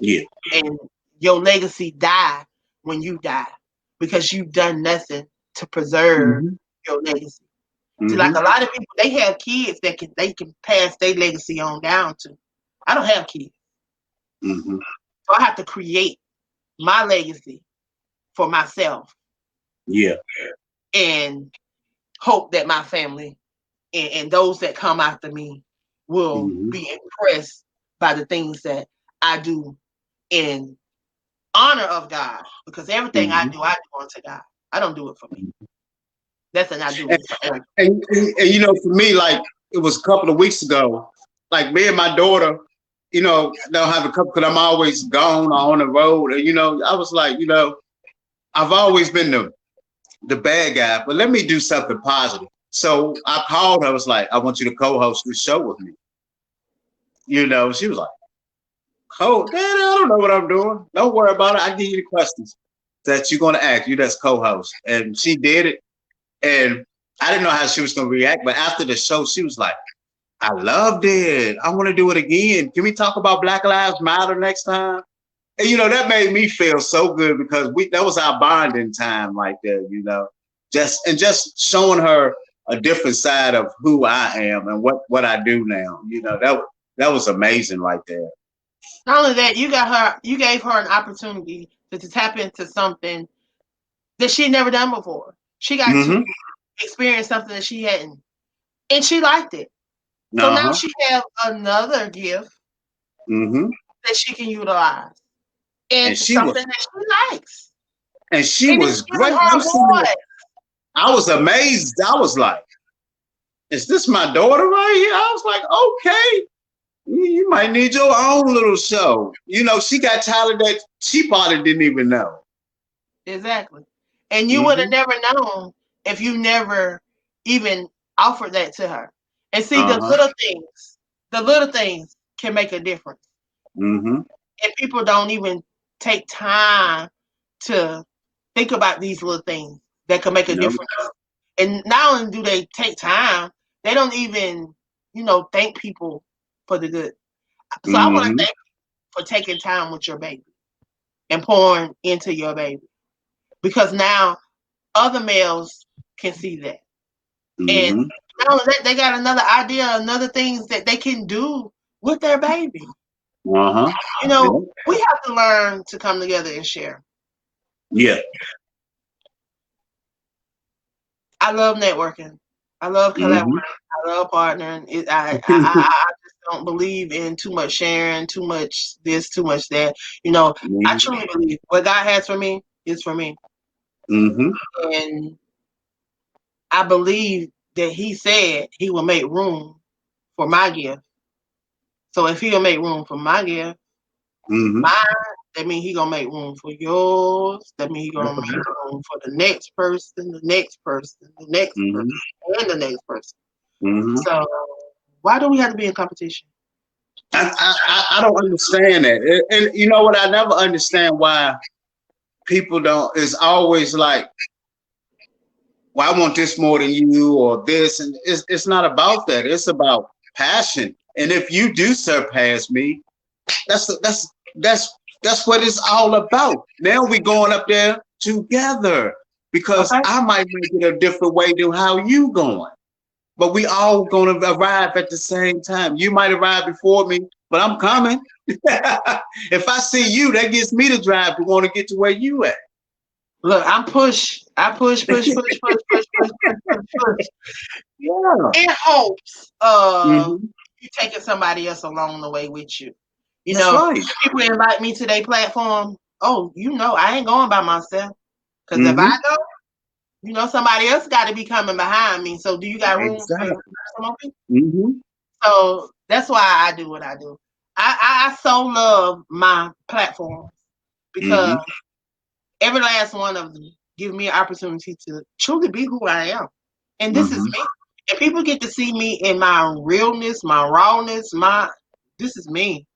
Yeah. And your legacy die when you die because you've done nothing to preserve Mm-hmm. your legacy. See, like Mm-hmm. a lot of people, they have kids that they can pass their legacy on down to. I don't have kids, Mm-hmm. so I have to create my legacy for myself Yeah. and hope that my family and those that come after me will Mm-hmm. be impressed by the things that I do in honor of God. Because everything I Mm-hmm. do unto God. I don't do it for me. That's what I do And, it for others. and you know, for me, like it was a couple of weeks ago, like me and my daughter, you know, they'll have a couple because I'm always gone or on the road. And, you know, I was like, you know, I've always been the bad guy, but let me do something positive. So I called her, I was like, I want you to co-host this show with me. You know, she was like, oh, Daddy, I don't know what I'm doing. Don't worry about it. I give you the questions that you're going to ask. You that's co-host. And she did it. And I didn't know how she was going to react. But after the show, she was like, I loved it. I want to do it again. Can we talk about Black Lives Matter next time? And, you know, that made me feel so good because that was our bonding time right there, you know, just showing her a different side of who I am and what I do now. You know, that was amazing right there. Not only that, you gave her an opportunity to tap into something that she had never done before. She got Mm-hmm. to experience something that she hadn't, and she liked it. So now Uh-huh. she has another gift Mm-hmm. that she can utilize And and she was something that she likes. and she And it's was giving great. her I'm a sitting there, voice. I was amazed. I was like, is this my daughter right here? I was like, okay. You might need your own little show. You know, she got talent that she probably didn't even know. Exactly. And you would have Mm-hmm. never known if you never even offered that to her. And see, Uh-huh. the little things can make a difference. Mm-hmm. And people don't even take time to think about these little things that can make a No. difference. And not only do they take time, they don't even, thank people for the good. So I want to Mm-hmm. thank you for taking time with your baby and pouring into your baby. Because now other males can see that. And Mm-hmm. not only that, they got another idea, another things that they can do with their baby. Uh-huh. Yeah. We have to learn to come together and share. Yeah. I love networking. I love Mm-hmm. collaborating. I love partnering. I just don't believe in too much sharing, too much this, too much that. I truly believe what God has for me is for me. Mm-hmm. And I believe that He said He will make room for my gift. So if He'll make room for my gift, Mm-hmm. mine, that means He gonna make room for yours. That means He gonna make room for the next person, the next person, the next person, Mm-hmm. and the next person. Mm-hmm. So why do we have to be in competition? I don't understand that. And you know what? I never understand why people don't. It's always like, well, I want this more than you or this. And it's not about that. It's about passion. And if you do surpass me, that's that's what it's all about. Now we're going up there together because Okay. I might make it a different way than how you going. But we all gonna arrive at the same time. You might arrive before me, but I'm coming. If I see you, that gets me to drive to want to get to where you at. Look, I push, push. Yeah. In hopes of Hmm. you taking somebody else along the way with you. That's right. People invite me to their platform. Oh, I ain't going by myself. Because if Hmm. I go, somebody else got to be coming behind me. So do you got room for Exactly. some more people? Hmm. So that's why I do what I do. I so love my platforms because Hmm. every last one of them give me an opportunity to truly be who I am. And this is Hmm. me. And people get to see me in my realness, my rawness, this is me.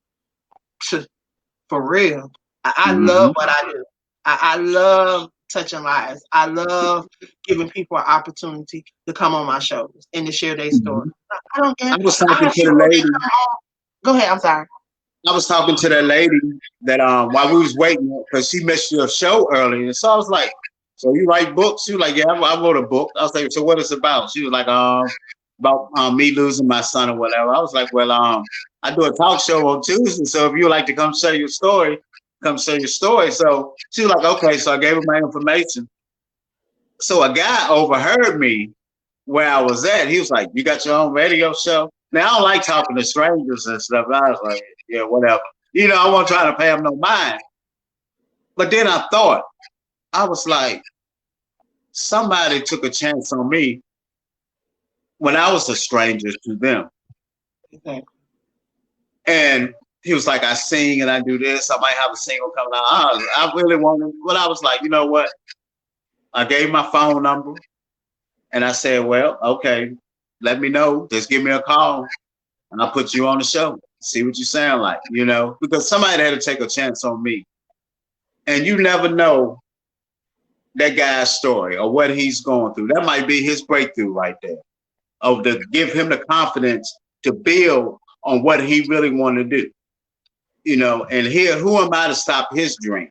For real. I love Hmm. what I do. I love touching lives. I love giving people an opportunity to come on my shows and to share their story. Hmm. I don't care. I was I talking have to the people that lady. come on. Go ahead. I'm sorry. I was talking to that lady that while we was waiting because she missed your show earlier. So I was like, "So you write books?" She was like, "Yeah, I wrote a book." I was like, "So what is it about?" She was like, about me losing my son or whatever." I was like, "Well, I do a talk show on Tuesday, so if you would like to come share your story, come share your story." So she was like, "Okay." So I gave her my information. So a guy overheard me where I was at. He was like, "You got your own radio show?" Now I don't like talking to strangers and stuff. I was like, "Yeah, whatever." I wasn't trying to pay him no mind. But then I thought, I was like, somebody took a chance on me when I was a stranger to them. Okay. And he was like, "I sing and I do this. I might have a single coming out." I really wanted, but I was like, you know what? I gave my phone number and I said, "Well, okay, let me know. Just give me a call and I'll put you on the show. See what you sound like, because somebody had to take a chance on me. And you never know that guy's story or what he's going through. That might be his breakthrough right there, of to give him the confidence to build on what he really wanted to do. And here, who am I to stop his dream?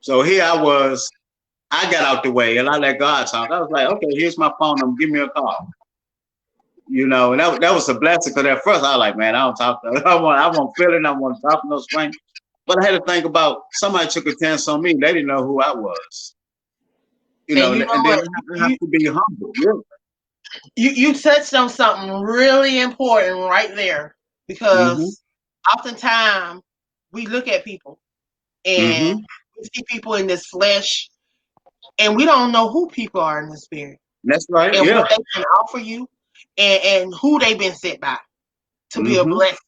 So here I was, I got out the way and I let God talk. I was like, "Okay, here's my phone number. Give me a call." And that was a blessing because at first I was like, "Man, I don't talk. I won't feel it. I want to talk to no stranger." But I had to think about somebody took a chance on me. They didn't know who I was. And you And know then what? I have to be humble. Really. You touched on something really important right there, Mm-hmm. because oftentimes we look at people and Mm-hmm. we see people in this flesh, and we don't know who people are in the spirit That's right. and Yeah. what they can offer you, and who they've been sent by to be a Mm-hmm. blessing.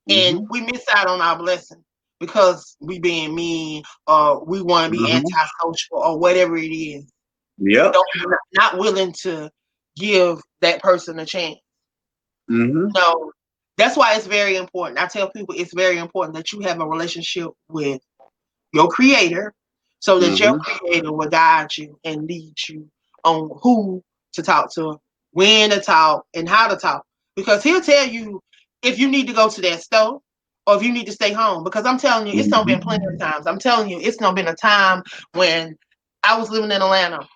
And Mm-hmm. we miss out on our blessing because we being mean, or we want to be Mm-hmm. antisocial, or whatever it is. Yep. Not willing to give that person a chance. Mm-hmm. No, that's why it's very important. I tell people it's very important that you have a relationship with your creator, so that your Mm-hmm. creator will guide you and lead you on who to talk to, when to talk, and how to talk. Because he'll tell you if you need to go to that store or if you need to stay home. Because I'm telling you, it's not been plenty of times. I'm telling you, it's not been a time when I was living in Atlanta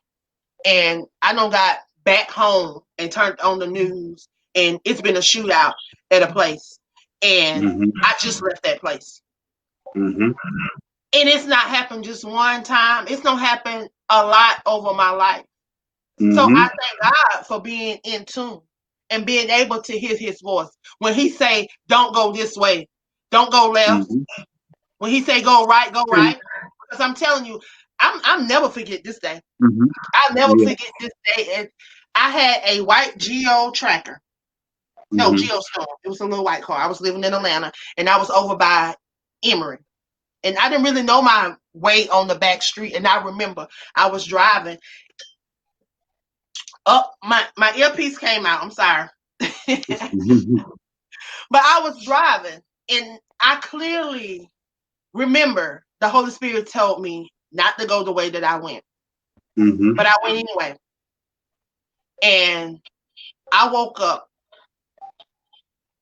and I don't got back home and turned on the news and it's been a shootout at a place and Mm-hmm. I just left that place. Mm-hmm. And it's not happened just one time. It's not happened a lot over my life. So Mm-hmm. I thank God for being in tune and being able to hear his voice. When he say, "Don't go this way, don't go left." Mm-hmm. When he say, "Go right, go right." Because I'm telling you, I'm never forget this day. Mm-hmm. I'll never Yeah. forget this day. And I had a white Geo tracker. No, Mm-hmm. Geostorm. It was a little white car. I was living in Atlanta and I was over by Emory. And I didn't really know my way on the back street. And I remember I was driving up. My earpiece came out. I'm sorry. Mm-hmm. But I was driving and I clearly remember the Holy Spirit told me not to go the way that I went. Mm-hmm. But I went anyway. And I woke up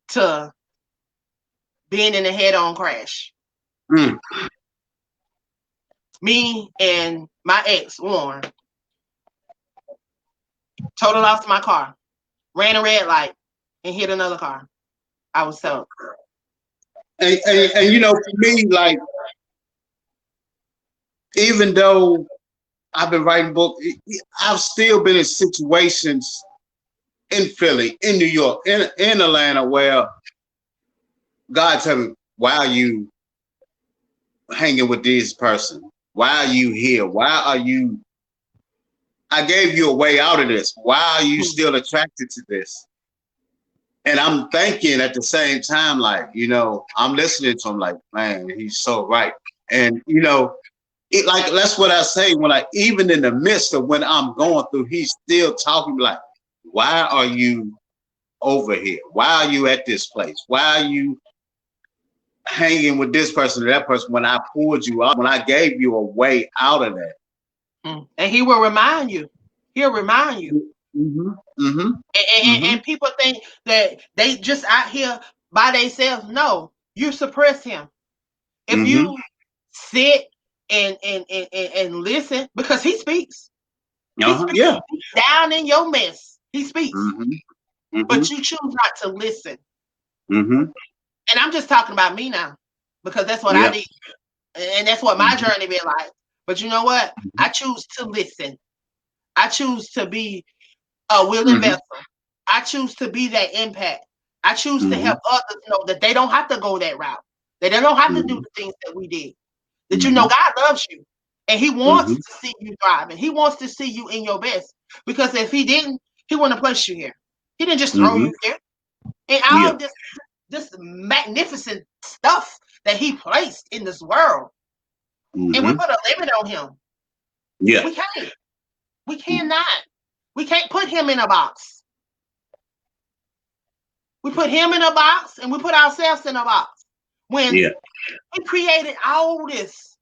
to being in a head-on crash. Mm. Me and my ex, Warren, total lost my car, ran a red light, and hit another car. I was so. And for me, like, even though I've been writing books, I've still been in situations in Philly, in New York, in Atlanta, where God tell me, "Why are you hanging with this person? Why are you here? Why are you? I gave you a way out of this. Why are you still attracted to this?" And I'm thinking at the same time, like, I'm listening to him, like, man, he's so right. And like that's what I say when even in the midst of when I'm going through, he's still talking like, "Why are you over here? Why are you at this place? Why are you hanging with this person or that person when I pulled you out, when I gave you a way out of that?" And he will remind you. He'll remind you. Mm-hmm. Mm-hmm. And people think that they just out here by themselves. No, you suppress him. If Mm-hmm. you sit and listen, because he speaks. He speaks Yeah. down in your mess. He speaks. Mm-hmm. But you choose not to listen. Mm-hmm. And I'm just talking about me now, because that's what I Yeah. did. And that's what my journey been like. But you know what? I choose to listen. I choose to be a willing vessel. I choose to be that impact. I choose to help others know that they don't have to go that route. That they don't have to do the things that we did. That you know God loves you. And he wants to see you thriving. He wants to see you in your best. Because if he didn't, he wouldn't have placed you here. He didn't just throw you here. And all this magnificent stuff that he placed in this world. And we put a limit on him. Yeah. We can't. We cannot. We can't put him in a box. We put him in a box and we put ourselves in a box. When he created all this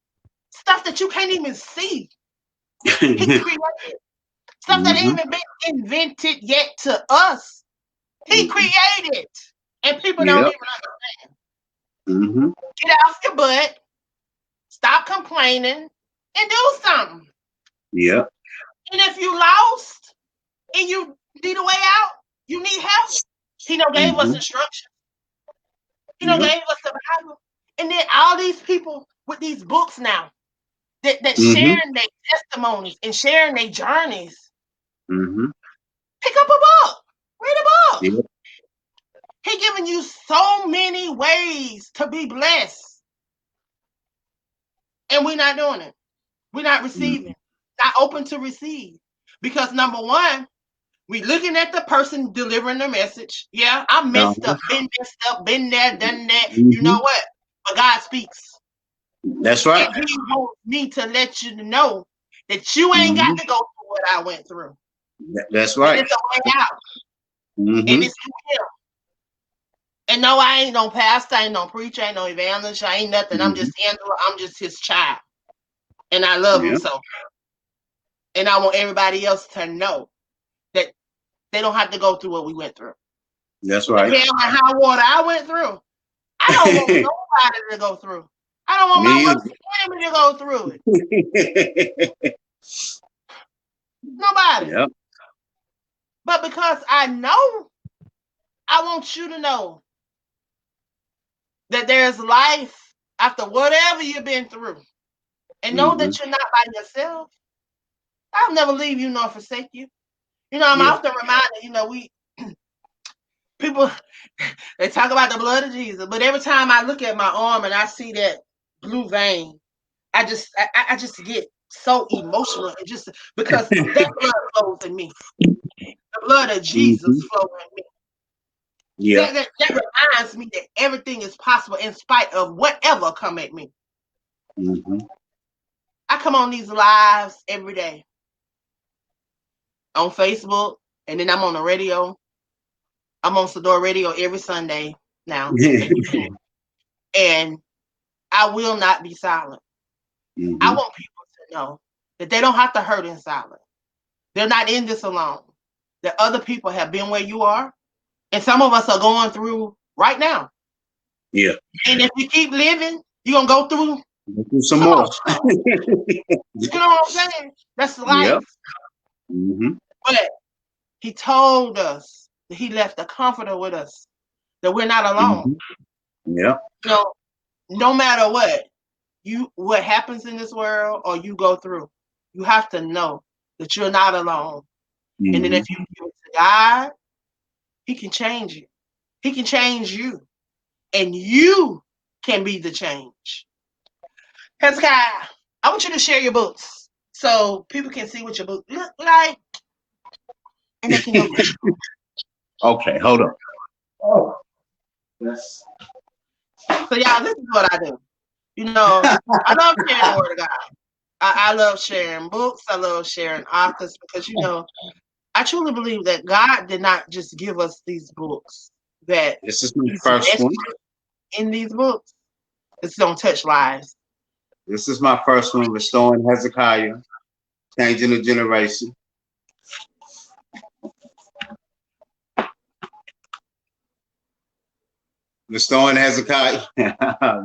stuff that you can't even see. He created stuff that ain't even been invented yet to us. He created. And people don't even understand. Get off your butt. Stop complaining and do something. Yeah. And if you lost and you need a way out, you need help. He done gave us instructions. He done gave us the Bible. And then all these people with these books now that sharing their testimonies and sharing their journeys. Pick up a book. Read a book. Yeah. He giving you so many ways to be blessed. And we're not doing it. We're not receiving. Not open to receive. Because number one, we looking at the person delivering the message. Yeah, I'm messed up, been messed up, been there, done that. You know what? But God speaks. That's right. And he wants me to let you know that you ain't got to go through what I went through. That's right. It's a way out. And it's him. And no, I ain't no pastor, I ain't no preacher, I ain't no evangelist, I ain't nothing. I'm just Angela. I'm just his child. And I love him so. And I want everybody else to know that they don't have to go through what we went through. That's right. Depending on how water I went through, I don't want nobody to go through. I don't want my worst enemy to go through it. Nobody. Yep. But because I know, I want you to know that there's life after whatever you've been through. And know that you're not by yourself. I'll never leave you nor forsake you. You know, I'm often reminded, we people, they talk about the blood of Jesus, but every time I look at my arm and I see that blue vein, I just get so emotional, and just because that blood flows in me. The blood of Jesus flows in me. Yeah. That reminds me that everything is possible in spite of whatever come at me. I come on these lives every day. On Facebook, and then I'm on the radio. I'm on Sadior Radio every Sunday now. And I will not be silent. I want people to know that they don't have to hurt in silence. They're not in this alone. That other people have been where you are. And some of us are going through right now. Yeah. And if you keep living, you're going to go through some more. You know what I'm saying? That's life. Yep. But he told us that he left a comforter with us, that we're not alone. Yeah. No matter what happens in this world or you go through, you have to know that you're not alone. And then if you give it to God, he can change it. He can change you. And you can be the change. Hezekiah, I want you to share your books so people can see what your book look like. And they can know. Okay, hold on. Oh. Yes. So y'all, this is what I do. I love sharing the word of God. I love sharing books. I love sharing authors because, I truly believe that God did not just give us these books. That this is my first one. In these books, it's going to touch lives. This is my first one, Restoring Hezekiah, Changing a Generation. Restoring Hezekiah.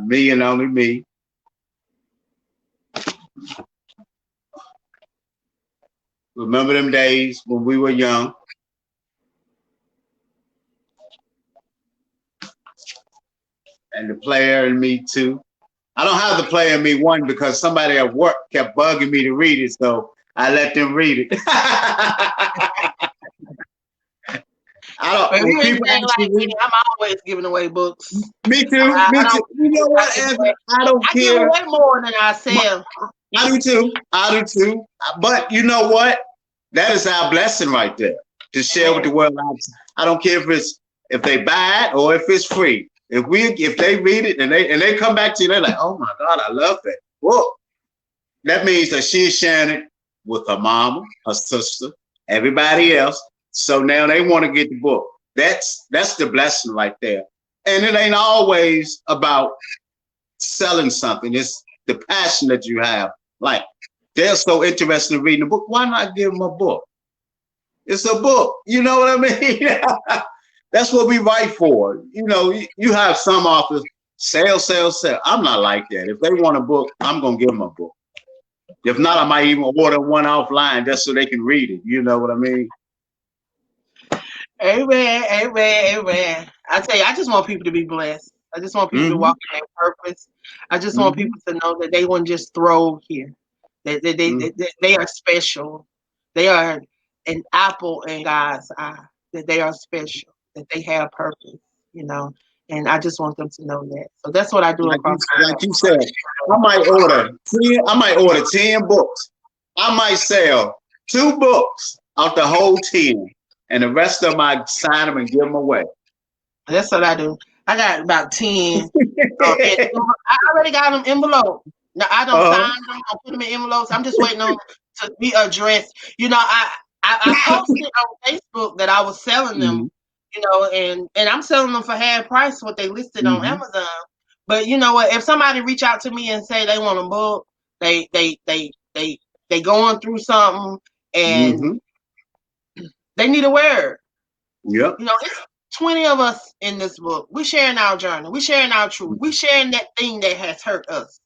Me and only me. Remember them days when we were young? And the player and me too. I don't have the player and me one because somebody at work kept bugging me to read it, so I let them read it. I don't. But if When you people anything actually like read, me, I'm always giving away books. me too, I me too. don't. You know I what, give Angela? away. I don't I give care. away more than I sell. I do too. I do too. But you know what? That is our blessing right there to share with the world. I don't care if they buy it or if it's free. If they read it and they come back to you, they're like, oh my God, I love that book. That means that she's sharing it with her mama, her sister, everybody else. So now they want to get the book. That's the blessing right there. And it ain't always about selling something. It's the passion that you have. Like they're so interested in reading a book. Why not give them a book? It's a book. You know what I mean? That's what we write for. You know, you have some authors sell. I'm not like that. If they want a book, I'm gonna give them a book. If not, I might even order one offline just so they can read it. You know what I mean? Amen. I tell you, I just want people to be blessed. I just want people to Mm-hmm. walk in their purpose. I just want Mm-hmm. people to know that they weren't just thrown here. That they are special. They are an apple in God's eye. That they are special. That they have purpose. You know. And I just want them to know that. So that's what I do across Like you said, I might order 10 books. I might sell 2 books out the whole 10, and the rest of them I sign them and give them away. That's what I do. I got about 10. I already got them enveloped. Now I don't sign uh-huh. them. I put them in envelopes. I'm just waiting on to be addressed. You know, I posted on Facebook that I was selling them. Mm-hmm. You know, and I'm selling them for half price what they listed on Mm-hmm. Amazon. But you know what? If somebody reach out to me and say they want a book, they going through something and Mm-hmm. they need a word. Yep. You know, it's 20 of us in this book. We sharing our journey. We sharing our truth. We sharing that thing that has hurt us.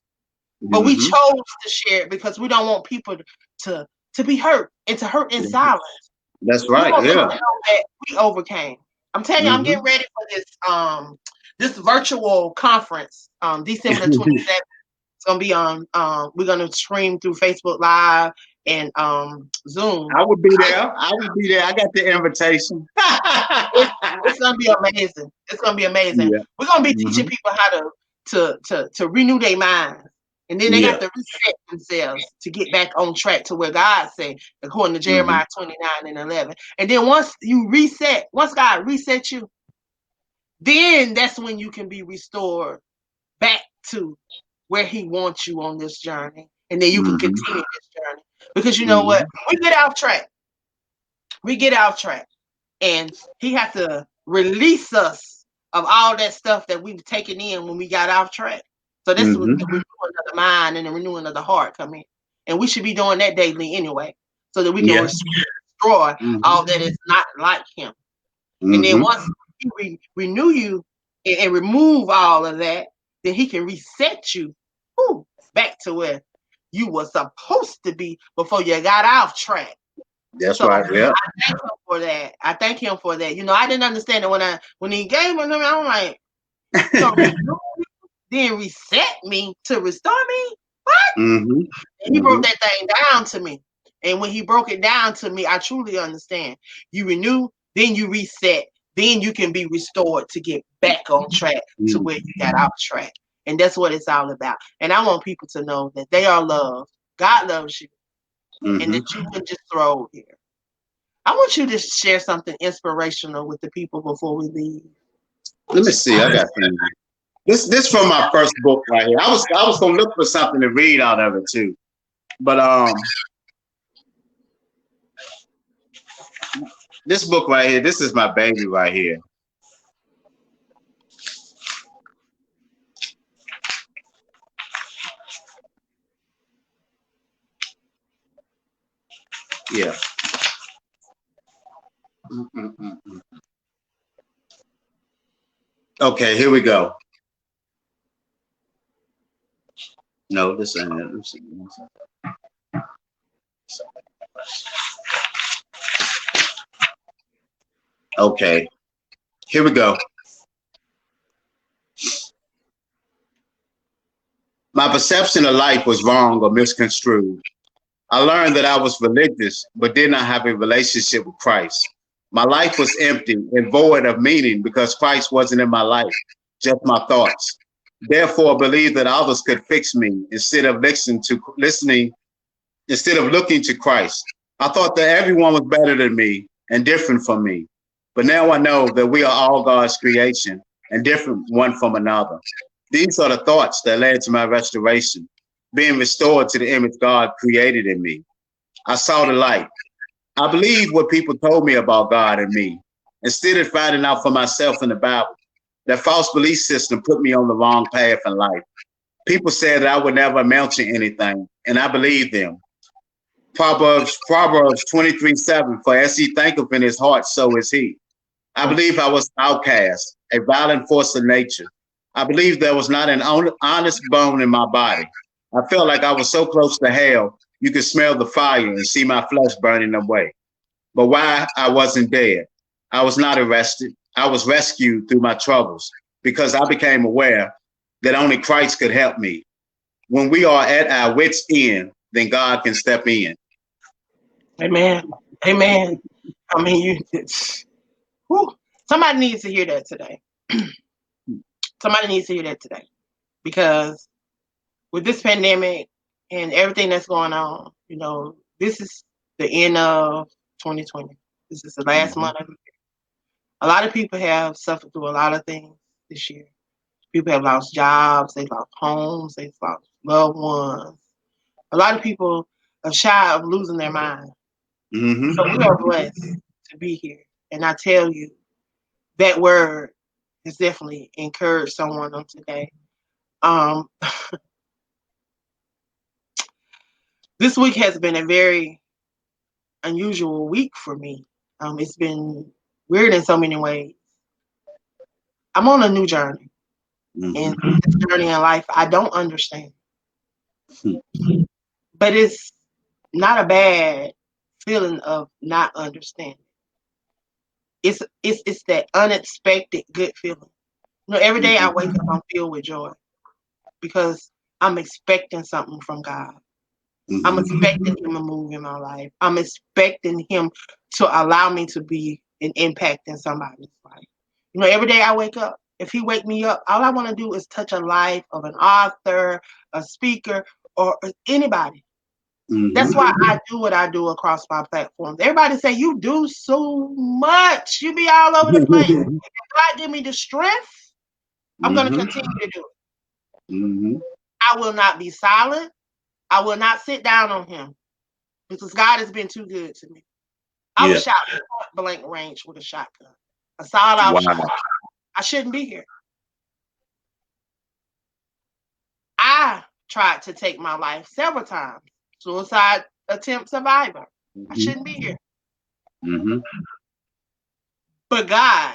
But we Mm-hmm. chose to share it because we don't want people to be hurt and to hurt in silence. That's We right. want them to Yeah. know that we overcame. I'm telling you, I'm Mm-hmm. getting ready for this virtual conference, December the 27th. It's gonna be on. We're gonna stream through Facebook Live and Zoom. I would be there. I would be there. I got the invitation. It's gonna be amazing. It's gonna be amazing. Yeah. We're gonna be teaching Mm-hmm. people how to renew their minds. And then they Yeah. got to reset themselves to get back on track to where God said, according to Mm-hmm. Jeremiah 29:11. And then once God resets you, then that's when you can be restored back to where He wants you on this journey. And then you can Mm-hmm. continue this journey. Because you know Mm-hmm. what? We get off track. We get off track. And He has to release us of all that stuff that we've taken in when we got off track. So that's when Mm-hmm. the renewing of the mind and the renewing of the heart come in. And we should be doing that daily anyway, so that we can Yeah. destroy Mm-hmm. all that is not like Him. And then Mm-hmm. once He renew you and remove all of that, then He can reset you back to where you were supposed to be before you got off track. That's So right. Yeah. I thank Him for that. I thank Him for that. You know, I didn't understand it when He gave me. I'm like, you know, renew me, then reset me to restore me. What? Mm-hmm. And He broke that thing down to me. And when He broke it down to me, I truly understand. You renew, then you reset, then you can be restored to get back on track to where you got off track. And that's what it's all about. And I want people to know that they are loved. God loves you, and Mm-hmm. that you can just throw here. I want you to share something inspirational with the people before we leave. Let me see. I got something. This from my first book right here. I was gonna look for something to read out of it too, but this book right here. This is my baby right here. Yeah. Mm-mm-mm-mm. Okay, here we go. No, this ain't it. Let's see. Okay, here we go. My perception of life was wrong or misconstrued. I learned that I was religious, but did not have a relationship with Christ. My life was empty and void of meaning because Christ wasn't in my life, just my thoughts. Therefore, I believed that others could fix me instead of looking to Christ. I thought that everyone was better than me and different from me. But now I know that we are all God's creation and different one from another. These are the thoughts that led to my restoration, being restored to the image God created in me. I saw the light. I believed what people told me about God and me. Instead of finding out for myself in the Bible, that false belief system put me on the wrong path in life. People said that I would never amount to anything, and I believed them. Proverbs 23:7, for as he thinketh in his heart, so is he. I believe I was an outcast, a violent force of nature. I believe there was not an honest bone in my body. I felt like I was so close to hell, you could smell the fire and see my flesh burning away. But why I wasn't dead? I was not arrested. I was rescued through my troubles because I became aware that only Christ could help me. When we are at our wits' end, then God can step in. Amen. Amen. I mean, somebody needs to hear that today. Somebody needs to hear that today. Because with this pandemic and everything that's going on, this is the end of 2020. This is the last month of the year. A lot of people have suffered through a lot of things this year. People have lost jobs, they've lost homes, they've lost loved ones. A lot of people are shy of losing their mind. Mm-hmm. So we are blessed to be here. And I tell you, that word has definitely encouraged someone on today. This week has been a very unusual week for me. It's been weird in so many ways. I'm on a new journey. And this journey in life, I don't understand. But it's not a bad feeling of not understanding. It's that unexpected good feeling. Every day I wake up, I'm filled with joy because I'm expecting something from God. I'm expecting him to move in my life. I'm expecting him to allow me to be an impact in somebody's life. Every day I wake up, if he wake me up, all I want to do is touch a life of an author, a speaker, or anybody. That's why I do what I do across my platforms. Everybody say, you do so much. You be all over the place. If God give me the strength, I'm going to continue to do it. I will not be silent. I will not sit down on him because God has been too good to me. I was shot point blank range with a shotgun. A solid out shot. I shouldn't be here. I tried to take my life several times. Suicide attempt survivor. I shouldn't be here. But God,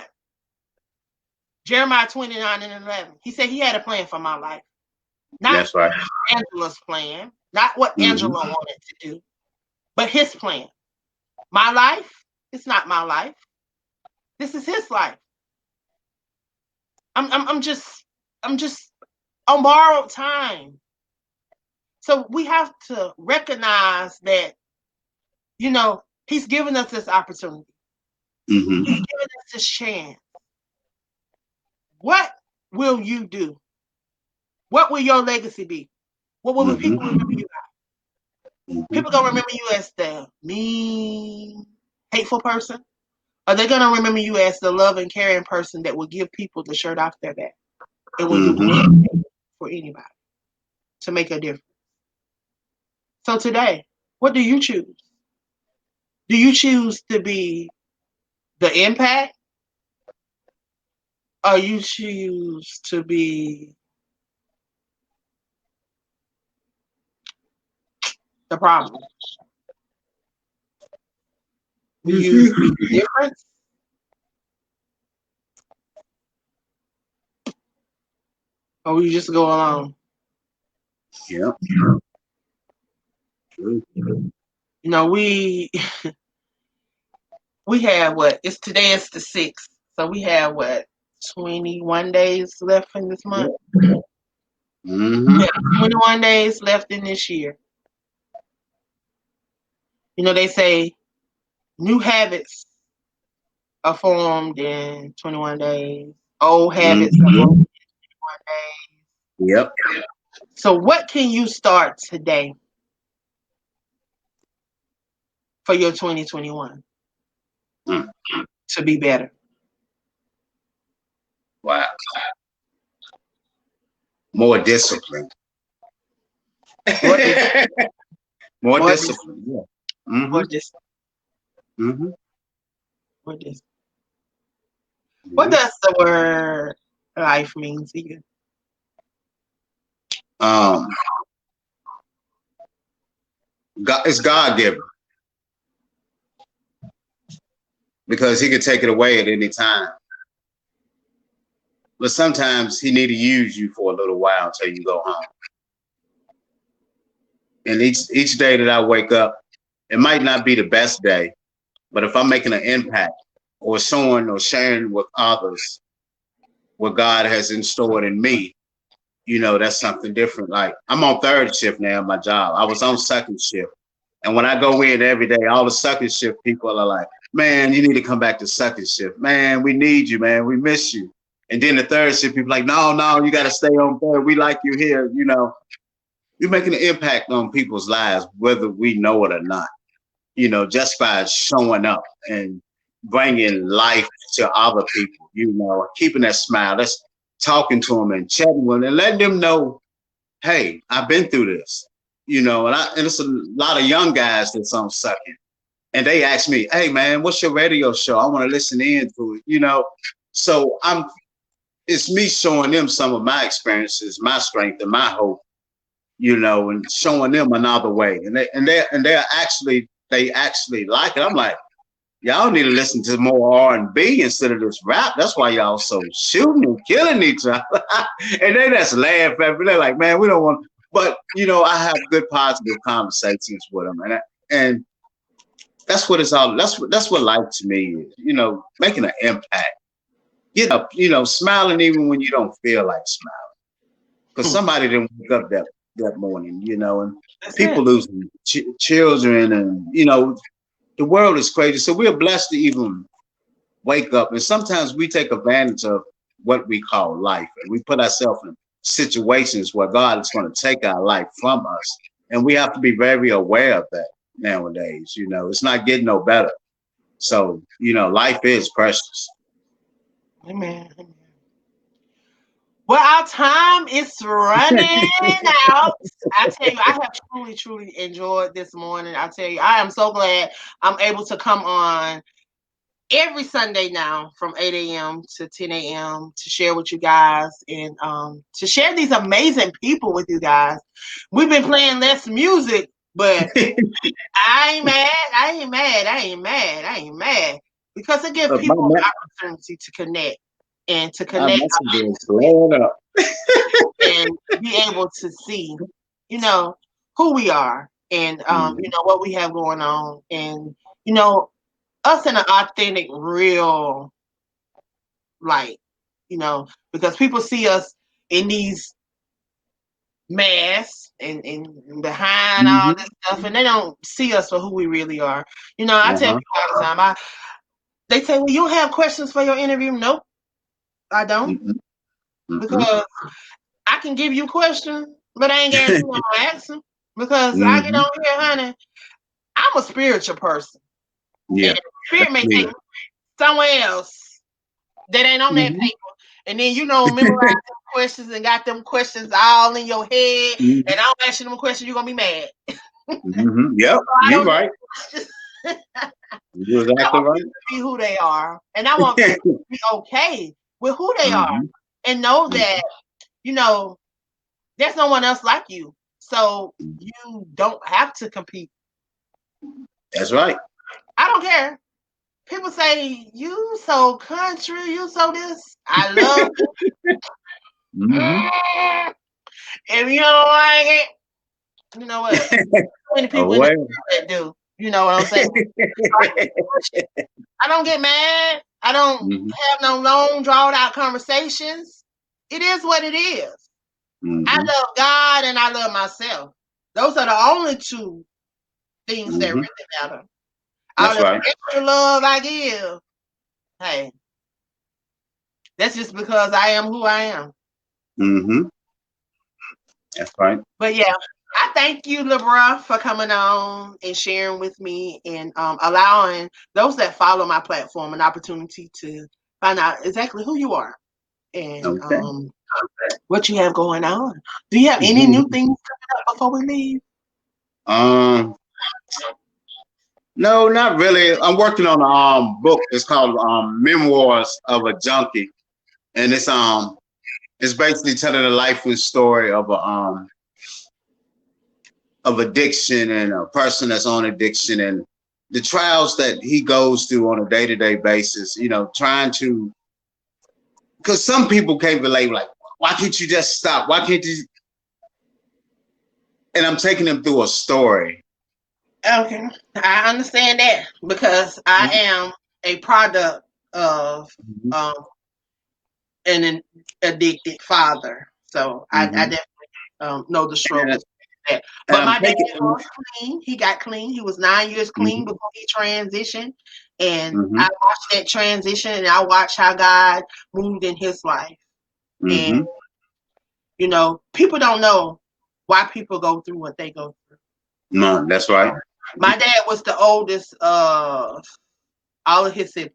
Jeremiah 29:11, he said he had a plan for my life. Not Angela's plan, not what Angela wanted to do, but his plan. My life, it's not my life. This is his life. I'm just on borrowed time. So we have to recognize that, he's given us this opportunity. He's given us this chance. What will you do? What will your legacy be? What will the people remember you by? People gonna remember you as the mean, hateful person? Are they gonna remember you as the loving, caring person that will give people the shirt off their back? It will do anything for anybody to make a difference. So today, what do you choose? Do you choose to be the impact? Or you choose to be the problem? Do you see the difference? Or you just go along? Yeah. True. You know, we have what? Today is the 6th. So we have what? 21 days left in this month. Mm-hmm. Yeah, 21 days left in this year. You know, they say new habits are formed in 21 days. Old habits are formed in 21 days. Yep. So what can you start today for your 2021 to be better? Wow. More discipline. What is More what discipline. Yeah. Mm-hmm. what is Mm-hmm. what is Yeah. what does the word life mean to you? God, it's God given because He could take it away at any time. But sometimes He need to use you for a little while until you go home. And each day that I wake up, it might not be the best day, but if I'm making an impact or showing or sharing with others what God has installed in me, that's something different. Like I'm on third shift now at my job. I was on second shift. And when I go in every day, all the second shift people are like, man, you need to come back to second shift. Man, we need you, man. We miss you. And then the third shift people like, no, you got to stay on third. We like you here. You're making an impact on people's lives, whether we know it or not, just by showing up and bringing life to other people, keeping that smile. That's talking to them and chatting with them and letting them know, hey, I've been through this, and it's a lot of young guys that's on second. And they ask me, hey man, what's your radio show? I want to listen in to it, So it's me showing them some of my experiences, my strength and my hope, and showing them another way. And they actually like it. I'm like, y'all need to listen to more R&B instead of this rap. That's why y'all so shooting and killing each other. And they just laugh at me. They're like, man, we don't want. But I have good positive conversations with them, and that's what it's all. That's what life to me is. Making an impact. Get up, smiling even when you don't feel like smiling. Because somebody didn't wake up that morning, and That's people it. losing children, and the world is crazy. So we're blessed to even wake up. And sometimes we take advantage of what we call life, and we put ourselves in situations where God is going to take our life from us. And we have to be very aware of that nowadays. It's not getting no better. So, life is precious. Amen. Well, our time is running out. I tell you, I have truly, truly enjoyed this morning. I tell you, I am so glad I'm able to come on every Sunday now from 8 a.m. to 10 a.m. to share with you guys and to share these amazing people with you guys. We've been playing less music, but I ain't mad. I ain't mad. Because it gives Look, people an opportunity to connect and to my connect messenger is blowing up. and be able to see, who we are and, what we have going on. And, us in an authentic, real light, because people see us in these masks and behind all this stuff, and they don't see us for who we really are. I tell people all the time, they say, well, you don't have questions for your interview? Nope, I don't. Because I can give you questions, but I ain't guaranteed I'm going to ask them. Because I get on here, honey, I'm a spiritual person. Yeah. And spirit may take me somewhere else that ain't on that paper. And then, memorize them questions and got them questions all in your head. And I'm asking them questions, you're going to be mad. Yep, So you're right. You're I exactly want right. people to be who they are. And I want people to be okay with who they are. And know that, there's no one else like you. So you don't have to compete. That's right. I don't care. People say, you so country, you so this. I love Mm-hmm. If you don't like it, you know what? So many people in the Away. world that do. You know what I'm saying? I don't get mad. I don't Mm-hmm. have no long, drawn out conversations. It is what it is. I Mm-hmm. love God and I love myself. Those are the only two things that Mm-hmm. really matter. All That's the right. extra love I give, hey, that's just because I am who I am. Mm-hmm. That's right. But yeah, I thank you, Libra, for coming on and sharing with me and allowing those that follow my platform an opportunity to find out exactly who you are and Okay. what you have going on. Do you have any new things coming up before we leave? um, no, not really. I'm working on a book. It's called Memoirs of a Junkie, and it's basically telling the life and story of addiction and a person that's on addiction and the trials that he goes through on a day-to-day basis, you know, trying to, because some people can't relate, like, why can't you just stop? Why can't you? And I'm taking them through a story. Okay, I understand that because I am a product of Mm-hmm. um, an addicted father, so I Mm-hmm. definitely know the And, struggles. That. and But I'm my dad taking, was clean. He got clean. He was 9 years clean mm-hmm. before he transitioned, and Mm-hmm. I watched that transition, and I watched how God moved in his life. And Mm-hmm. you know, people don't know why people go through what they go through. No, that's right. My dad was the oldest of all of his siblings.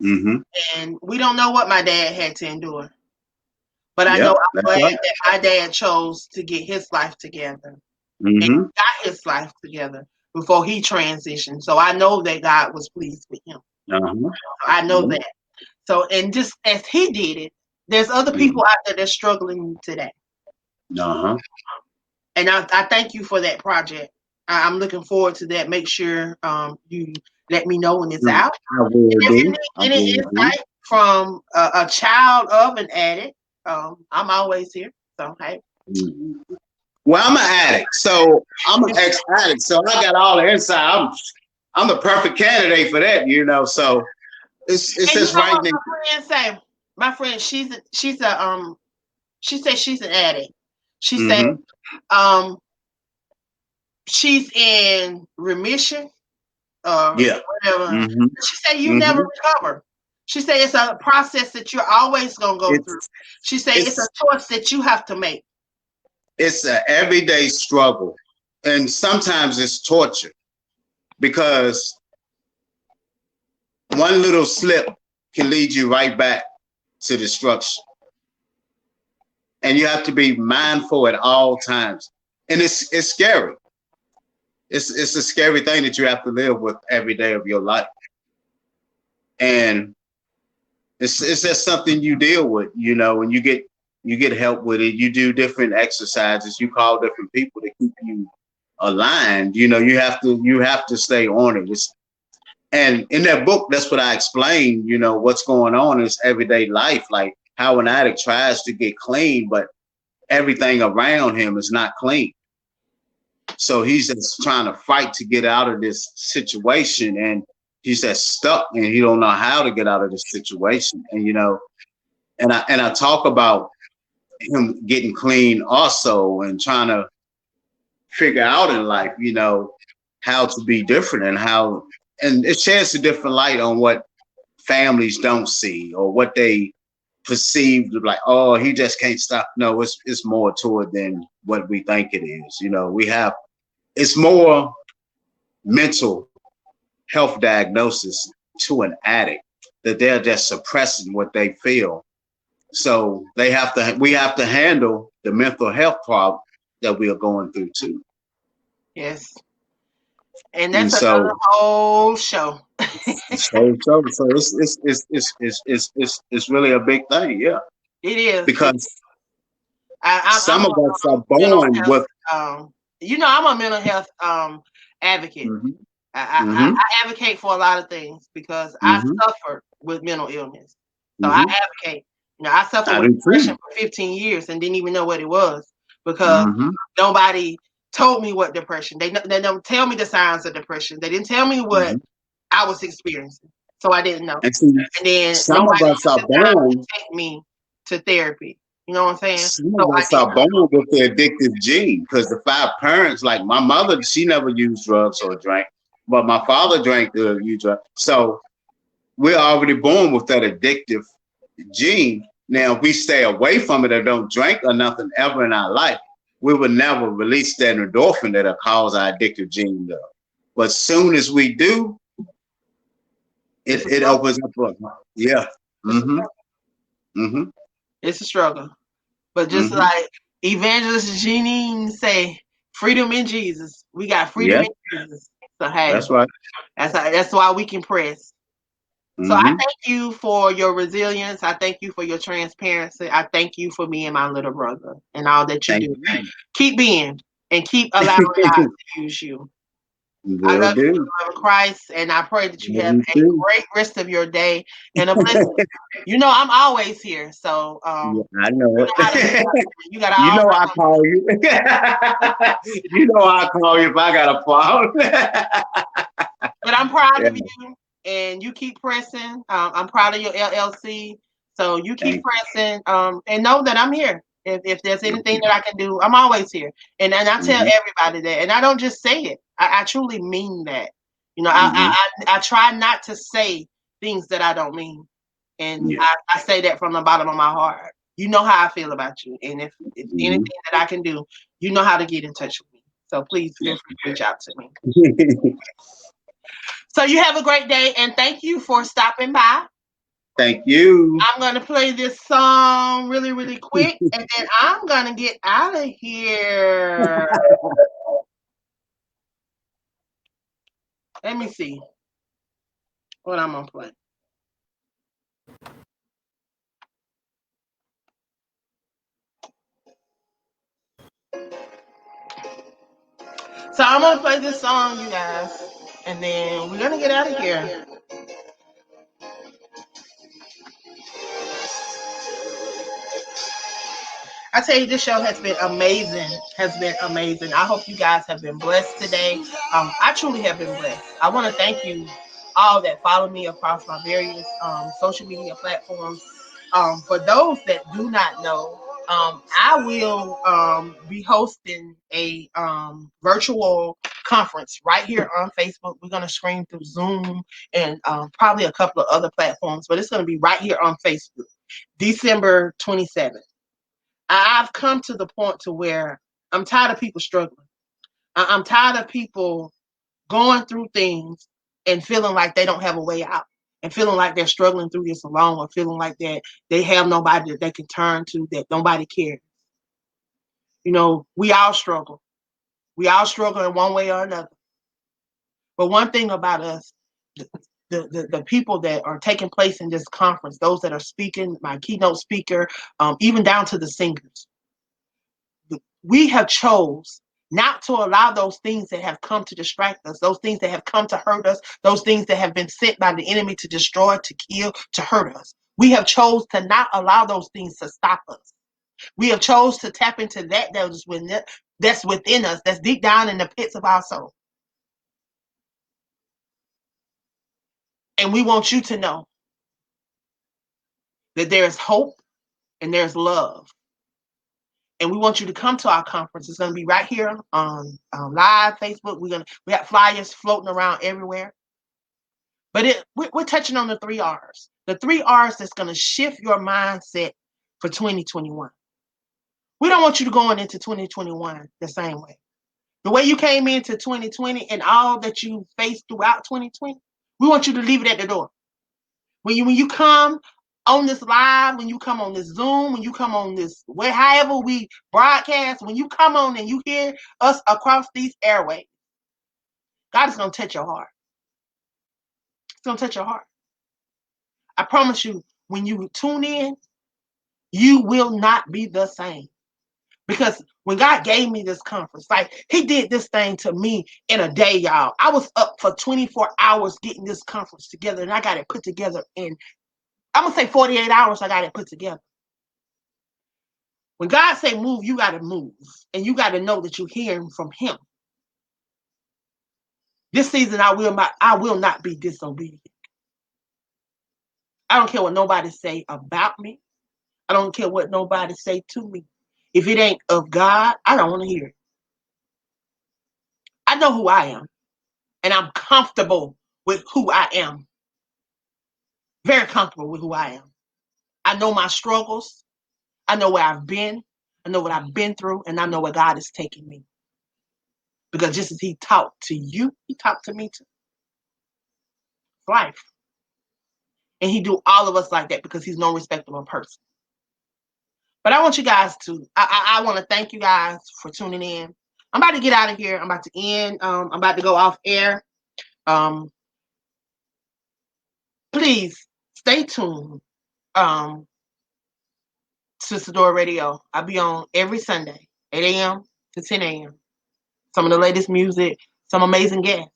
Mm-hmm. And we don't know what my dad had to endure. But I know Yep, I'm that's glad right. that my dad chose to get his life together and Mm-hmm. got his life together before he transitioned. So I know that God was pleased with him. Uh-huh. I know Mm-hmm. that. So, and just as he did it, there's other Mm-hmm. people out there that's struggling today. Uh-huh. And I thank you for that project. I'm looking forward to that. Make sure you let me know when it's out. I will If you do. I need any will do. insight from a child of an addict, I'm always here. So, hey. Mhm. Well, I'm an addict, so I'm an ex-addict, so I got all the insight. I'm the perfect candidate for that, you know. So it's And you just know right what there. my friend say? My friend, she said she's an addict. She said Mm-hmm. um she's in remission or Yeah. whatever. Mm-hmm. She said you never Mm-hmm. recover. She said it's a process that you're always gonna go through. It's She said it's a it's choice that you have to make. it's an everyday struggle, and sometimes it's torture because one little slip can lead you right back to destruction, and you have to be mindful at all times. And it's scary. It's a scary thing that you have to live with every day of your life, and it's just something you deal with, you know. When you get help with it, you do different exercises, you call different people to keep you aligned. You know, you have to stay on it. And in that book, that's what I explained. You know, what's going on is everyday life, like how an addict tries to get clean, but everything around him is not clean. So he's just trying to fight to get out of this situation, and he's just stuck, and he don't know how to get out of this situation. And you know, and I talk about him getting clean also, and trying to figure out in life, you know, how to be different and how, and it sheds a different light on what families don't see or what they perceive like, oh, he just can't stop. No, it's more to it than what we think it is. You know, it's more mental health diagnosis to an addict, that they're just suppressing what they feel. So we have to handle the mental health problem that we are going through too. Yes. And And that's another so whole show. it's really a big thing, yeah. It is. Because I'm some of us are a mental born health. with. I'm a mental health advocate. Mm-hmm. Mm-hmm. I advocate for a lot of things because I Mm-hmm. suffer with mental illness. So I Mm-hmm. advocate You know, I suffered with depression for 15 years and didn't even know what it was because nobody told me what depression. They don't tell me the signs of depression. They didn't tell me what I was experiencing, so I didn't know. And then some of us are born take me to therapy. You know what I'm saying? Some of us are born with the addictive gene because the 5 parents, like my mother, she never used drugs or drank, but my father drank used drugs. So we're already born with that addictive gene. Now, if we stay away from it or don't drink or nothing ever in our life, we will never release that endorphin that'll cause our addictive gene up. But soon as we do, it opens up. Yeah. It's a struggle. But just like Evangelist Janine say, freedom in Jesus. We got freedom in Jesus. So hey, that's right. That's why we can press. So I thank you for your resilience. I thank you for your transparency. I thank you for being my little brother and all that you do. Keep being and keep allowing God to use you. I love you, Lord Christ, and I pray that you have a great rest of your day and a blessing. You know, I'm always here, so I know it. You got you know I call you. You know I call you if I got a problem. But I'm proud of you, and you keep pressing. I'm proud of your LLC, so you keep pressing. And know that I'm here. If there's anything that I can do, I'm always here. And I tell everybody that, and I don't just say it. I truly mean that. You know, I try not to say things that I don't mean, and I say that from the bottom of my heart. You know how I feel about you, and if anything that I can do, you know how to get in touch with me. So please feel free to reach out to me. So you have a great day, and thank you for stopping by. Thank you. I'm going to play this song really, really quick, and then I'm going to get out of here. Let me see what I'm going to play. So I'm going to play this song, you guys, and then we're going to get out of here. I tell you, this show has been amazing. I hope you guys have been blessed today. I truly have been blessed. I want to thank you all that follow me across my various social media platforms. For those that do not know, I will be hosting a virtual conference right here on Facebook. We're going to stream through Zoom and probably a couple of other platforms, but it's going to be right here on Facebook, December 27th. I've come to the point to where I'm tired of people struggling. I'm tired of people going through things and feeling like they don't have a way out, and feeling like they're struggling through this alone, or feeling like that they have nobody that they can turn to, that nobody cares. You know, we all struggle. We all struggle in one way or another. But one thing about us, the people that are taking place in this conference, those that are speaking, my keynote speaker, even down to the singers, we have chose not to allow those things that have come to distract us, those things that have come to hurt us, those things that have been sent by the enemy to destroy, to kill, to hurt us. We have chose to not allow those things to stop us. We have chose to tap into that's within us, that's deep down in the pits of our soul. And we want you to know that there is hope and there's love. And we want you to come to our conference. It's going to be right here on live Facebook. We got flyers floating around everywhere. But we're touching on the 3 R's. The 3 R's that's going to shift your mindset for 2021. We don't want you to go into 2021 the same way. The way you came into 2020 and all that you faced throughout 2020, we want you to leave it at the door. When you come on this live, when you come on this Zoom, when you come on this, however we broadcast, when you come on and you hear us across these airways, God is going to touch your heart. It's going to touch your heart. I promise you, when you tune in, you will not be the same. Because when God gave me this conference, like he did this thing to me in a day, y'all. I was up for 24 hours getting this conference together, and I got it put together in I'm going to say 48 hours, I got it put together. When God say move, you got to move. And you got to know that you're hearing from him. This season, I will not be disobedient. I don't care what nobody say about me. I don't care what nobody say to me. If it ain't of God, I don't want to hear it. I know who I am. And I'm comfortable with who I am. Very comfortable with who I am. I know my struggles. I know where I've been. I know what I've been through. And I know where God is taking me. Because just as he talked to you, he talked to me too. Life. And he do all of us like that because he's no respectable person. But I want you guys to, I want to thank you guys for tuning in. I'm about to get out of here. I'm about to end. I'm about to go off air. Please stay tuned to Sadior Radio. I'll be on every Sunday, 8 a.m. to 10 a.m. Some of the latest music, some amazing guests.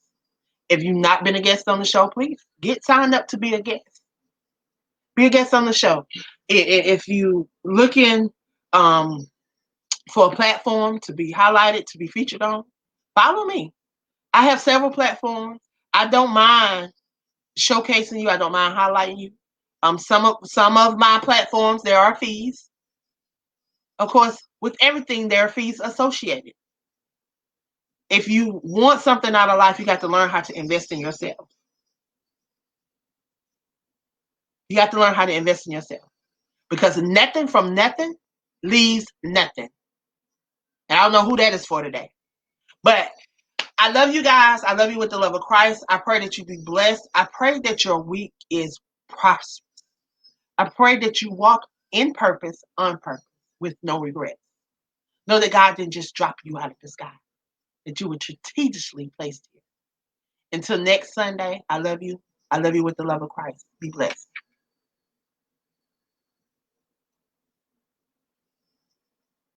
If you've not been a guest on the show, please get signed up to be a guest. Be a guest on the show. If you looking for a platform to be highlighted, to be featured on, follow me. I have several platforms. I don't mind showcasing you. I don't mind highlighting you. Some of my platforms, there are fees. Of course, with everything, there are fees associated. If you want something out of life, you got to learn how to invest in yourself. You have to learn how to invest in yourself. Because nothing from nothing leaves nothing. And I don't know who that is for today. But I love you guys. I love you with the love of Christ. I pray that you be blessed. I pray that your week is prosperous. I pray that you walk in purpose, on purpose, with no regrets. Know that God didn't just drop you out of the sky. That you were strategically placed here. Until next Sunday, I love you. I love you with the love of Christ. Be blessed.